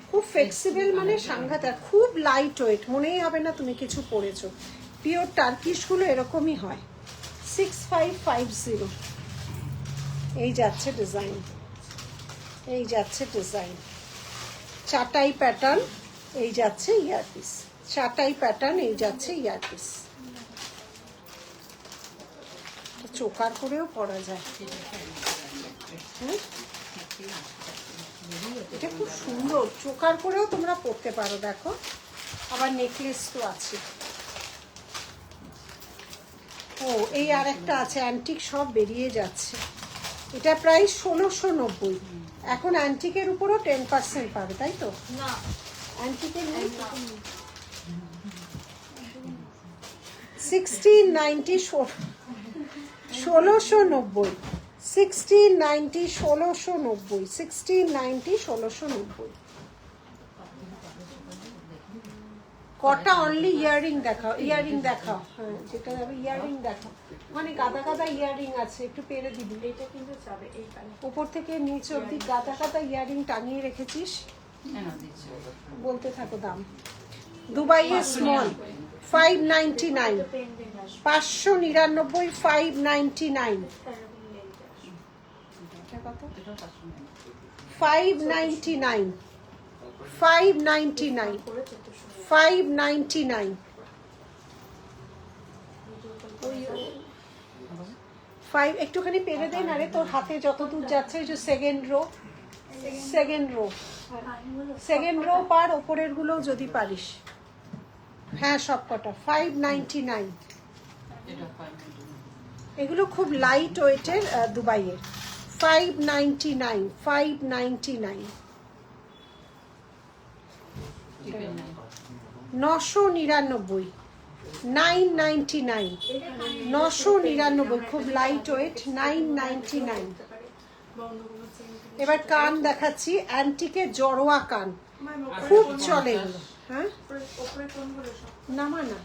[SPEAKER 1] খুব ফ্লেক্সিবল, মানে সাংঘাতিক, খুব লাইট ওয়েট, মনেই হবে না তুমি কিছু পরেছো। পিওর টার্কিশ গুলো এরকমই হয়। 6550। এই যাচ্ছে ডিজাইন, এই যাচ্ছে ডিজাইন, চাটাই প্যাটার্ন, এই যাচ্ছে ইয়ারপিস, চাটাই প্যাটার্ন, এই যাচ্ছে ইয়ারপিস। চোকার করেও পরা যায়। হ্যাঁ এটা খুব সুন্দর, চোকার করেও তোমরা পরতে পারো। দেখো আবার নেকলেস তো আছে। ও এই আর একটা আছে, অ্যান্টিক সব বেরিয়ে যাচ্ছে। এটা প্রাইস 1690। এখন অ্যান্টিকের উপরও 10% পাবে, তাই তো?
[SPEAKER 3] না
[SPEAKER 1] অ্যান্টিকের নেই, 1690 1690 1690 1690 1690 1690 কটা অনলি ইয়াররিং দেখাও, ইয়াররিং দেখাও, হ্যাঁ যেটা যাবে ইয়াররিং দেখাও। মানে গাদা গাদা ইয়াররিং আছে, একটু পেরে দিবি।
[SPEAKER 3] এটা কিন্তু যাবে এই কালার।
[SPEAKER 1] উপর থেকে নিচ অব্দি গাদা গাদা ইয়াররিং টাঙিয়ে রেখেছিস। বলতে থাকো দাম। দুবাইয়ের স্মল 599, 599, 599 599 599 599 5 একটুখানি পেরে দেন। আরে তোর হাতে যত দূর যাচ্ছে যে second row, second row, second row পার, ওপরের গুলো যদি পারিস। হ্যাঁ সব কটা 599। এগুলো খুব লাইট ওয়েটের দুবাইয়ের। 599 599 999 999 999 খুব লাইট ওয়েট 999। এবার কান দেখাচ্ছি, অ্যান্টিকের জড়োয়া কান, খুব চলে এগুলো। হ্যাঁ নামা না,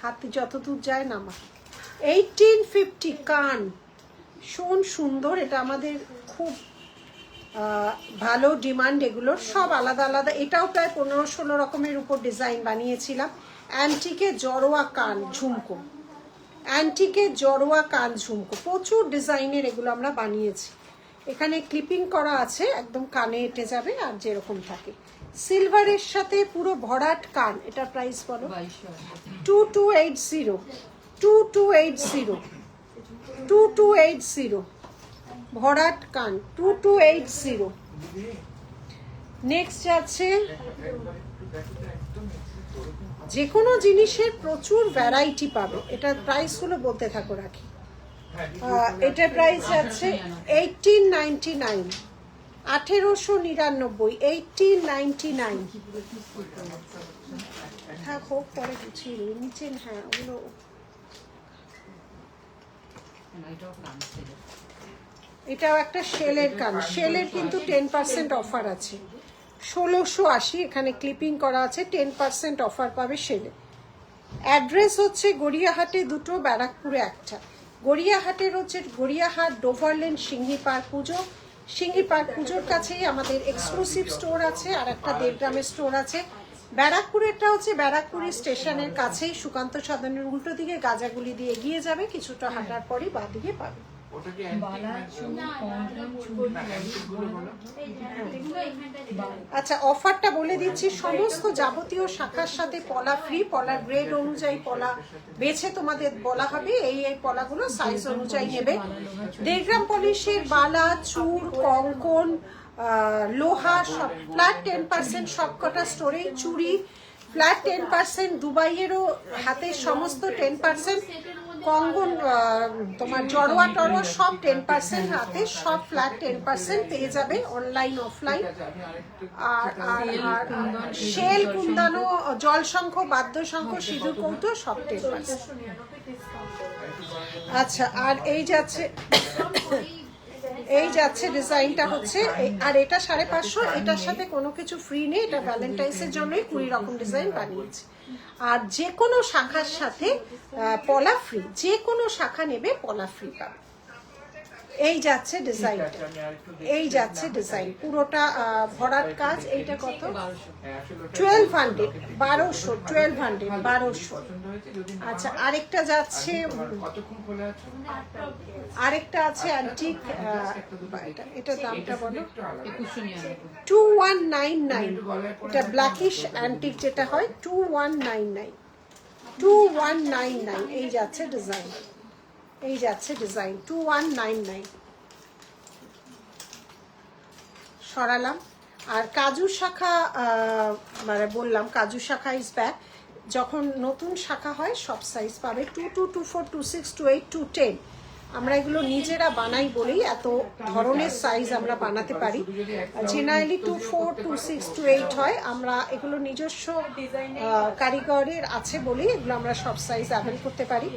[SPEAKER 1] হাতে যত দূর যায় নামা। 1850 কান, ভীষণ সুন্দর। এটা আমাদের খুব ভালো ডিমান্ড এগুলোর, সব আলাদা আলাদা। এটাও প্রায় 15-16 রকমের উপর ডিজাইন বানিয়েছিলাম। অ্যান্টিকের জড়োয়া কান ঝুমকো, অ্যান্টিকের জড়োয়া কান ঝুমকো, প্রচুর ডিজাইনের এগুলো আমরা বানিয়েছি। এখানে ক্লিপিং করা আছে, একদম কানে এঁটে যাবে আর যেরকম থাকে। সিলভারের সাথে পুরো ভরাট কান। এটার প্রাইস বলো। 2280 2280 2280 ভরাট কান 2280। নেক্সট যাচ্ছে, যে কোনো জিনিসের প্রচুর ভ্যারাইটি পাবে। এটার প্রাইস গুলো বলতে থাকো রাখি। এটার প্রাইস যাচ্ছে 1899 1899 1899। থাক হোক, পরে গুছিয়ে নিই নিচে। হ্যাঁ ওগুলো এটাও একটা শেলের কান, শেলের কিন্তু 10% অফার আছে। 1680 এখানে ক্লিপিং করা আছে, 10% অফার পাবে শেলে। অ্যাড্রেস হচ্ছে গড়িয়াহাটে দুটো, ব্যারাকপুরে একটা। গড়িয়াহাটের হচ্ছে গড়িয়াহাট ডোভারল্যান্ড সিংহি পার্ক পুজো, সিংহি পার্ক পুজোর কাছেই আমাদের এক্সক্লুসিভ স্টোর আছে, আর একটা দেড়গ্রামের স্টোর আছে। ব্যারাকপুরেরটা হচ্ছে ব্যারাকপুরি স্টেশনের কাছেই, সুকান্ত সদনের উল্টো দিকে গাজাগুলি দিয়ে এগিয়ে যাবে, কিছুটা হাঁটার পরই বাঁ দিকে পাবে। আচ্ছা অফারটা বলে দিচ্ছি, সমস্ত যাবতীয় শাখার সাথে পলা ফ্রি। পলার গ্রেড অনুযায়ী পলা বেছে তোমাদের বলা হবে, এই এই পলাগুলো সাইজ অনুযায়ী নেবে। 1.5 গ্রাম পলিশের বালা, চূড়, কঙ্কন, লোহা সব ফ্ল্যাট 10%। সবকটা স্টোরেই চুড়ি ফ্ল্যাট 10%। দুবাইয়েরও হাতের সমস্ত 10%। কঙ্গন, তোমার জড়োয়া টড়োয়া সব 10% হাতে, সব ফ্ল্যাট 10% পেয়ে যাবে, অনলাইন অফলাইন। আর আর আর শেল, কুন্দানো, জলশঙ্খ, বাদ্যশঙ্খ, সিঁদুর কৌটো সব 10%। আচ্ছা আর এই যাচ্ছে, এই যাচ্ছে ডিজাইনটা হচ্ছে, আর এটা 550। এটার সাথে কোনো কিছু ফ্রি নেই, এটা ভ্যালেন্টাইন্সের জন্যই 20 রকম ডিজাইন বানিয়েছি। আর যে কোনো শাখার সাথে পলা ফ্রি, যে কোনো শাখা নেবে পলা ফ্রি পাবে। এই যাচ্ছে ডিজাইনটা, এই যাচ্ছে ডিজাইন পুরোটা ভরাট কাজ। এইটা কত? 1200 1200। আচ্ছা আরেকটা যাচ্ছে, আরেকটা আছে অ্যান্টিক, এটা দামটা বলো। 2199। এটা ব্ল্যাকিশ অ্যান্টিক যেটা হয় 2199 2199। এই যাচ্ছে ডিজাইন, এই যাচ্ছে ডিজাইন 2199। সরালাম। আর কাজু শাখা, মানে বললাম কাজু শাখা ইজ ব্যাক। যখন নতুন শাখা হয় সব সাইজ পাবে, 22, 24, 26, 28, 210। আমরা এগুলো নিজেরা বানাই বলেই এত ধরনের সাইজ আমরা বানাতে পারি। জেনারেলি 2-4, 2-6, 2-8 হয়। আমরা এগুলো নিজস্ব কারিগরের আছে বলেই এগুলো আমরা সব সাইজ অ্যাভেল করতে পারি।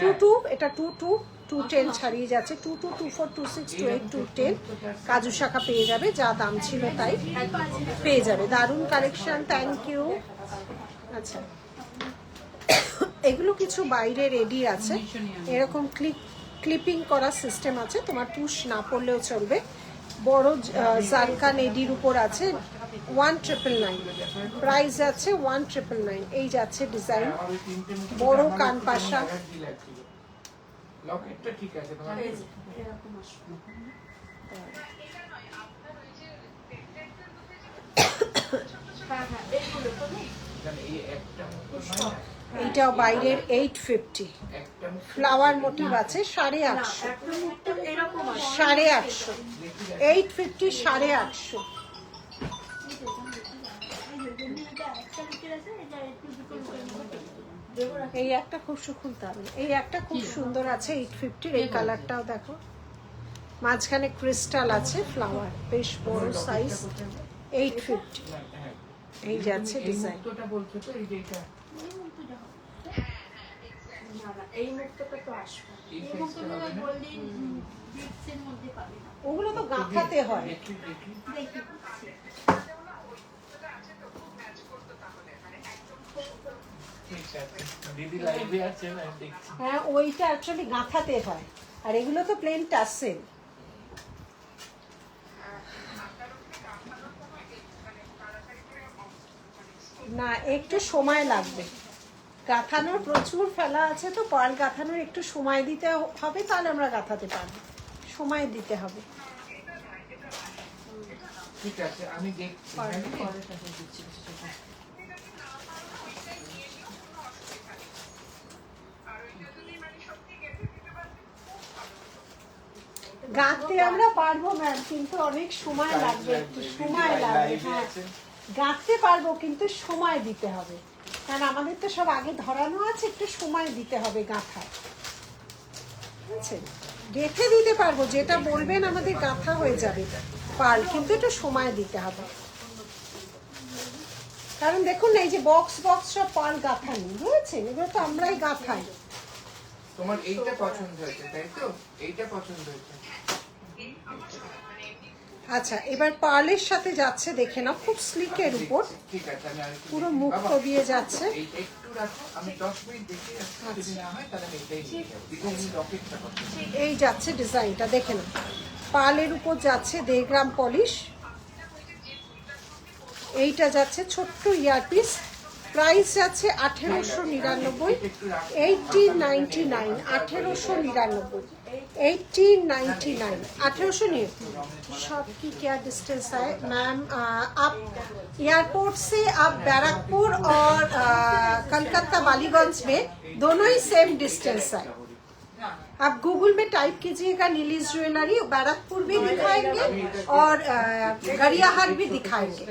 [SPEAKER 1] 2-2, এটা 2-2, 2-10 ছাড়িয়ে যাচ্ছে। 2-2, 2-4, 2-6, 2-8, 2-10 কাজু শাখা পেয়ে যাবে, যা দাম ছিল তাই পেয়ে যাবে। দারুণ কালেকশন, থ্যাংক ইউ। আচ্ছা, এগুলো কিছু বাইরে রেডি আছে, এরকম ক্লিপিং করা সিস্টেম আছে, তোমার পুশ না পড়লেও চলবে। বড় জারকান এডির উপর আছে 1999, প্রাইস আছে 1999। এই যাচ্ছে ডিজাইন, বড় কান পাশা।
[SPEAKER 4] লকেটটা ঠিক আছে তোমার
[SPEAKER 3] এরকম আসবে। হ্যাঁ হ্যাঁ, এইগুলো তো নেই।
[SPEAKER 4] জান এই একটা মতো
[SPEAKER 1] এইটাও বাইরের 850,
[SPEAKER 4] একটা
[SPEAKER 1] ফ্লাওয়ার মোটিভ আছে 850,
[SPEAKER 3] একটা মুখটা এরকম আসবে।
[SPEAKER 1] 850, 850, 850। এই একটা খুব খুলতে হবে, এই একটা খুব সুন্দর আছে 850, এই কালারটাও দেখো, মাঝখানে ক্রিস্টাল আছে, ফ্লাওয়ার, বেশ বড় সাইজ, 850। এই যাচ্ছে ডিজাইন।
[SPEAKER 4] মুক্তটা বলছো তো এই যেটা
[SPEAKER 3] না না, এই মুখটা তো আসবে।
[SPEAKER 4] এই ফেসটা হবে না
[SPEAKER 1] ওগুলো তো গাঁথাতে হয়।
[SPEAKER 4] দেখি দেখি ঠিক আছে দিদি লাইভে আছে না দেখছি
[SPEAKER 1] হ্যাঁ, ওইটা অ্যাকচুয়ালি গাঁথাতে হয়, আর এগুলো তো প্লেন টাসেল। না, একটু সময় লাগবে, গাঁথানোর প্রচুর ফেলা আছে তো, পার্ল গাঁথানোর একটু সময় দিতে হবে, তাহলে আমরা গাঁথাতে পারবো, সময় দিতে হবে।
[SPEAKER 4] ঠিক আছে আমি দেখছি
[SPEAKER 1] গাঁথতে আমরা পারবো ম্যাম, কিন্তু অনেক সময় লাগবে, একটু সময় লাগবে। হ্যাঁ, গাঁথতে পারবো কিন্তু সময় দিতে হবে, কারণ আমাদের তো সব আগে ধরানো আছে, একটু সময় দিতে হবে গাঁথায়, বুঝছেন? গেঁথে দিতে পারবো, যেটা বলবেন আমাদের গাঁথা হয়ে যাবে পার্ল, কিন্তু একটু সময় দিতে হবে। কারণ দেখুন না, এই যে বক্স বক্স সব পার্ল গাঁথা নেই, বুঝেছেন? এগুলো তো আমরাই গাঁথাই।
[SPEAKER 4] তোমার এইটা পছন্দ হয়েছে তাই তো, এইটা পছন্দ হয়েছে
[SPEAKER 1] আচ্ছা, এবার পার্লের সাথে যাচ্ছে, দেখে নাও, খুব স্লিকের উপর,
[SPEAKER 4] ঠিক আছে আমি আরেকটু
[SPEAKER 1] পুরো
[SPEAKER 4] দেখি।
[SPEAKER 1] মুক্ত
[SPEAKER 4] বাবা,
[SPEAKER 1] দিয়ে যাচ্ছে।
[SPEAKER 4] এই একটু রাখো, আমি 10 মিনিট দেখি, যদি না হয় তাহলে আমি এটাই নিয়ে যাবো। দিদি আমি লকেটটা করতে
[SPEAKER 1] এই যাচ্ছে ডিজাইনটা, দেখে নাও, পার্লের উপর যাচ্ছে 1.5 গ্রাম পলিশ। এইটা যাচ্ছে ছোট্ট ইয়ারপিস, প্রাইস যাচ্ছে 1899, 1899, 1899, 1899, 1800। शॉप की क्या डिस्टेंस है मैम? आप एयरपोर्ट से आप बैरकपुर और कलकत्ता बालीगंज में दोनों ही सेम डिस्टेंस है। आप गूगल में टाइप कीजिएगा नीलीज ज्वेलरी, बैरकपुर भी दिखाएंगे और गरियाहाट भी दिखाएंगे।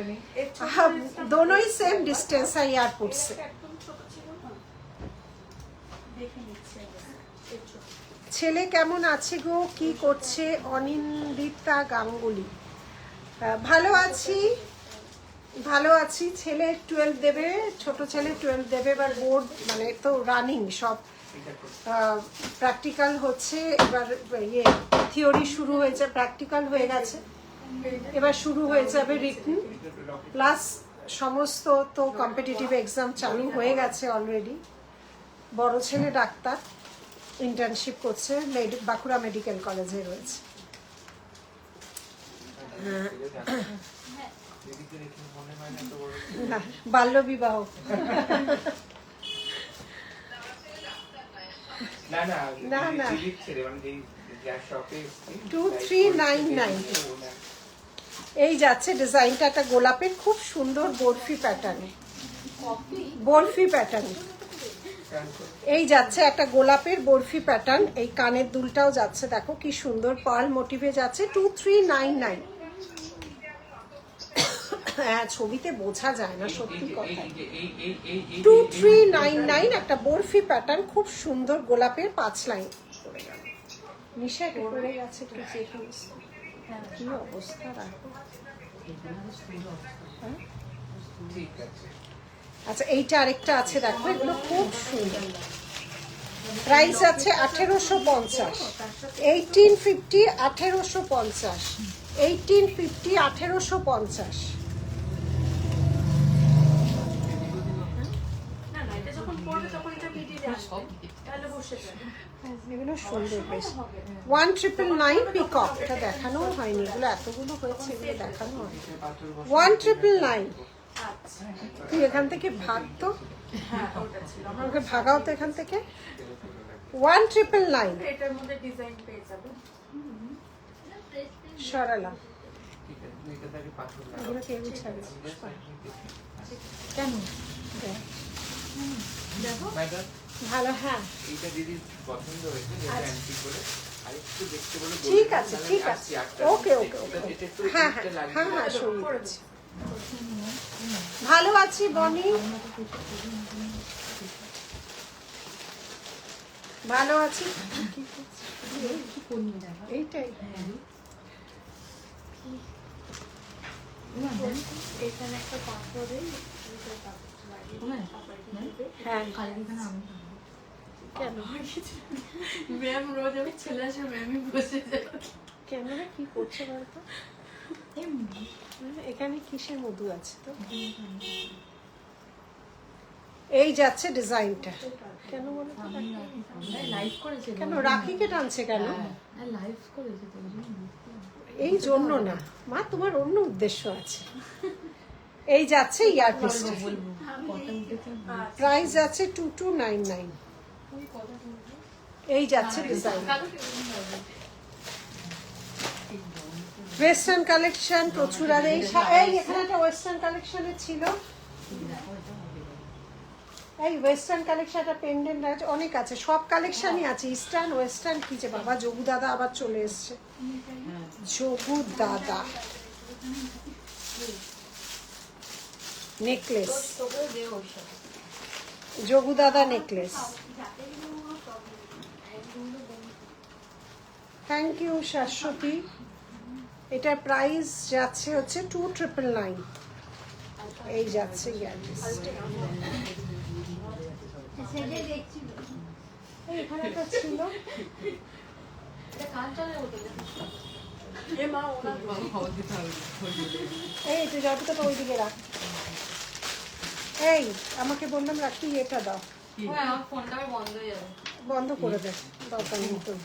[SPEAKER 1] हम दोनों ही सेम डिस्टेंस है एयरपोर्ट से। ছেলে কেমন আছে গো, কি করছে? অনিন্দিতা গাঙ্গুলি। ভালো আছি, ভালো আছি। ছেলে 12 দেবে, ছোট ছেলে 12 দেবে, এবার বোর্ড মানে তো রানিং সব, প্র্যাকটিক্যাল হচ্ছে এবার, ইয়ে থিওরি শুরু হয়েছে, প্র্যাকটিক্যাল হয়ে গেছে, এবার শুরু হয়ে যাবে রিটেন, প্লাস সমস্ত তো কম্পিটিটিভ এক্সাম চালু হয়ে গেছে অলরেডি। বড় ছেলে ডাক্তার, ইন্টার্নশিপ করছে, বাঁকুড়া মেডিকেল কলেজে রয়েছে।
[SPEAKER 4] দিদিকে দেখে মনে হয় না তো বড়
[SPEAKER 1] না, বাল্যবিবাহ।
[SPEAKER 4] না না
[SPEAKER 1] না, না।
[SPEAKER 4] দিদির ছেলে মানে যেই যা শপে
[SPEAKER 1] 2399। এই যাচ্ছে ডিজাইনটা, একটা গোলাপের খুব সুন্দর বরফি প্যাটার্নে, বরফি প্যাটার্নে। এই যাচ্ছে একটা গোলাপের বরফি প্যাটার্ন, এই কানের দুলটাও যাচ্ছে, দেখো কি সুন্দর পার্ল মোটিভে যাচ্ছে। 2399। হ্যাঁ, ছবিতে বোঝা যায় না, সত্যি কথা। 2399 একটা বরফি প্যাটার্ন, খুব সুন্দর গোলাপের 5 লাইন। নিশা এটা পড়ে গেছে একটু চেক নিস। কি অবস্থা রাখো। হ্যাঁ?
[SPEAKER 4] ঠিক আছে।
[SPEAKER 1] আচ্ছা এইটা আরেকটা আছে দেখো, এগুলো খুব সুন্দর। প্রাইস আছে 1850, 1850, 1850, 1850, 1850।
[SPEAKER 3] না না, এটা যখন পড়বে তখন এটা মিডিয়ে আসবে, তাহলে বসে যাবে।
[SPEAKER 1] এগুলো সুন্দর বেশ। 1999 পিকক, এটা দেখানো হয়নি, এগুলো এতগুলো হয়েছে, এগুলো দেখানো হয়নি। 1999।
[SPEAKER 3] আচ্ছা,
[SPEAKER 1] তুই এখান থেকে ভাগ তো,
[SPEAKER 3] হ্যাঁ ওটা ছিল।
[SPEAKER 1] আমাকে ভাগাও তো এখান থেকে। 1999
[SPEAKER 3] এটার মধ্যে ডিজাইন পেয়ে যাবে।
[SPEAKER 1] সরালাম।
[SPEAKER 4] ঠিক আছে, তুমি এটা তাকে পাথর লাগাও।
[SPEAKER 1] এগুলো কে গুছাবে?
[SPEAKER 2] কেন?
[SPEAKER 3] দেখো
[SPEAKER 4] ম্যাডাম,
[SPEAKER 1] ভালো, হ্যাঁ
[SPEAKER 4] এইটা দিদির পছন্দ হয়েছে, যেটা অ্যান্টিক বলে। আরেকটু দেখতে বলে বলবেন,
[SPEAKER 1] ঠিক আছে,
[SPEAKER 4] তাহলে
[SPEAKER 1] ঠিক
[SPEAKER 4] আমি
[SPEAKER 1] আছে,
[SPEAKER 4] আসছি 8টার
[SPEAKER 1] ওকে
[SPEAKER 4] মধ্যে।
[SPEAKER 1] ওকে ওকে,
[SPEAKER 4] এটা একটু
[SPEAKER 1] হ্যাঁ
[SPEAKER 4] এদিকটা
[SPEAKER 1] হ্যাঁ
[SPEAKER 4] লাগিয়ে
[SPEAKER 1] হ্যাঁ হ্যাঁ,
[SPEAKER 4] দাও।
[SPEAKER 1] সরিয়ে দিচ্ছি। ভালো আছি বনি, ভালো আছি। এইটাই
[SPEAKER 3] এখানে একটা পাথরে
[SPEAKER 1] হ্যাঁ। কেন
[SPEAKER 3] ম্যাম রোজ আমি ছেলে আসে ম্যামই বসে যায়।
[SPEAKER 1] কেন রে, কি করছে বলতো? এখানে কিসের মধু আছে তো? এই যাচ্ছে ডিজাইনটা, কেন বলো তো?
[SPEAKER 2] লাইভ করেছে
[SPEAKER 1] কেন রাখিকে টানছে কেন?
[SPEAKER 2] লাইভ করেছে তো ওই জন্য।
[SPEAKER 1] এই জন্য না মা, তোমার অন্য উদ্দেশ্য আছে। এই যাচ্ছে ইয়ারপিসটা,
[SPEAKER 2] বলবো কত উঠেছে।
[SPEAKER 1] প্রাইস যাচ্ছে 2299। এই যাচ্ছে ডিজাইন। ওয়েস্টার্ন কালেকশন প্রচুর। আর এই এই এখানে একটা ওয়েস্টার্ন কালেকশনের ছিল, এই ওয়েস্টার্ন কালেকশন একটা পেন্ডেন্ট আছে, অনেক আছে, সব কালেকশনই আছে, ইস্টার্ন ওয়েস্টার্ন। কি যে বাবা, যোগু দাদা আবার চলে এসছে। যোগু দাদা নেকলেস, যোগু দাদা নেকলেস। Thank you Shashwati. এটার প্রাইস যাচ্ছে হচ্ছে 2999। এই যাচ্ছে ইয়ারপিস। এখানে একটা ছিল,
[SPEAKER 3] এ মা ওনার
[SPEAKER 1] এই যে যতটা ওইদিকে রাখ। এই আমাকে বললাম রাখি, এটা দাও,
[SPEAKER 3] আমার ফোনটা বন্ধ হয়ে যাবে।
[SPEAKER 1] বন্ধ করে দে, দরকার নেই তোর।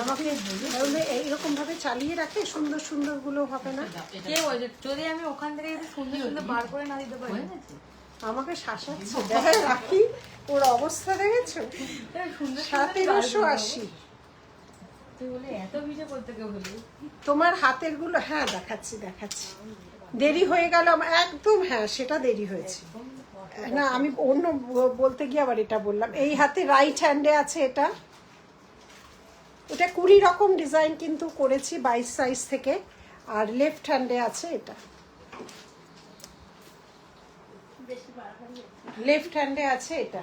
[SPEAKER 1] আমাকে বললে এইরকম ভাবে চালিয়ে রাখে, সুন্দর সুন্দর গুলো হবে না।
[SPEAKER 3] কে বলছে যদি আমি ওখান থেকে একটু সুন্দর সুন্দর বার করে না দিতে পারি?
[SPEAKER 1] আমাকে শাসাচ্ছে, দেখ রাখি ওর অবস্থা দেখেছো? 1780।
[SPEAKER 3] তুই বলে এত ভিডিও করতে কেউ বলি?
[SPEAKER 1] তোমার হাতের গুলো, হ্যাঁ দেখাচ্ছি দেখাচ্ছি। দেরি হয়ে গেল আমার একদম, হ্যাঁ সেটা দেরি হয়েছে না, আমি অন্য বলতে গিয়ে আবার এটা বললাম। এই হাতে রাইট হ্যান্ডে আছে এটা, এটা 20 রকম ডিজাইন কিন্তু করেছি 22 সাইজ থেকে। আর লেফট হ্যান্ডে আছে এটা, লেফট হ্যান্ডে আছে এটা।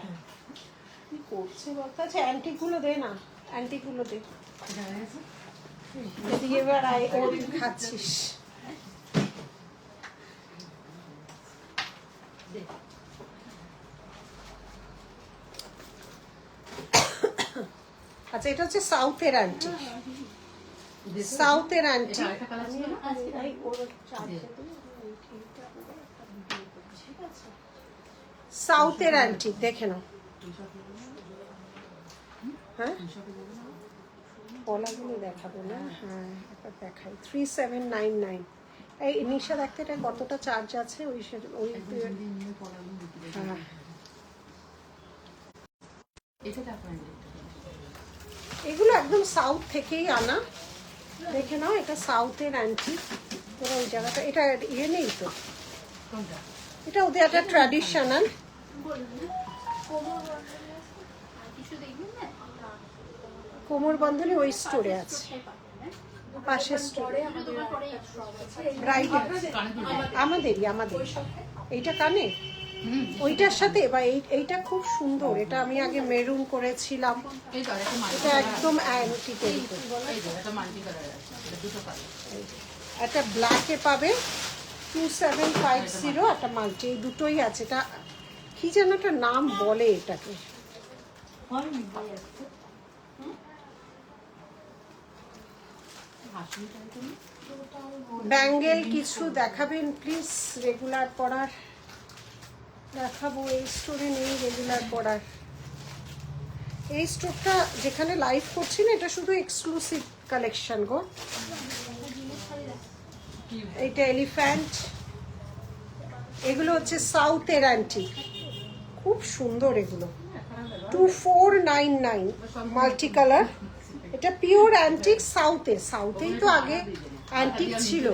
[SPEAKER 1] কি করছে বলতে? আচ্ছা অ্যান্টিক গুলো দে না, অ্যান্টিক গুলো দে। এদিকে এবার ও খাচ্ছিস। আচ্ছা এটা হচ্ছে সাউথের অ্যান্টিক, সাউথের অ্যান্টিক। সাউথের অ্যান্টিক দেখে নাও। হ্যাঁ পলাগুলো দেখাবো না, হ্যাঁ এটা দেখাই। 3799। এই নিশা দেখতে এটা কতটা চার্জ আছে ওই ওই হ্যাঁ। এগুলো একদম সাউথ থেকেই আনা, দেখে নাও। এটা সাউথের অ্যান্টিক, তোরা ওই জায়গাটা, এটা ইয়ে নেই তো, এটা ওদের একটা ট্র্যাডিশনাল। কোমর বন্ধনী ওই স্টোরে আছে, পাশের স্টোরে। ব্রাইডেল আমাদেরই, আমাদের এইটা কানে ওইটার সাথে বা এইটা খুব সুন্দর, এটা আমি আগে মেরুন করেছিলাম,
[SPEAKER 2] এই তো একটা মাল্টি
[SPEAKER 1] এটা একদম অ্যান্টিকের উপর।
[SPEAKER 2] এই যে একটা মাল্টি কালার আছে, এটা দুটো কালার।
[SPEAKER 1] একটা ব্ল্যাকে পাবে 2750, একটা মাল্টি, এই দুটোই আছে। এটা কি যেন একটা নাম বলে এটাকে, ব্যাঙ্গেল কিছু দেখাবেন প্লিজ, রেগুলার পরার দেখাবো। এই স্টোরে নেই রেগুলার পরার, এই স্টোরটা যেখানে লাইভ করছি না, এটা শুধু এক্সক্লুসিভ কালেকশন গো। এইটা এলিফ্যান্ট, এগুলো হচ্ছে সাউথের অ্যান্টিক, খুব সুন্দর এগুলো। 2499 মাল্টি কালার, এটা পিওর অ্যান্টিক সাউথেই তো আগে অ্যান্টিক ছিল।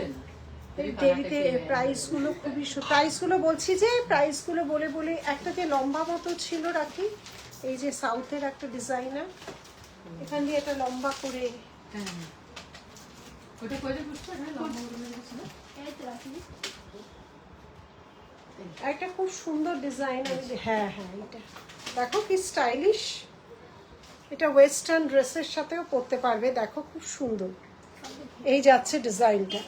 [SPEAKER 1] এই দেরিতে প্রাইসগুলো খুবই প্রাইসগুলো বলছি যে প্রাইসগুলো বলে বলে একটা যে লম্বা মতো ছিল রাখি, এই যে সাউথের একটা ডিজাইনার, এখান দিয়ে একটা লম্বা করে,
[SPEAKER 2] ওটা কইলে বুঝতে না লম্বা করে দিছিল।
[SPEAKER 1] একটা খুব সুন্দর ডিজাইন। হ্যাঁ হ্যাঁ, এটা দেখো কি স্টাইলিশ, এটা ওয়েস্টার্ন ড্রেসের সাথেও পরতে পারবে, দেখো খুব সুন্দর। এই যাচ্ছে ডিজাইনটা,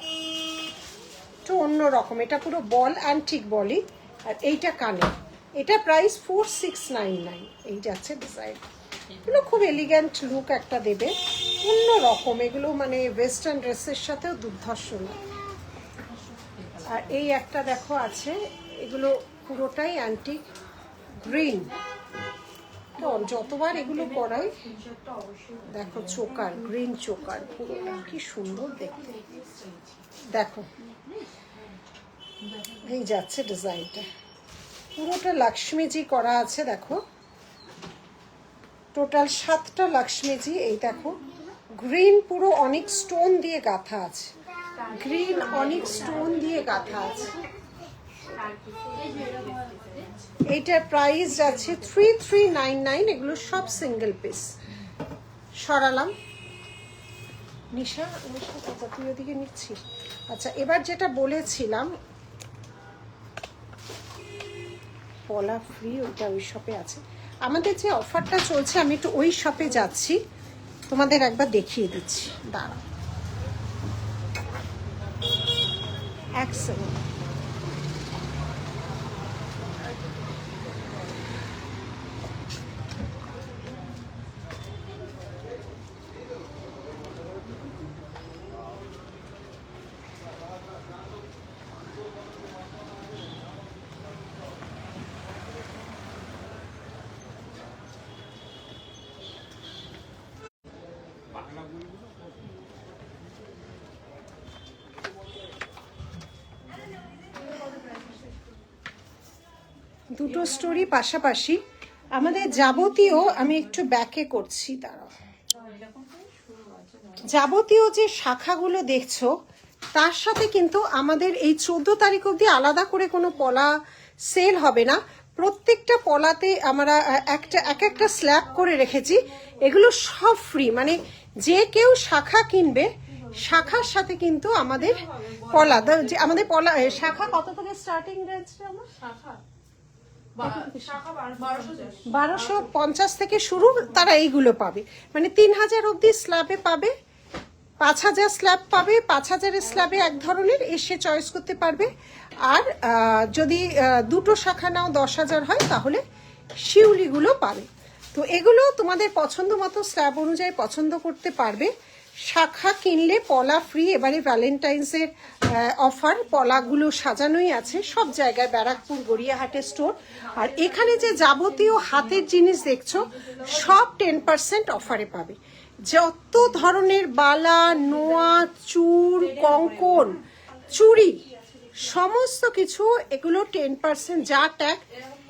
[SPEAKER 1] একটু অন্যরকম, এটা পুরো বল, অ্যান্টিক বলই। আর এইটা কানে, এটা প্রাইস 4699। এই যাচ্ছে ডিজাইন, এগুলো খুব এলিগ্যান্ট লুক একটা দেবে, অন্যরকম এগুলো, মানে ওয়েস্টার্ন ড্রেসের সাথেও দুর্ধর্ষ না। আর এই একটা দেখো আছে, এগুলো পুরোটাই অ্যান্টিক গ্রিন, যতবার এগুলো পরাই দেখো, চোকার গ্রিন চোকার পুরোটা কি সুন্দর দেখতে, দেখো এই যাচ্ছে ডিজাইনটা, পুরোটা লক্ষ্মীজি করা আছে, দেখো টোটাল 7টা লক্ষ্মীজি। এই দেখো গ্রিন পুরো অনেক স্টোন দিয়ে গাঁথা আছে, গ্রিন অনেক স্টোন দিয়ে গাঁথা আছে। এইটার প্রাইস যাচ্ছে 3399, এগুলো সব সিঙ্গেল পিস। সরালাম, নিশা কোথা, তুই ওদিকে নিচ্ছিস? আচ্ছা, এবার যেটা বলেছিলাম পলা ফ্রি, ওইটা ওই শপে আছে। আমাদের যে অফারটা চলছে, আমি একটু ওই শপে যাচ্ছি, তোমাদের একবার দেখিয়ে দিচ্ছি, দাঁড়াও এক সেকেন্ড। দুটো স্টোরি পাশাপাশি, আমাদের যাবতীয়, আমি একটু ব্যাকে করছি, দাঁড়াও, যাবতীয় যে শাখাগুলো দেখছো তার সাথে কিন্তু আমাদের এই 14 তারিখ অবধি আলাদা করে কোনো পলা সেল হবে না। প্রত্যেকটা পলাতে আমরা একটা স্ল্যাব করে রেখেছি, এগুলো সব ফ্রি, মানে যে কেউ শাখা কিনবে শাখার সাথে কিন্তু আমাদের পলা, যে আমাদের পলা শাখা কত থেকে স্টার্টিং রয়েছে আমার, 1250 থেকে শুরু, তারা এইগুলো পাবে, মানে 3000 অবধি স্ল্যাবে পাবে, 5000 স্ল্যাব পাবে, 5000-এর স্ল্যাবে এক ধরনের এসে চয়েস করতে পারবে। আর যদি দুটো শাখা নাও 10,000 হয়, তাহলে শিউলিগুলো পাবে। তো এগুলো তোমাদের পছন্দ মতো স্ল্যাব অনুযায়ী পছন্দ করতে পারবে। শাখা কিনলে পলা ফ্রি। এবারে ভ্যালেন্টাইন্সের অফার, পলাগুলো সাজানোই আছে সব জায়গায়, ব্যারাকপুর গড়িয়াহাটের স্টোর। আর এখানে যে যাবতীয় হাতের জিনিস দেখছো সব 10% অফারে পাবে। যত ধরনের বালা, নোয়া, চূড়, কঙ্কন, চুড়ি, সমস্ত কিছু এগুলো 10%, যা ট্যাগ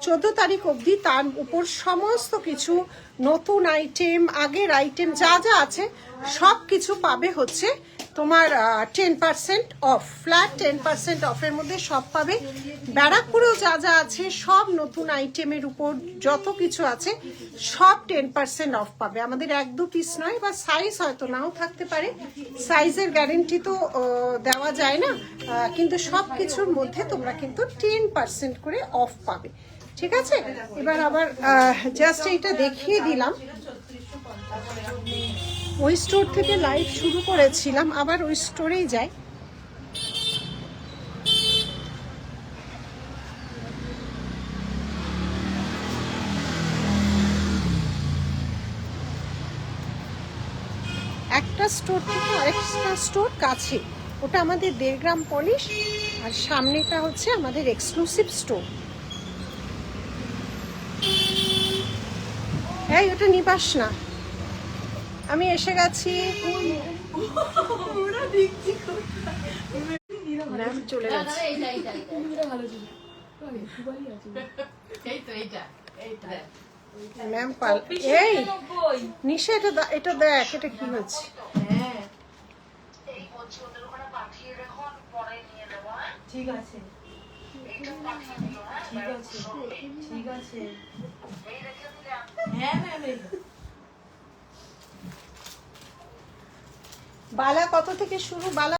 [SPEAKER 1] 14 তারিখ অবধি, তার উপর সমস্ত কিছু নতুন আইটেম, আগের আইটেম যা যা আছে সব কিছু পাবে হচ্ছে তোমার 10% অফ, ফ্ল্যাট 10% অফের মধ্যে সব পাবে। ব্যারাকপুরেও যা যা আছে সব নতুন আইটেমের উপর যত কিছু আছে সব 10% অফ পাবে। আমাদের 1-2 পিস নয়, বা সাইজ হয়তো নাও থাকতে পারে, সাইজের গ্যারেন্টি তো দেওয়া যায় না, কিন্তু সব কিছুর মধ্যে তোমরা কিন্তু 10% করে অফ পাবে। ঠিক আছে, এবার আবার জাস্ট এইটা দেখিয়ে দিলাম। ওই স্টোর থেকে লাইভ শুরু করেছিলাম, আবার ওই স্টোরেই যাই। একটা স্টোর থেকে আরেকটা স্টোর কাছে, ওটা আমাদের 1.5 গ্রাম পলিশ, আর সামনেটা হচ্ছে আমাদের এক্সক্লুসিভ স্টোর। এই ওটা নিবাস না, আমি এসে গেছি। ম্যাম চলে গেছে। ম্যাম পাল, এই নিশা এটা দেখ, এটা কি হচ্ছে?
[SPEAKER 3] ঠিক আছে ঠিক আছে হ্যাঁ ম্যাম।
[SPEAKER 1] বালা কত থেকে শুরু? বালা